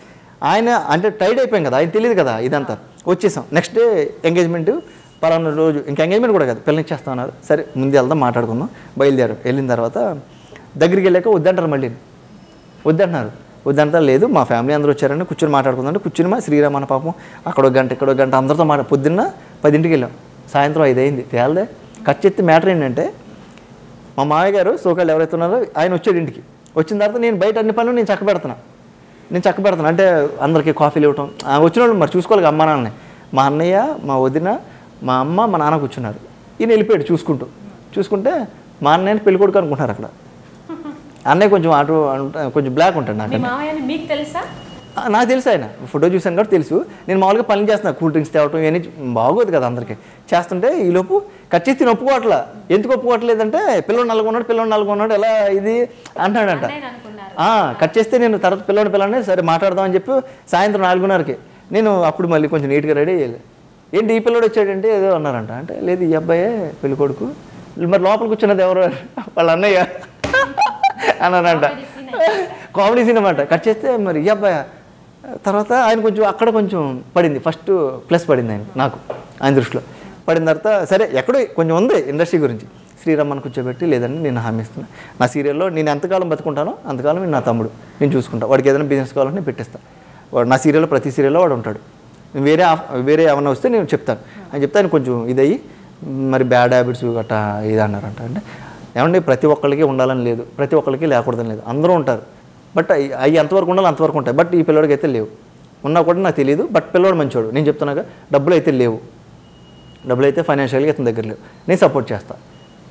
ఆయన అంటే టైడ్ అయిపోయాం కదా, ఆయన తెలియదు కదా ఇదంతా. వచ్చేసాం. నెక్స్ట్ డే ఎంగేజ్మెంట్, పలానా రోజు ఇంకా ఎంగేజ్మెంట్ కూడా కాదు, పిల్లలు ఇచ్చేస్తా ఉన్నారు. సరే ముందు వెళ్దాం మాట్లాడుకుందాం, బయలుదేరారు. వెళ్ళిన తర్వాత దగ్గరికి వెళ్ళాక వద్దంటారు, మళ్ళీ వద్దంటారు. లేదు మా ఫ్యామిలీ అందరూ వచ్చారని కూర్చొని మాట్లాడుకుందంటే కూర్చొని మా శ్రీరామన్న పాపం అక్కడ ఒక గంట ఇక్కడ ఒక గంట అందరితో పొద్దున్న 10ంటికి వెళ్ళాం, సాయంత్రం 5 అయింది. తేలదే కట్ చెత్తే మ్యాటర్ ఏంటంటే మా మామయ్య గారు సోకాళ్ళు ఎవరైతే ఉన్నారో ఆయన వచ్చాడు ఇంటికి. వచ్చిన తర్వాత నేను బయట అన్ని పనులు నేను చక్క పెడతాను అంటే అందరికీ కాఫీలు ఇవ్వటం. వచ్చిన వాళ్ళు మరి చూసుకోవాలి అమ్మ నాన్నని. మా అన్నయ్య, మా వదిన, మా అమ్మ, మా నాన్న కూర్చున్నారు. ఈయన వెళ్ళిపోయాడు చూసుకుంటే మా అన్నయ్యని పెళ్లి కొడుకు అనుకుంటున్నారు అక్కడ. అన్నయ్య కొంచెం కొంచెం బ్లాక్ ఉంటాడు. నాకు తెలుసు, ఆయన ఫోటో చూసాను కాబట్టి తెలుసు. నేను మామూలుగా పనులు చేస్తున్నా, కూల్ డ్రింక్స్ తేవటం ఇవన్నీ బాగోదు కదా అందరికీ. చేస్తుంటే ఈలోపు కట్ చేసి నేను ఒప్పుకోవట్లా. ఎందుకు ఒప్పుకోవట్లేదంటే పిల్లోడు నల్లగా ఉన్నాడు ఎలా ఇది అంటున్నాడంట. కట్ చేస్తే నేను తర్వాత పిల్లోడిని సరే మాట్లాడదామని చెప్పి సాయంత్రం 4:30కి నేను అప్పుడు మళ్ళీ కొంచెం నీట్గా రెడీ అయ్యాలి. ఏంటి ఈ పిల్లోడు వచ్చాడంటే ఏదో అన్నారంట. అంటే లేదు ఈ అబ్బాయే పెళ్లి కొడుకు, మరి లోపల కూర్చున్నది ఎవరు వాళ్ళ అన్నయ్య అన్నారంట. కామెడీ సీన్ అన్నమాట. కట్ చేస్తే మరి ఈ అబ్బాయి తర్వాత ఆయన కొంచెం అక్కడ కొంచెం పడింది, ఫస్ట్ ప్లస్ పడింది నాకు ఆయన దృష్టిలో. పడిన తర్వాత సరే ఎక్కడో కొంచెం ఉంది ఇండస్ట్రీ గురించి. శ్రీరామన్ కూర్చోబెట్టి లేదండి నేను హామీ ఇస్తున్నాను, నా సీరియల్లో నేను ఎంతకాలం బతుకుంటానో అంతకాలం నా తమ్ముడు నేను చూసుకుంటాను, వాడికి ఏదైనా బిజినెస్ కావాలంటే నేను పెట్టేస్తాను, వాడు నా సీరియల్లో ప్రతి సీరియల్లో వాడు ఉంటాడు, వేరే ఏమన్నా వస్తే నేను చెప్తాను అని చెప్తే ఆయన కొంచెం ఇదయ్యి మరి బ్యాడ్ హ్యాబిట్స్ గట్టా ఇది అన్నారంట. అంటే ఏమంటే ప్రతి ఒక్కరికి ఉండాలని లేదు, ప్రతి ఒక్కరికి లేకూడదని లేదు, అందరూ ఉంటారు. బట్ అవి ఎంతవరకు ఉండాలి అంతవరకు ఉంటాయి. బట్ ఈ పిల్లడికి అయితే లేవు, ఉన్నా కూడా నాకు తెలియదు. బట్ పిల్లవాడు మంచోడు, నేను చెప్తున్నాగా డబ్బులు అయితే లేవు, డబ్బులు అయితే ఫైనాన్షియల్గా ఇతని దగ్గర లేవు, నేను సపోర్ట్ చేస్తాను.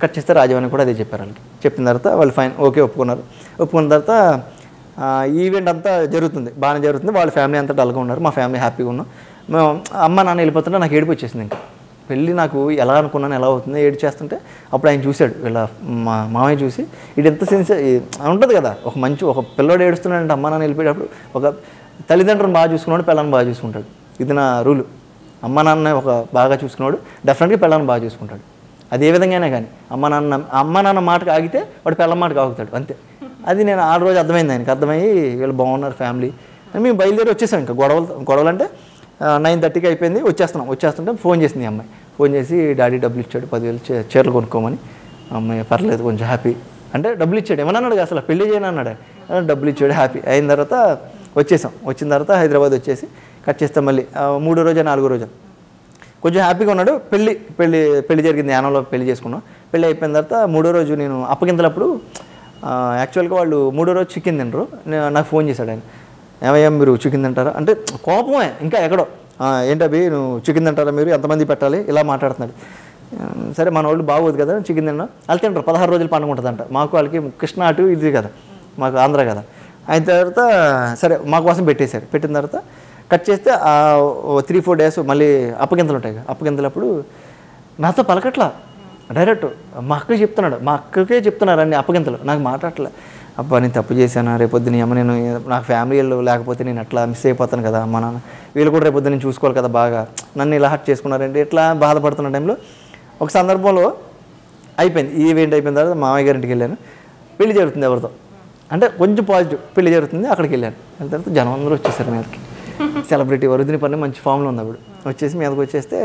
కట్ చేస్తే రాజవాణి కూడా అదే చెప్పారు వాళ్ళకి. చెప్పిన తర్వాత వాళ్ళు ఫైన్ ఓకే ఒప్పుకున్నారు. ఒప్పుకున్న తర్వాత ఈవెంట్ అంతా జరుగుతుంది, బాగానే జరుగుతుంది. వాళ్ళ ఫ్యామిలీ అంతా డల్గా ఉన్నారు, మా ఫ్యామిలీ హ్యాపీగా ఉన్నాం. మేము అమ్మ నాన్న వెళ్ళిపోతుంటే నాకు ఏడుపు వచ్చేసింది. ఇంకా పెళ్ళి నాకు ఎలా అనుకున్నాను ఎలా అవుతుంది ఏడు చేస్తుంటే అప్పుడు ఆయన చూశాడు, వీళ్ళ మా మామయ్య చూసి ఇది ఎంత ఉంటుంది కదా, ఒక పిల్లోడు ఏడుస్తున్నాడంటే అమ్మ నాన్న వెళ్ళిపోయేటప్పుడు ఒక తల్లిదండ్రులను బాగా చూసుకున్నాడు, పిల్లల్ని బాగా చూసుకుంటాడు. ఇది నా రూలు. అమ్మ నాన్న బాగా చూసుకున్నాడు డెఫినెట్గా పిల్లల్ని బాగా చూసుకుంటాడు. అది ఏ విధంగానే కానీ అమ్మ నాన్న మాటకు ఆగితే వాడు పిల్లల మాటకు ఆగుతాడు అంతే. అది నేను ఆ రోజు అర్థమైంది, ఆయనకి అర్థమయ్యి వీళ్ళు బాగున్నారు ఫ్యామిలీ అని మేము బయలుదేరి వచ్చేసాం. ఇంకా గొడవలు అంటే 9:30కి అయిపోయింది. వచ్చేస్తుంటే ఫోన్ చేసింది అమ్మాయి. ఫోన్ చేసి డాడీ డబ్బులు ఇచ్చాడు 10,000 చీరలు కొనుక్కోమని. అమ్మాయి పర్లేదు కొంచెం హ్యాపీ అంటే డబ్బులు ఇచ్చాడు, ఏమన్నా అన్నాడు అసలు పెళ్లి చేయను అన్నాడు, డబ్బులు ఇచ్చాడు హ్యాపీ. అయిన తర్వాత వచ్చేసాం. వచ్చిన తర్వాత హైదరాబాద్ వచ్చేసి కట్ చేస్తాం. మళ్ళీ 3వ రోజు 4వ రోజు కొంచెం హ్యాపీగా ఉన్నాడు. పెళ్లి జరిగింది, యానంలో పెళ్లి చేసుకున్నాం. పెళ్ళి అయిపోయిన తర్వాత 3వ రోజు నేను అప్పగింతలప్పుడు యాక్చువల్గా వాళ్ళు 3వ రోజు చికెన్ తినరు. నాకు ఫోన్ చేశాడు ఆయన, ఏమయ్యా మీరు చికెన్ తింటారా అంటే కోపమే ఇంకా ఎక్కడో, ఏంటవి నువ్వు చికెన్ తింటారా మీరు ఎంతమంది పెట్టాలి ఇలా మాట్లాడుతున్నాడు. సరే మన వాళ్ళు బాగోదు కదా చికెన్ తిన్నా, వాళ్ళు తింటారు 16 రోజులు పండుగ ఉంటుందంట. మాకు వాళ్ళకి కృష్ణ అటు ఇది కదా, మాకు ఆంధ్ర కదా. అయిన తర్వాత సరే మా కోసం పెట్టేశారు. పెట్టిన తర్వాత కట్ చేస్తే 3-4 డేస్ మళ్ళీ అప్పగింతలు ఉంటాయి. అప్పగింతలప్పుడు నాతో పలకట్లా, డైరెక్ట్ మా అక్కకి చెప్తున్నాడు, మా అక్కకే చెప్తున్నారు అన్ని అప్పగింతలు. నాకు మాట్లాడలే. అబ్బా నేను తప్పు చేశాను, రేపొద్దున అమ్మ నేను నాకు ఫ్యామిలీలో లేకపోతే నేను అట్లా మిస్ అయిపోతాను కదా, అమ్మ నాన్న వీళ్ళు కూడా రేపొద్దు నేను చూసుకోవాలి కదా, బాగా నన్ను ఇలా హర్ట్ చేసుకున్నారంటే ఇట్లా బాధపడుతున్న టైంలో ఒక సందర్భంలో అయిపోయింది. ఈవెంట్ అయిపోయిన తర్వాత మామయ్య గారింటికి వెళ్ళాను. పెళ్లి జరుగుతుంది ఎవరితో అంటే కొంచెం పాజిటివ్, పెళ్లి జరుగుతుంది. అక్కడికి వెళ్ళాను. వెళ్ళిన తర్వాత జనం అందరూ వచ్చేసారు మీదకి. సెలబ్రిటీ వరుదిని పని మంచి ఫామ్లో ఉంది అప్పుడు. వచ్చేసి మీదకి వచ్చేస్తే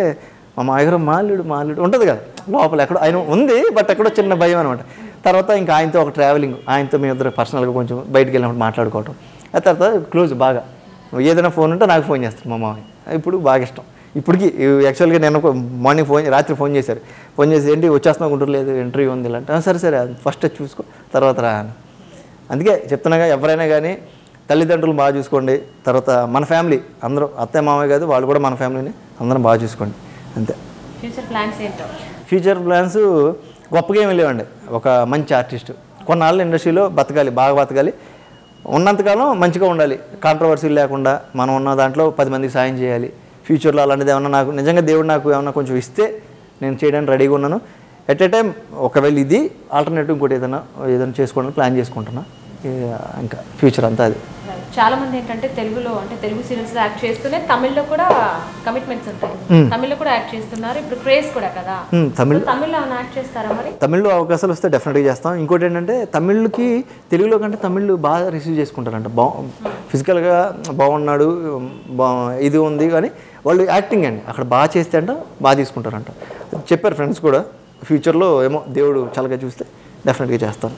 మా మామయ్య గారు మాల్లుడు ఉంటుంది కదా లోపల, ఎక్కడో ఆయన ఉంది, బట్ ఎక్కడో చిన్న భయం అనమాట. తర్వాత ఇంకా ఆయనతో ఒక ట్రావెలింగ్, ఆయనతో మీ ఇద్దరు పర్సనల్గా కొంచెం బయటికి వెళ్ళినప్పుడు మాట్లాడుకోవటం. ఆ తర్వాత క్లోజ్ బాగా. ఏదైనా ఫోన్ ఉంటే నాకు ఫోన్ చేస్తారు మా మామయ్య. ఇప్పుడు బాగా ఇష్టం ఇప్పటికి. యాక్చువల్గా నేను మార్నింగ్ రాత్రి ఫోన్ చేశారు. ఫోన్ చేసి ఏంటి వచ్చేస్తున్నావు గుంటూరు, లేదు ఇంటర్వ్యూ ఉంది అంటే సరే ఫస్ట్ చూసుకో తర్వాత రా అని. అందుకే చెప్తున్నాగా, ఎవరైనా కానీ తల్లిదండ్రులు బాగా చూసుకోండి. తర్వాత మన ఫ్యామిలీ అందరూ, అత్తయ్య మామయ్య కాదు వాళ్ళు కూడా మన ఫ్యామిలీని అందరం బాగా చూసుకోండి అంతే. ఫ్యూచర్ ప్లాన్స్ ఏంటో? ఫ్యూచర్ ప్లాన్స్ గొప్పగా ఏమి లేవండి. ఒక మంచి ఆర్టిస్ట్, కొన్నాళ్ళు ఇండస్ట్రీలో బతకాలి, బాగా బతకాలి, ఉన్నంతకాలం మంచిగా ఉండాలి, కాంట్రవర్సీలు లేకుండా మనం ఉన్న దాంట్లో 10 మందికి సాయం చేయాలి. ఫ్యూచర్లో అలాంటిది ఏమన్నా నాకు నిజంగా దేవుడు నాకు ఏమన్నా కొంచెం ఇస్తే నేను చేయడానికి రెడీగా ఉన్నాను. ఎట్ ఏ టైం ఒకవేళ ఇది ఆల్టర్నేటివ్ ఇంకోటి ఏదైనా చేసుకోవడానికి ప్లాన్ చేసుకుంటున్నా. ఇంకా ఫ్యూచర్ అంతా అది. చాలా మంది ఏంటంటే తెలుగులో అంటే తెలుగు సీరియల్స్ యాక్ట్ చేస్తూనే తమిళ్లో కూడా కమిట్మెంట్స్ ఉంటాయి. తమిళ్లో కూడా యాక్ట్ చేస్తున్నారు. ఇప్పుడు క్రేజ్ కూడా కదా, తమిళ్లో ఏమైనా యాక్ట్ చేస్తారా మరి? తమిళ్లో అవకాశాలు వస్తే డెఫినెట్గా చేస్తాం. ఇంకోటి ఏంటంటే తమిళ్కి తెలుగులో కంటే తమిళ్ బాగా రిసీవ్ చేసుకుంటారంట. ఫిజికల్గా బాగున్నాడు, ఇది ఉంది, కానీ వాళ్ళు యాక్టింగ్ అండి అక్కడ బాగా చేస్తే అంట బాగా తీసుకుంటారంట. చెప్పారు ఫ్రెండ్స్ కూడా. ఫ్యూచర్లో ఏమో దేవుడు చల్లగా చూస్తే డెఫినెట్గా చేస్తాను.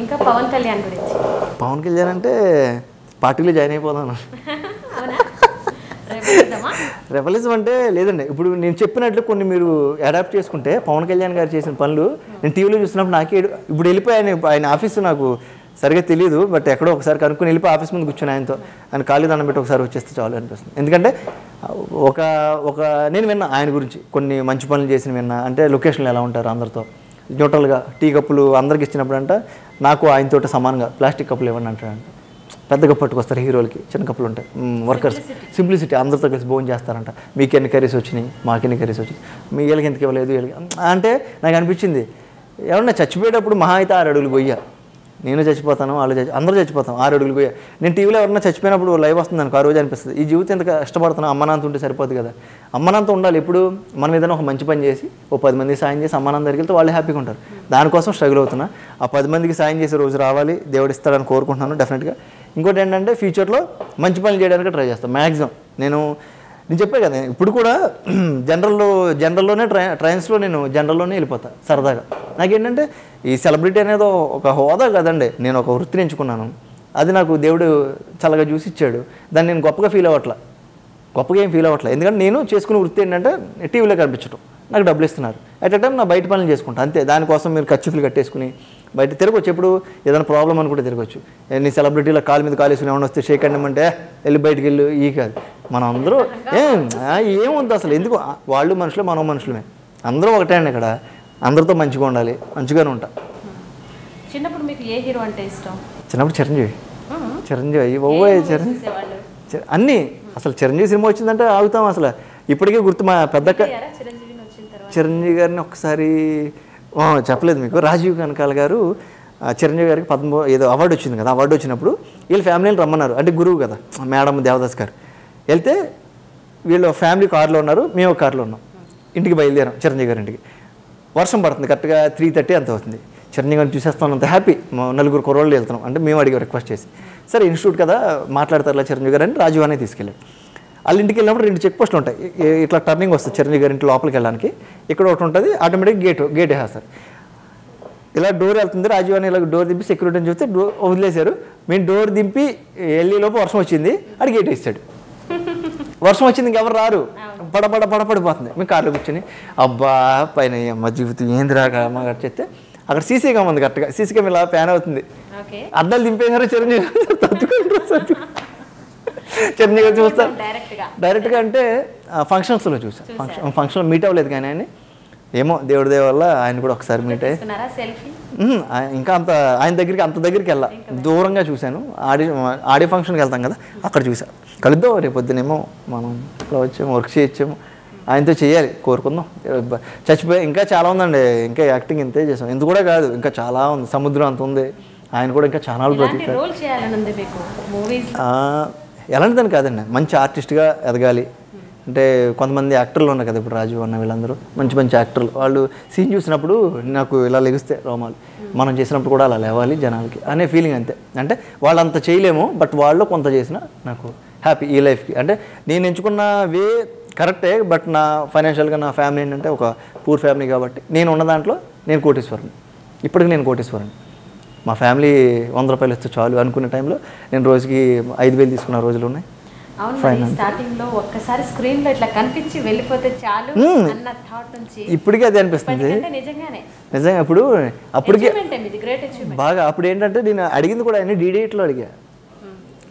ఇంకా పవన్ కళ్యాణ్ గురించి? పవన్ కళ్యాణ్ అంటే పార్టీలో జాయిన్ అయిపోదాను. రెబలిజం అంటే లేదండి, ఇప్పుడు నేను చెప్పినట్లు కొన్ని మీరు అడాప్ట్ చేసుకుంటే పవన్ కళ్యాణ్ గారు చేసిన పనులు నేను టీవీలో చూసినప్పుడు నాకే ఇప్పుడు వెళ్ళిపోయాను. ఆయన ఆఫీసు నాకు సరిగ్గా తెలియదు, బట్ ఎక్కడో ఒకసారి కనుక్కొని వెళ్ళిపోయి ఆఫీస్ ముందు కూర్చొని ఆయనతో ఆయన ఖాళీ దండం పెట్టి ఒకసారి వచ్చేస్తే చాలు అనిపిస్తుంది. ఎందుకంటే నేను విన్నా ఆయన గురించి కొన్ని మంచి పనులు చేసిన విన్నా. అంటే లొకేషన్లు ఎలా ఉంటారు అందరితో న్యూట్రల్గా, టీ కప్పులు అందరికి ఇచ్చినప్పుడు అంట నాకు ఆయనతో సమానంగా ప్లాస్టిక్ కప్పులు ఇవ్వండి అంటాడంట. పెద్ద కప్పు పట్టుకొస్తారు హీరోలకి, చిన్న కప్పులు ఉంటాయి వర్కర్స్. సింప్లిసిటీ, అందరితో కలిసి భోజనం చేస్తారంట. మీకు ఎన్ని కర్రీస్ వచ్చినాయి, మాకు ఎన్ని కర్రీస్ వచ్చినాయి, మీ వీళ్ళకి ఎందుకు ఇవ్వలేదు వీళ్ళకి అంటే నాకు అనిపించింది ఎవరన్నా చచ్చిపోయేటప్పుడు మహా అయితే 6 అడుగులు పోయా, నేను చచ్చిపోతాను, వాళ్ళు అందరూ చచ్చిపోతాం, 6 అడుగులు పోయా. నేను టీవీలో ఎవరన్నా చచ్చిపోయినప్పుడు లైవ్ వస్తుంది అనుకో, ఆ రోజు అనిపిస్తుంది ఈ జీవితం ఎంత కష్టపడుతున్నాను, అమ్మనాంత ఉంటే సరిపోదు కదా. అమ్మనాంత ఉండాలి. ఎప్పుడు మనం ఏదైనా ఒక మంచి పని చేసి 10 మందికి సాయం చేసి అమ్మనాంత దగ్గరికి వెళ్తే వాళ్ళు హ్యాపీగా ఉంటారు. దానికోసం స్ట్రగుల్ అవుతున్నా. ఆ 10 మందికి సాయం చేసే రోజు రావాలి, దేవుడు ఇస్తాడని కోరుకుంటున్నాను డెఫినెట్గా. ఇంకోటి ఏంటంటే ఫ్యూచర్లో మంచి పనులు చేయడానికి ట్రై చేస్తాను మ్యాక్సిమం. నేను చెప్పాను కదా, ఇప్పుడు కూడా జనరల్లోనే ట్రైన్స్లో నేను జనరల్లోనే వెళ్ళిపోతాను సరదాగా. నాకేంటంటే ఈ సెలబ్రిటీ అనేది ఒక హోదా కదండి, నేను ఒక వృత్తిని ఎంచుకున్నాను. అది నాకు దేవుడు చల్లగా చూసి ఇచ్చాడు. దాన్ని నేను గొప్పగా ఏం ఫీల్ అవ్వట్లేదు. ఎందుకంటే నేను చేసుకునే వృత్తి ఏంటంటే టీవీలో కనిపించడం, నాకు డబ్బులు ఇస్తున్నారు. అట్ ఏ టైం నా బయట పనులు చేసుకుంటాను అంతే. దానికోసం మీరు ఖర్చులు కట్టేసుకుని బయట తిరగచ్చు. ఎప్పుడు ఏదైనా ప్రాబ్లం అనుకుంటే తిరగచ్చు. నీ సెలబ్రిటీలో కాలు మీద కాలు వేసుకుని ఏమైనా వస్తే షేక్ అంటే వెళ్ళి బయటికి వెళ్ళు, ఈ కాదు. మనం అందరూ ఏముంది అసలు, ఎందుకు వాళ్ళు మనుషులే మనం మనుషులమే, అందరూ ఒకటే అండి. ఇక్కడ అందరితో మంచిగా ఉండాలి, మంచిగానే ఉంటా. చిన్నప్పుడు మీకు ఏ హీరో అంటే ఇష్టం? చిన్నప్పుడు చిరంజీవి అన్నీ. అసలు చిరంజీవి సినిమా వచ్చిందంటే ఆగుతాం అసలు. ఇప్పటికే గుర్తు. మా పెద్దక్క చిరంజీవి గారిని ఒకసారి చెప్పలేదు మీకు, రాజీవ్ కనకాల గారు చిరంజీవి గారికి ఏదో అవార్డు వచ్చింది కదా. అవార్డు వచ్చినప్పుడు వీళ్ళ ఫ్యామిలీని రమ్మన్నారు. అంటే గురువు కదా మేడం దేవదాస్ గారు. వెళ్తే వీళ్ళు ఫ్యామిలీ కారులో ఉన్నారు, మేము కారులో ఉన్నాం. ఇంటికి బయలుదేరాం చిరంజీవి గారి ఇంటికి. వర్షం పడుతుంది, కరెక్ట్గా 3:30 అంత అవుతుంది. చిరంజీవి గారిని చూసేస్తాం, అంత హ్యాపీ. 4 కుర్రోళ్ళు వెళ్తున్నాం. అంటే మేము అడిగాం రిక్వెస్ట్ చేసి, సరే ఇన్స్టిట్యూట్ కదా మాట్లాడతారులా చిరంజీవి గారు అని రాజీవ్ అనే తీసుకెళ్ళాడు. వాళ్ళ ఇంటికి వెళ్ళినప్పుడు 2 చెక్ పోస్టులు ఉంటాయి. ఇట్లా టర్నింగ్ వస్తుంది చిరంజీవి గారి ఇంటి లోపలికి వెళ్ళడానికి. ఇక్కడ ఒకటి ఉంటుంది, ఆటోమేటిక్ గేట్ వేస్తారు. ఇలా డోర్ వెళ్తుంది. రాజీవ్ అని ఇలా డోర్ దింపి సెక్యూరిటీని చూస్తే వదిలేశారు. మేము డోర్ దింపి వెళ్ళేలోపు వర్షం వచ్చింది, అది గేట్ వేస్తాడు. వర్షం వచ్చింది, ఇంకెవరు రారు, పడిపోతుంది. మేము కార్లో కూర్చొని అబ్బా పైన అమ్మ జీవితం ఏందిరాక అమ్మ గట్టి చెప్తే అక్కడ సీసీ కెమెరా ఉంది. కరెక్ట్గా సీసీ కెమెరా ఇలా ప్యాన్ అవుతుంది. అద్దాలు దింపేశారు. చిరంజీవి చిరంజీవి గారు చూస్తారు డైరెక్ట్గా. అంటే ఫంక్షన్స్లో చూసాను. ఫంక్షన్లో మీట్ అవ్వలేదు కానీ ఆయన ఏమో దేవుడి వల్ల ఆయన కూడా ఒకసారి మీట్ అయ్యి ఇంకా ఆయన దగ్గరికి అంత దగ్గరికి వెళ్ళా, దూరంగా చూశాను. ఆడియో ఫంక్షన్కి వెళ్తాం కదా, అక్కడ చూసాను. కలుద్దాం రేపు పొద్దునేమో మనం ఇక్కడ వచ్చాము, వర్క్ చేయొచ్చాము, ఆయనతో చేయాలి, కోరుకుందాం. చచ్చిపోయి ఇంకా చాలా ఉందండి, ఇంకా యాక్టింగ్ ఇంతే చేసాం. ఇంత కూడా కాదు, ఇంకా చాలా ఉంది, సముద్రం అంత ఉంది. ఆయన కూడా ఇంకా చాలా బ్రతికారు. ఎలాంటిదని కాదండి, మంచి ఆర్టిస్ట్గా ఎదగాలి అంటే కొంతమంది యాక్టర్లు ఉన్నారు కదా, ఇప్పుడు రాజు అన్న వీళ్ళందరూ మంచి మంచి యాక్టర్లు. వాళ్ళు సీన్ చూసినప్పుడు నాకు ఇలా లెగిస్తే రోమాలు, మనం చేసినప్పుడు కూడా అలా లేవాలి జనాలకి అనే ఫీలింగ్ అంతే. అంటే వాళ్ళు అంత చేయలేము, బట్ వాళ్ళు కొంత చేసినా నాకు హ్యాపీ ఈ లైఫ్కి. అంటే నేను ఎంచుకున్న వే కరెక్టే, బట్ నా ఫైనాన్షియల్గా నా ఫ్యామిలీ ఏంటంటే ఒక పూర్ ఫ్యామిలీ కాబట్టి నేను ఉన్న దాంట్లో నేను కోటీశ్వరుని. ఇప్పటికి నేను కోటీశ్వరుని. మా ఫ్యామిలీ 100 రూపాయలు ఇస్తే చాలు అనుకునే టైంలో నేను రోజుకి 5,000 తీసుకున్న రోజులు ఉన్నాయి. స్టార్టింగ్లో ఒక్కసారి స్క్రీన్లో ఇట్లా కనిపించి వెళ్ళిపోతే చాలు అన్న థాట్ నుంచి ఇప్పటికీ అది అనిపిస్తుంది నిజంగా. ఇప్పుడు అప్పటికే బాగా అప్పుడు ఏంటంటే నేను అడిగింది కూడా ఆయన డీడేట్లో అడిగా.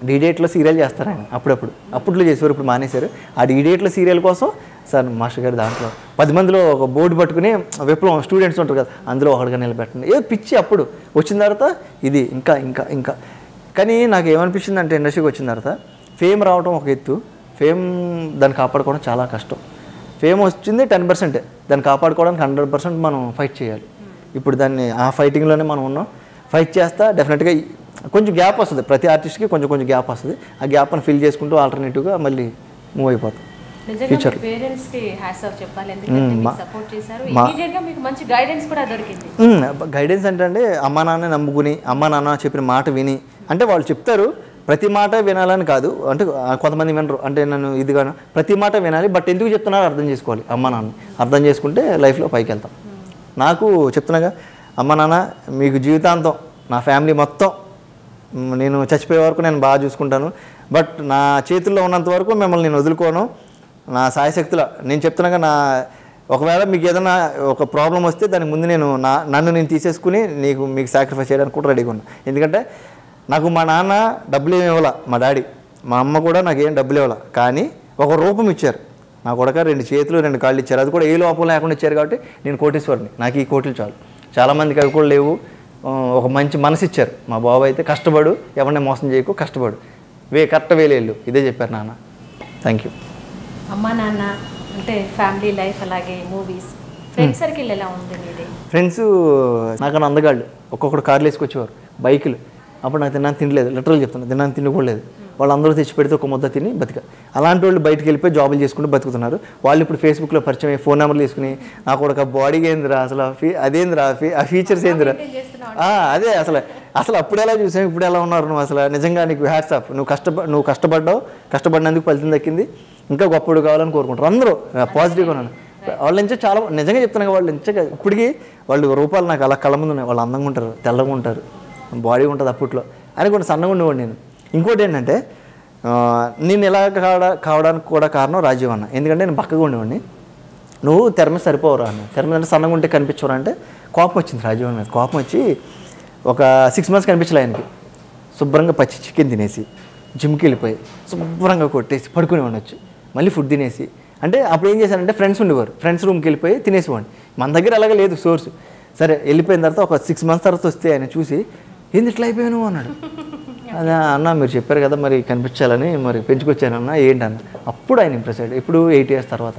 డీడేట్లో సీరియల్ చేస్తారు ఆయన అప్పట్లో చేసేవారు, ఇప్పుడు మానేశారు. ఆ డీడేట్లో సీరియల్ కోసం సార్ మాస్టర్ గారు దాంట్లో 10 మందిలో ఒక బోర్డు పట్టుకుని విప్లవం స్టూడెంట్స్ ఉంటారు కదా, అందులో ఒకటిగా నిలబెట్టండి ఏదో పిచ్చి. అప్పుడు వచ్చిన తర్వాత ఇది ఇంకా ఇంకా ఇంకా. కానీ నాకు ఏమనిపించింది అంటే ఇండస్ట్రీకి వచ్చిన తర్వాత ఫేమ్ రావడం ఒక ఎత్తు, ఫేమ్ దాన్ని కాపాడుకోవడం చాలా కష్టం. ఫేమ్ వచ్చింది 10%, దాన్ని కాపాడుకోవడానికి 100% మనం ఫైట్ చేయాలి. ఇప్పుడు దాన్ని ఆ ఫైటింగ్లోనే మనం ఉన్నాం. ఫైట్ చేస్తా డెఫినెట్గా కొంచెం గ్యాప్ వస్తుంది, ప్రతి ఆర్టిస్ట్కి కొంచెం కొంచెం గ్యాప్ వస్తుంది. ఆ గ్యాప్ని ఫిల్ చేసుకుంటూ ఆల్టర్నేటివ్గా మళ్ళీ మూవ్ అయిపోతాం. ఫ్యూచర్ పేరెంట్స్కి హ్యాట్స్ ఆఫ్ చెప్పాలి, ఎందుకంటే సపోర్ట్ చేశారు. ఇమిడియట్‌గా మీకు మంచి గైడెన్స్ కూడా దొరికింది. గైడెన్స్ అంటే అమ్మా నాన్న నమ్ముకుని, అమ్మా నాన్న చెప్పిన మాట విని, అంటే వాళ్ళు చెప్తారు ప్రతి మాట వినాలని కాదు, అంటే కొంతమంది వినరు, అంటే నన్ను ఇదిగాను ప్రతి మాట వినాలి, బట్ ఎందుకు చెప్తున్నారో అర్థం చేసుకోవాలి. అమ్మ నాన్న అర్థం చేసుకుంటే లైఫ్లో పైకి వెళ్తాం. నాకు చెప్తున్నాగా, అమ్మ నాన్న మీకు జీవితాంతం నా ఫ్యామిలీ మొత్తం నేను చచ్చిపోయే వరకు నేను బాగా చూసుకుంటాను, బట్ నా చేతుల్లో ఉన్నంత వరకు మిమ్మల్ని నేను వదులుకోను. నా సాయశక్తిలో నేను చెప్తున్నాగా, ఒకవేళ మీకు ఏదైనా ఒక ప్రాబ్లం వస్తే దానికి ముందు నన్ను నేను తీసేసుకుని మీకు సాక్రిఫైస్ చేయడానికి కూడా రెడీగా ఉన్నా. ఎందుకంటే నాకు మా నాన్న డబ్బులు ఏమి ఇవ్వాల, మా డాడీ, మా అమ్మ కూడా నాకు ఏం డబ్బులు ఇవ్వాల, కానీ ఒక రూపం ఇచ్చారు. నా కొడక 2 చేతులు 2 కాళ్ళు ఇచ్చారు, అది కూడా ఏ లోపం లేకుండా ఇచ్చారు. కాబట్టి నేను కోటీశ్వరుని, నాకు ఈ కోట్లు చాలు. చాలామందికి అవి కూడా లేవు. ఒక మంచి మనసు ఇచ్చారు. మా బాబు అయితే కష్టపడు, ఎవరిని మోసం చేయకు, కష్టపడు, కరెక్ట్ వేలేళ్ళు, ఇదే చెప్పారు నాన్న. Thank you. అమ్మా నాన్న అంటే ఫ్యామిలీ లైఫ్, అలాగే మూవీస్, ఫ్రెండ్ సర్కిల్ ఎలా ఉంది మీది? ఫ్రెండ్స్ నాకన్నా అందగాళ్ళు, ఒక్కొక్కడు కార్లు వేసుకొచ్చేవారు, బైకులు. అప్పుడు నాకు తిన్నాను తినలేదు, లిటరల్ చెప్తున్నా, తిన్నాను తినకూడలేదు. వాళ్ళందరూ తెచ్చి పెడితే ఒక ముద్ద తిని బతిక. అలాంటి వాళ్ళు బయటకు వెళ్ళిపోయి జాబులు చేసుకుంటూ బతుకుతున్నారు. వాళ్ళు ఇప్పుడు ఫేస్బుక్లో పరిచయం, ఫోన్ నెంబర్లు తీసుకుని నాకు ఒక బాడీకి ఏందిరా అసలు, అదేందిరా ఆ ఫీచర్స్ ఏందిరా, అదే అసలు అప్పుడు ఎలా చూసాం, ఇప్పుడు ఎలా ఉన్నారు నువ్వు, అసలు నిజంగా నీకు హ్యాట్స్ ఆఫ్. నువ్వు కష్టపడినందుకు ఫలితం దక్కింది, ఇంకా గొప్పడు కావాలని కోరుకుంటారు అందరూ. పాజిటివ్గా ఉన్నాను. వాళ్ళ నుంచే చాలా నిజంగా చెప్తున్నాను, వాళ్ళ నుంచే ఇప్పటికీ వాళ్ళు రూపాలు నాకు అలా కళ్ళ ముందు ఉన్నాయి. వాళ్ళు అందంగా ఉంటారు, తెల్లగా ఉంటారు, బాడీ ఉంటుంది అప్పట్లో అని కూడా సన్నగా ఉండేవాడు నేను. ఇంకోటి ఏంటంటే నేను ఇలా కావడానికి కూడా కారణం రాజీవ్ అన్న. ఎందుకంటే నేను బక్కగా ఉండేవాడిని. నువ్వు తెర మీద సరిపోవరా అన్న, తెర మీద అంటే సన్నగా ఉంటే కనిపించవరా అంటే కోపం వచ్చింది రాజీవ్ అన్న మీద. కోపం వచ్చి ఒక 6 months కనిపించలే ఆయనకి. శుభ్రంగా పచ్చి చికెన్ తినేసి జిమ్కి వెళ్ళిపోయి శుభ్రంగా కొట్టేసి పడుకునేవాడిని వచ్చి, మళ్ళీ ఫుడ్ తినేసి. అంటే అప్పుడు ఏం చేశానంటే ఫ్రెండ్స్ ఉండేవారు, ఫ్రెండ్స్ రూమ్కి వెళ్ళిపోయి తినేసేవాడిని. మన దగ్గర అలాగే లేదు సోర్స్. సరే వెళ్ళిపోయిన తర్వాత ఒక 6 months తర్వాత వస్తే ఆయన చూసి, ఏంది ఇట్లా అయిపోయాను అన్నాడు. అదే అన్న మీరు చెప్పారు కదా మరి కనిపించాలని, మరి పెంచుకొచ్చానన్నా ఏంటన్న. అప్పుడు ఆయన ఇంప్రెస్ అయ్యాడు. ఇప్పుడు 8 years తర్వాత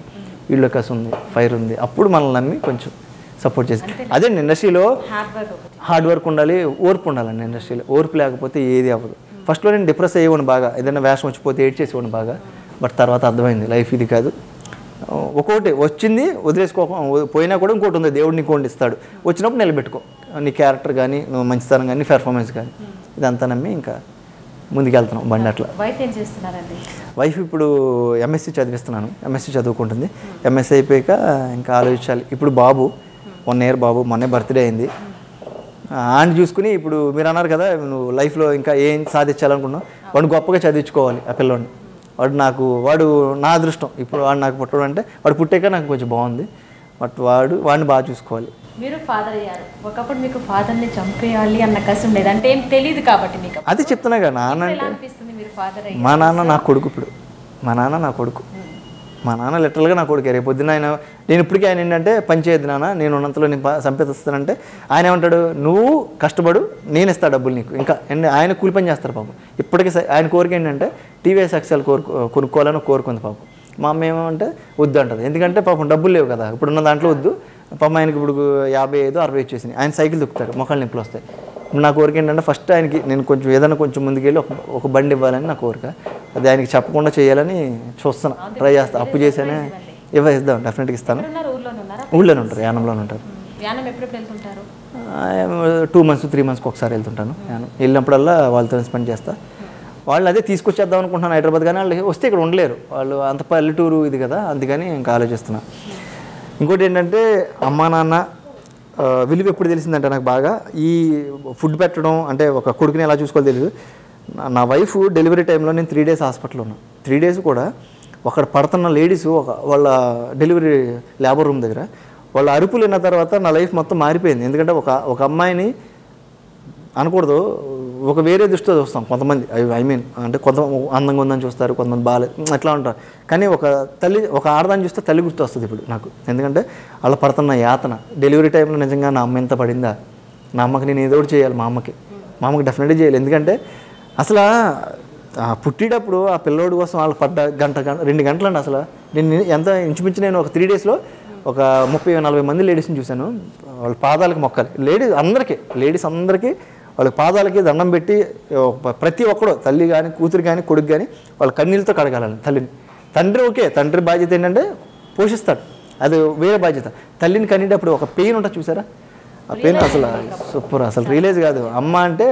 వీళ్ళ కసి ఉంది, ఫైర్ ఉంది, అప్పుడు మనల్ని నమ్మి కొంచెం సపోర్ట్ చేసి. అదే ఇండస్ట్రీలో హార్డ్ వర్క్ ఉండాలి, ఓర్పు ఉండాలండి. ఇండస్ట్రీలో ఓర్పు లేకపోతే ఏది అవ్వదు. ఫస్ట్లో నేను డిప్రెస్ అయ్యేవాడిని బాగా, ఏదైనా వేషం వచ్చిపోతే ఏడ్ చేసేవాడిని బాగా. బట్ తర్వాత అర్థమైంది లైఫ్ ఇది కాదు, ఒక్కొక్కటి వచ్చింది వదిలేసుకో, పోయినా కూడా ఇంకోటి ఉంది, దేవుడు నీకు ఇంకోటి ఇస్తాడు, వచ్చినప్పుడు నిలబెట్టుకో. నీ క్యారెక్టర్ కానీ, నువ్వు మంచితనం కానీ, పెర్ఫార్మెన్స్ కానీ, ఇదంతా నమ్మి ఇంకా ముందుకెళ్తున్నాం బండి అట్లా. వైఫ్ ఏం చేస్తున్నారండి? వైఫ్ ఇప్పుడు MSc చదివిస్తున్నాను, MSc చదువుకుంటుంది. MSc అయిపోయాక ఇంకా ఆలోచించాలి. ఇప్పుడు బాబు 1 year బాబు, మొన్నే బర్త్డే అయింది. ఆయన చూసుకుని ఇప్పుడు మీరు అన్నారు కదా నువ్వు లైఫ్లో ఇంకా ఏం సాధించాలనుకున్నావు, వాడు గొప్పగా చదివించుకోవాలి ఆ పిల్లోడిని. వాడు నా అదృష్టం. ఇప్పుడు వాడు నాకు పుట్టడం అంటే, వాడు పుట్టాక నాకు కొంచెం బాగుంది, బట్ వాడిని బాగా చూసుకోవాలి. మీరు ఫాదర్ అయ్యారు, ఒకప్పుడు మీకు ఫాదర్ని చంపేయాలి అన్న కసి ఉండేది, అంటే ఏం తెలియదు కాబట్టి మీకు. అది చెప్తున్నా కదా, నాన్న అంటే అనిపిస్తుంది మీరు ఫాదర్ అయ్యారు. మా నాన్న నా కొడుకు. ఇప్పుడు మా నాన్న నా కొడుకు, మా నాన్న లిటరల్గా నా కొడుకు రేపు పొద్దున ఆయన నేను ఇప్పటికీ ఆయన ఏంటంటే పని చేయొద్దు నాన్న నేను ఉన్నంతలో నేను సంపాదిస్తానంటే ఆయన ఏమంటాడు నువ్వు కష్టపడు నేను ఇస్తా డబ్బులు నీకు ఇంకా ఆయన కూలి పని చేస్తారు పాపం ఇప్పటికీ ఆయన కోరిక ఏంటంటే టీవీఎస్ ఎక్సెల్ కొనుక్కోవాలని కోరుకుంది పాపం మా అమ్మ ఏమంటే వద్దు అంటుంది ఎందుకంటే పాపం డబ్బులు లేవు కదా ఇప్పుడున్న దాంట్లో వద్దు పాపం ఆయనకి ఇప్పుడు 55-60 వచ్చేసినాయి ఆయన సైకిల్ దొక్కుతారు మొక్కలు నొప్పులు వస్తాయి నా కోరిక ఏంటంటే ఫస్ట్ ఆయనకి నేను కొంచెం ఏదైనా కొంచెం ముందుకెళ్ళి ఒక బండి ఇవ్వాలని నా కోరిక అది ఆయనకి చెప్పకుండా చేయాలని చూస్తాను ట్రై చేస్తాను అప్పు చేశానే ఇద్దాం డెఫినెట్గా ఇస్తాను ఊళ్ళోనే ఉంటారు యానంలోనే ఉంటారు 2 months 3 monthsకి ఒకసారి వెళ్తుంటాను యానం వెళ్ళినప్పుడల్లా వాళ్ళతో స్పెండ్ చేస్తా వాళ్ళు అదే తీసుకొచ్చేద్దాం అనుకుంటున్నాను హైదరాబాద్ కానీ వాళ్ళు వస్తే ఇక్కడ ఉండలేరు వాళ్ళు అంత పల్లెటూరు ఇది కదా అందుకని ఇంకా ఆలోచిస్తున్నా ఇంకోటి ఏంటంటే అమ్మా నాన్న విలువ ఎప్పుడు తెలిసిందంటే నాకు బాగా ఈ ఫుడ్ పెట్టడం అంటే ఒక కొడుకుని ఎలా చూసుకోవాలో తెలియదు నా వైఫ్ డెలివరీ టైంలో నేను 3 days హాస్పిటల్లో ఉన్నాను 3 days కూడా అక్కడ పడుతున్న లేడీస్ వాళ్ళ డెలివరీ లేబర్ రూమ్ దగ్గర వాళ్ళ అరుపులు విన్న తర్వాత నా లైఫ్ మొత్తం మారిపోయింది ఎందుకంటే ఒక అమ్మాయిని అనకూడదు ఒక వేరే దృష్టితో చూస్తాం కొంతమంది ఐ మీన్ అంటే కొంత అందంగా ఉందని చూస్తారు కొంతమంది బాగాలేదు అట్లా ఉంటారు కానీ ఒక ఆడదాన్ని చూస్తే తల్లి గుర్తు వస్తుంది ఇప్పుడు నాకు ఎందుకంటే వాళ్ళ పడుతున్న యాతన డెలివరీ టైంలో నిజంగా నా అమ్మ ఎంత పడిందా నా అమ్మకి నేను ఏదో ఒకటి చేయాలి మా అమ్మకి డెఫినెట్గా చేయాలి ఎందుకంటే అసలు పుట్టేటప్పుడు ఆ పిల్లోడి కోసం వాళ్ళు పడ్డ 2 గంటలు అండి అసలు నేను ఎంత ఇంచుమించు నేను ఒక 3 daysలో ఒక 30-40 మంది లేడీస్ని చూశాను వాళ్ళ పాదాలకి మొక్కాలి లేడీస్ అందరికీ వాళ్ళ పాదాలకి దండం పెట్టి ప్రతి ఒక్కడు తల్లి కానీ కూతురు కానీ కొడుకు కానీ వాళ్ళ కన్నీళ్ళతో కడగాలని తల్లిని తండ్రి బాధ్యత ఏంటంటే పోషిస్తాడు అది వేరే బాధ్యత తల్లిని కనేటప్పుడు ఒక పెయిన్ ఉంటుంది చూసారా ఆ పెయిన్ అసలు సూపర్ అసలు రియలైజ్ కాదు అమ్మ అంటే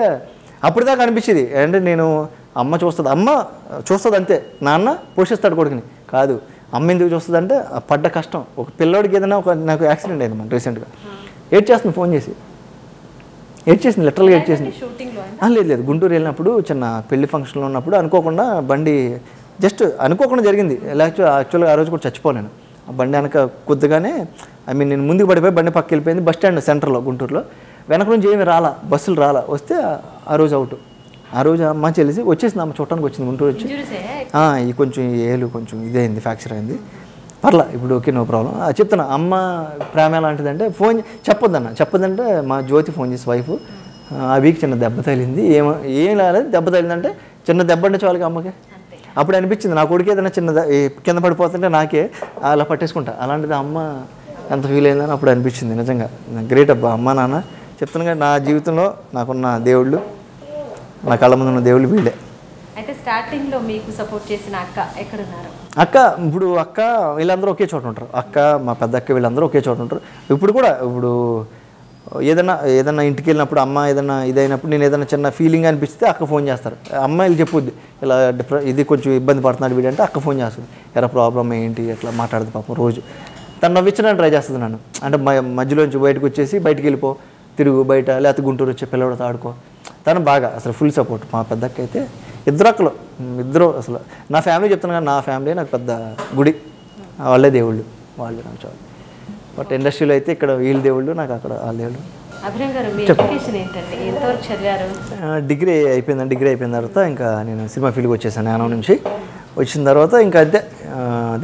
అప్పటిదాకా అనిపించేది అంటే నేను అమ్మ చూస్తుంది అంతే నాన్న పోషిస్తాడు కొడుకుని కాదు అమ్మ ఎందుకు చూస్తుంది అంటే పడ్డ కష్టం ఒక పిల్లోడికి ఏదైనా నాకు యాక్సిడెంట్ అయింది మన రీసెంట్గా చేస్తుంది ఫోన్ చేసి చేసింది లిటరల్గా చేసింది లేదు గుంటూరు వెళ్ళినప్పుడు చిన్న పెళ్లి ఫంక్షన్లో ఉన్నప్పుడు అనుకోకుండా బండి జస్ట్ అనుకోకుండా జరిగింది యాక్చువల్గా ఆ రోజు కూడా చచ్చిపోలేను ఆ బండి వెనక కొద్దిగానే నేను ముందుకు పడిపోయి బండి పక్కకి వెళ్ళిపోయింది బస్ స్టాండ్ సెంటర్లో గుంటూరులో వెనక నుంచి ఏమి బస్సులు వస్తే ఆ రోజు అవుట్ ఆ రోజు అమ్మ చెల్లిసి వచ్చేసింది అమ్మ చూడటానికి వచ్చింది గుంటూరు వచ్చి ఈ కొంచెం ఏలు కొంచెం ఇదైంది ఫ్రాక్చర్ అయింది పర్లా ఇప్పుడు ఓకే నో ప్రాబ్లం చెప్తున్నా అమ్మ ప్రేమ ఎలాంటిదంటే ఫోన్ చెప్పొద్దంటే మా జ్యోతి ఫోన్ చేసి వైఫ్ ఆ వీక్ చిన్న దెబ్బ తగిలింది ఏం లేదు దెబ్బ తగిలిందంటే చిన్న దెబ్బ అంటే చాలుగా అమ్మకి అప్పుడు అనిపించింది నా కొడుకు ఏదైనా చిన్న కింద పడిపోతుంటే నాకే అలా పట్టేసుకుంటా అలాంటిది అమ్మ ఎంత ఫీల్ అయిందని అప్పుడు అనిపించింది నిజంగా గ్రేట్ అబ్బా అమ్మ నాన్న చెప్తున్నా నా జీవితంలో నాకున్న దేవుళ్ళు నా కళ్ళ ముందు ఉన్న దేవుళ్ళు వీళ్ళే అయితే స్టార్టింగ్లో మీకు సపోర్ట్ చేసిన అక్క ఇప్పుడు వీళ్ళందరూ ఒకే చోట ఉంటారు మా పెద్ద అక్క వీళ్ళందరూ ఒకే చోట ఉంటారు ఇప్పుడు కూడా ఏదైనా ఇంటికి వెళ్ళినప్పుడు అమ్మ ఏదైనా ఇదైనప్పుడు నేను ఏదైనా చిన్న ఫీలింగ్ అనిపిస్తే అక్క ఫోన్ చేస్తారు అమ్మాయిలు చెప్పుద్ది ఇలా ఇది కొంచెం ఇబ్బంది పడుతున్నాడు వీడంటే అక్క ఫోన్ చేస్తుంది ఎలా ప్రాబ్లం ఏంటి ఎట్లా మాట్లాడుతుంది పాపం రోజు తను నవ్వించడానికి ట్రై చేస్తుంది నన్ను అంటే మధ్యలోంచి బయటకు వచ్చేసి బయటికి వెళ్ళిపో తిరుగు బయట లేకపోతే గుంటూరు వచ్చే పిల్లడితో ఆడుకో తను బాగా అసలు ఫుల్ సపోర్ట్ మా పెద్దక్క అయితే ఇద్దరు అసలు నా ఫ్యామిలీ చెప్తాను కానీ నా ఫ్యామిలీ నాకు పెద్ద గుడి వాళ్ళే దేవుళ్ళు వాళ్ళు నాకు చాలు బట్ ఇండస్ట్రీలో అయితే ఇక్కడ వీళ్ళ దేవుళ్ళు నాకు అక్కడ వాళ్ళ దేవుళ్ళు డిగ్రీ అయిపోయిన తర్వాత ఇంకా నేను సినిమా ఫీల్డ్కి వచ్చేసాను యానం నుంచి వచ్చిన తర్వాత ఇంకా అంతే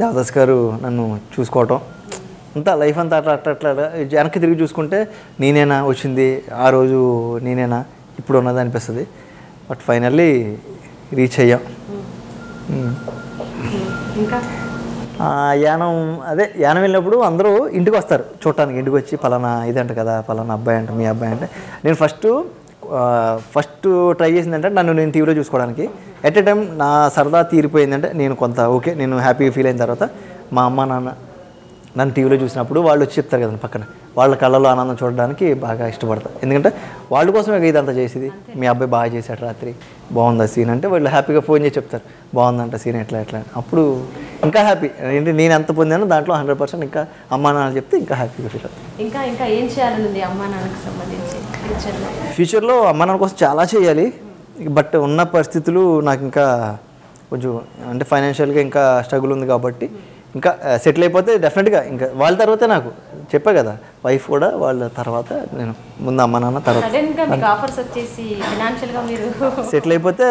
దేవదాస్ గారు నన్ను చూసుకోవటం అంతా లైఫ్ అంతా అట్లా వెనక్కి తిరిగి చూసుకుంటే నేనేనా వచ్చింది ఆ రోజు నేనేనా ఇప్పుడు ఉన్నది అనిపిస్తుంది బట్ ఫైనల్లీ రీచ్ అయ్యాం యానం వెళ్ళినప్పుడు అందరూ ఇంటికి వస్తారు చూడటానికి ఇంటికి వచ్చి పలానా ఇదంట కదా పలానా అబ్బాయి అంటే మీ అబ్బాయి అంటే నేను ఫస్ట్ ట్రై చేసిందంటే నేను టీవీలో చూసుకోవడానికి ఎట్ ఏ టైం నా సరదా తీరిపోయిందంటే నేను నేను హ్యాపీగా ఫీల్ అయిన తర్వాత మా అమ్మ నాన్న నన్ను టీవీలో చూసినప్పుడు వాళ్ళు వచ్చి చెప్తారు కదండి పక్కన వాళ్ళ కళ్ళలో ఆనందం చూడడానికి బాగా ఇష్టపడతారు ఎందుకంటే వాళ్ళ కోసమే ఇదంతా చేసేది మీ అబ్బాయి బాగా చేశాడు రాత్రి బాగుందా సీన్ అంటే వాళ్ళు హ్యాపీగా ఫోన్ చేసి చెప్తారు బాగుందంట సీన్ ఎట్లా అప్పుడు ఇంకా హ్యాపీ ఏంటి నేను ఎంత పొందానో దాంట్లో 100% ఇంకా అమ్మా నాన్న చెప్తే ఇంకా హ్యాపీగా ఫీల్ అవుతుంది ఇంకా ఏం చేయాలని అమ్మా నాన్నకు సంబంధించి ఫ్యూచర్లో అమ్మా నాన్న కోసం చాలా చేయాలి బట్ ఉన్న పరిస్థితులు నాకు ఇంకా కొంచెం అంటే ఫైనాన్షియల్గా ఇంకా స్ట్రగుల్ ఉంది కాబట్టి ఇంకా సెటిల్ అయిపోతే డెఫినెట్గా ఇంకా వాళ్ళ తర్వాతే నాకు చెప్పా కదా వైఫ్ కూడా వాళ్ళ తర్వాత నేను ముందు అమ్మ నాన్న తర్వాత సెటిల్ అయిపోతే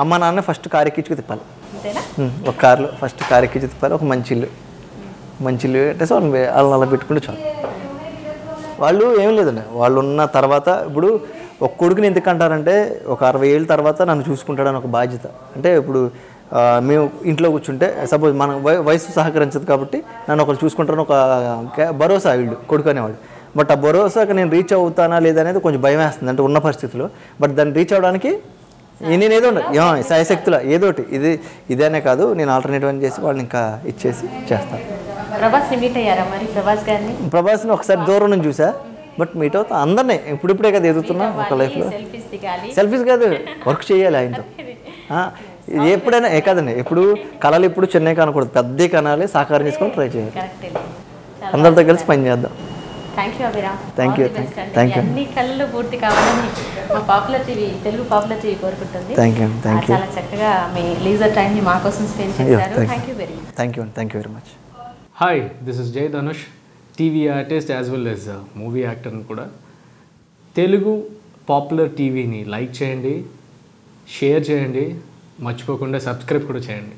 అమ్మ నాన్న ఫస్ట్ కారు ఎక్కించుకు తిప్పాలి అంతేనా? ఒక కార్లో ఫస్ట్ కార్ ఎక్కి చెప్పాలి, ఒక మంచి ఇల్లు కట్టేసి వాళ్ళని అలా పెట్టుకుంటే చాలు. వాళ్ళు ఏం లేదండి, వాళ్ళు ఉన్న తర్వాత ఇప్పుడు ఒక కొడుకుని ఎందుకు అంటారంటే ఒక 60 ఏళ్ళ తర్వాత నన్ను చూసుకుంటాడని ఒక బాధ్యత. అంటే ఇప్పుడు మేము ఇంట్లో కూర్చుంటే సపోజ్ మన వయసు సహకరించదు కాబట్టి నన్ను ఒకరు చూసుకుంటారని ఒక భరోసా వీళ్ళు కొడుకు అనేవాడు. బట్ ఆ భరోసాకి నేను రీచ్ అవుతానా లేదా అనేది కొంచెం భయం వేస్తుంది అంటే ఉన్న పరిస్థితిలో. బట్ దాన్ని రీచ్ అవ్వడానికి నేను ఏదో ఉండదు సాయశక్తుల ఏదోటి ఇదేనే కాదు, నేను ఆల్టర్నేటివ్ అని చేసి వాళ్ళని ఇంకా ఇచ్చేసి చేస్తాను. ప్రభాస్ని మీట్ అయ్యారా మరి? ప్రభాస్ని ఒకసారి దూరం నుంచి చూసా, బట్ మీట్ అవుతా అందరినీ ఇప్పుడిప్పుడే కదా ఎదుగుతున్నా ఒక లైఫ్లో. సెల్ఫీస్ కాదు, వర్క్ చేయాలి ఆయనతో. ఎప్పుడైనా కాదండి, ఎప్పుడు కళలు ఎప్పుడు చిన్నవి కనకూడదు, పెద్దవి కనాలి, సాకారం చేసుకొని ట్రై చేయాలి. అందరితో కలిసి పని చేద్దాం. Thank you Abhiram. Thank you. అన్ని కళలు పూర్తి కావాలని మా popular TV, Telugu popular TV కోరుకుంటుంది. Thank you. చాలా చక్కగా మీ లీజర్ టైంని మా కోసం స్పెండ్ చేశారు. Thank you very much. Thank you very much. Hi, this is Jai Dhanush, TV artist as well as movie యాక్టర్ని కూడా. తెలుగు పాపులర్ టీవీని లైక్ చేయండి, షేర్ చేయండి, మర్చిపోకుండా సబ్స్క్రైబ్ కూడా చేయండి.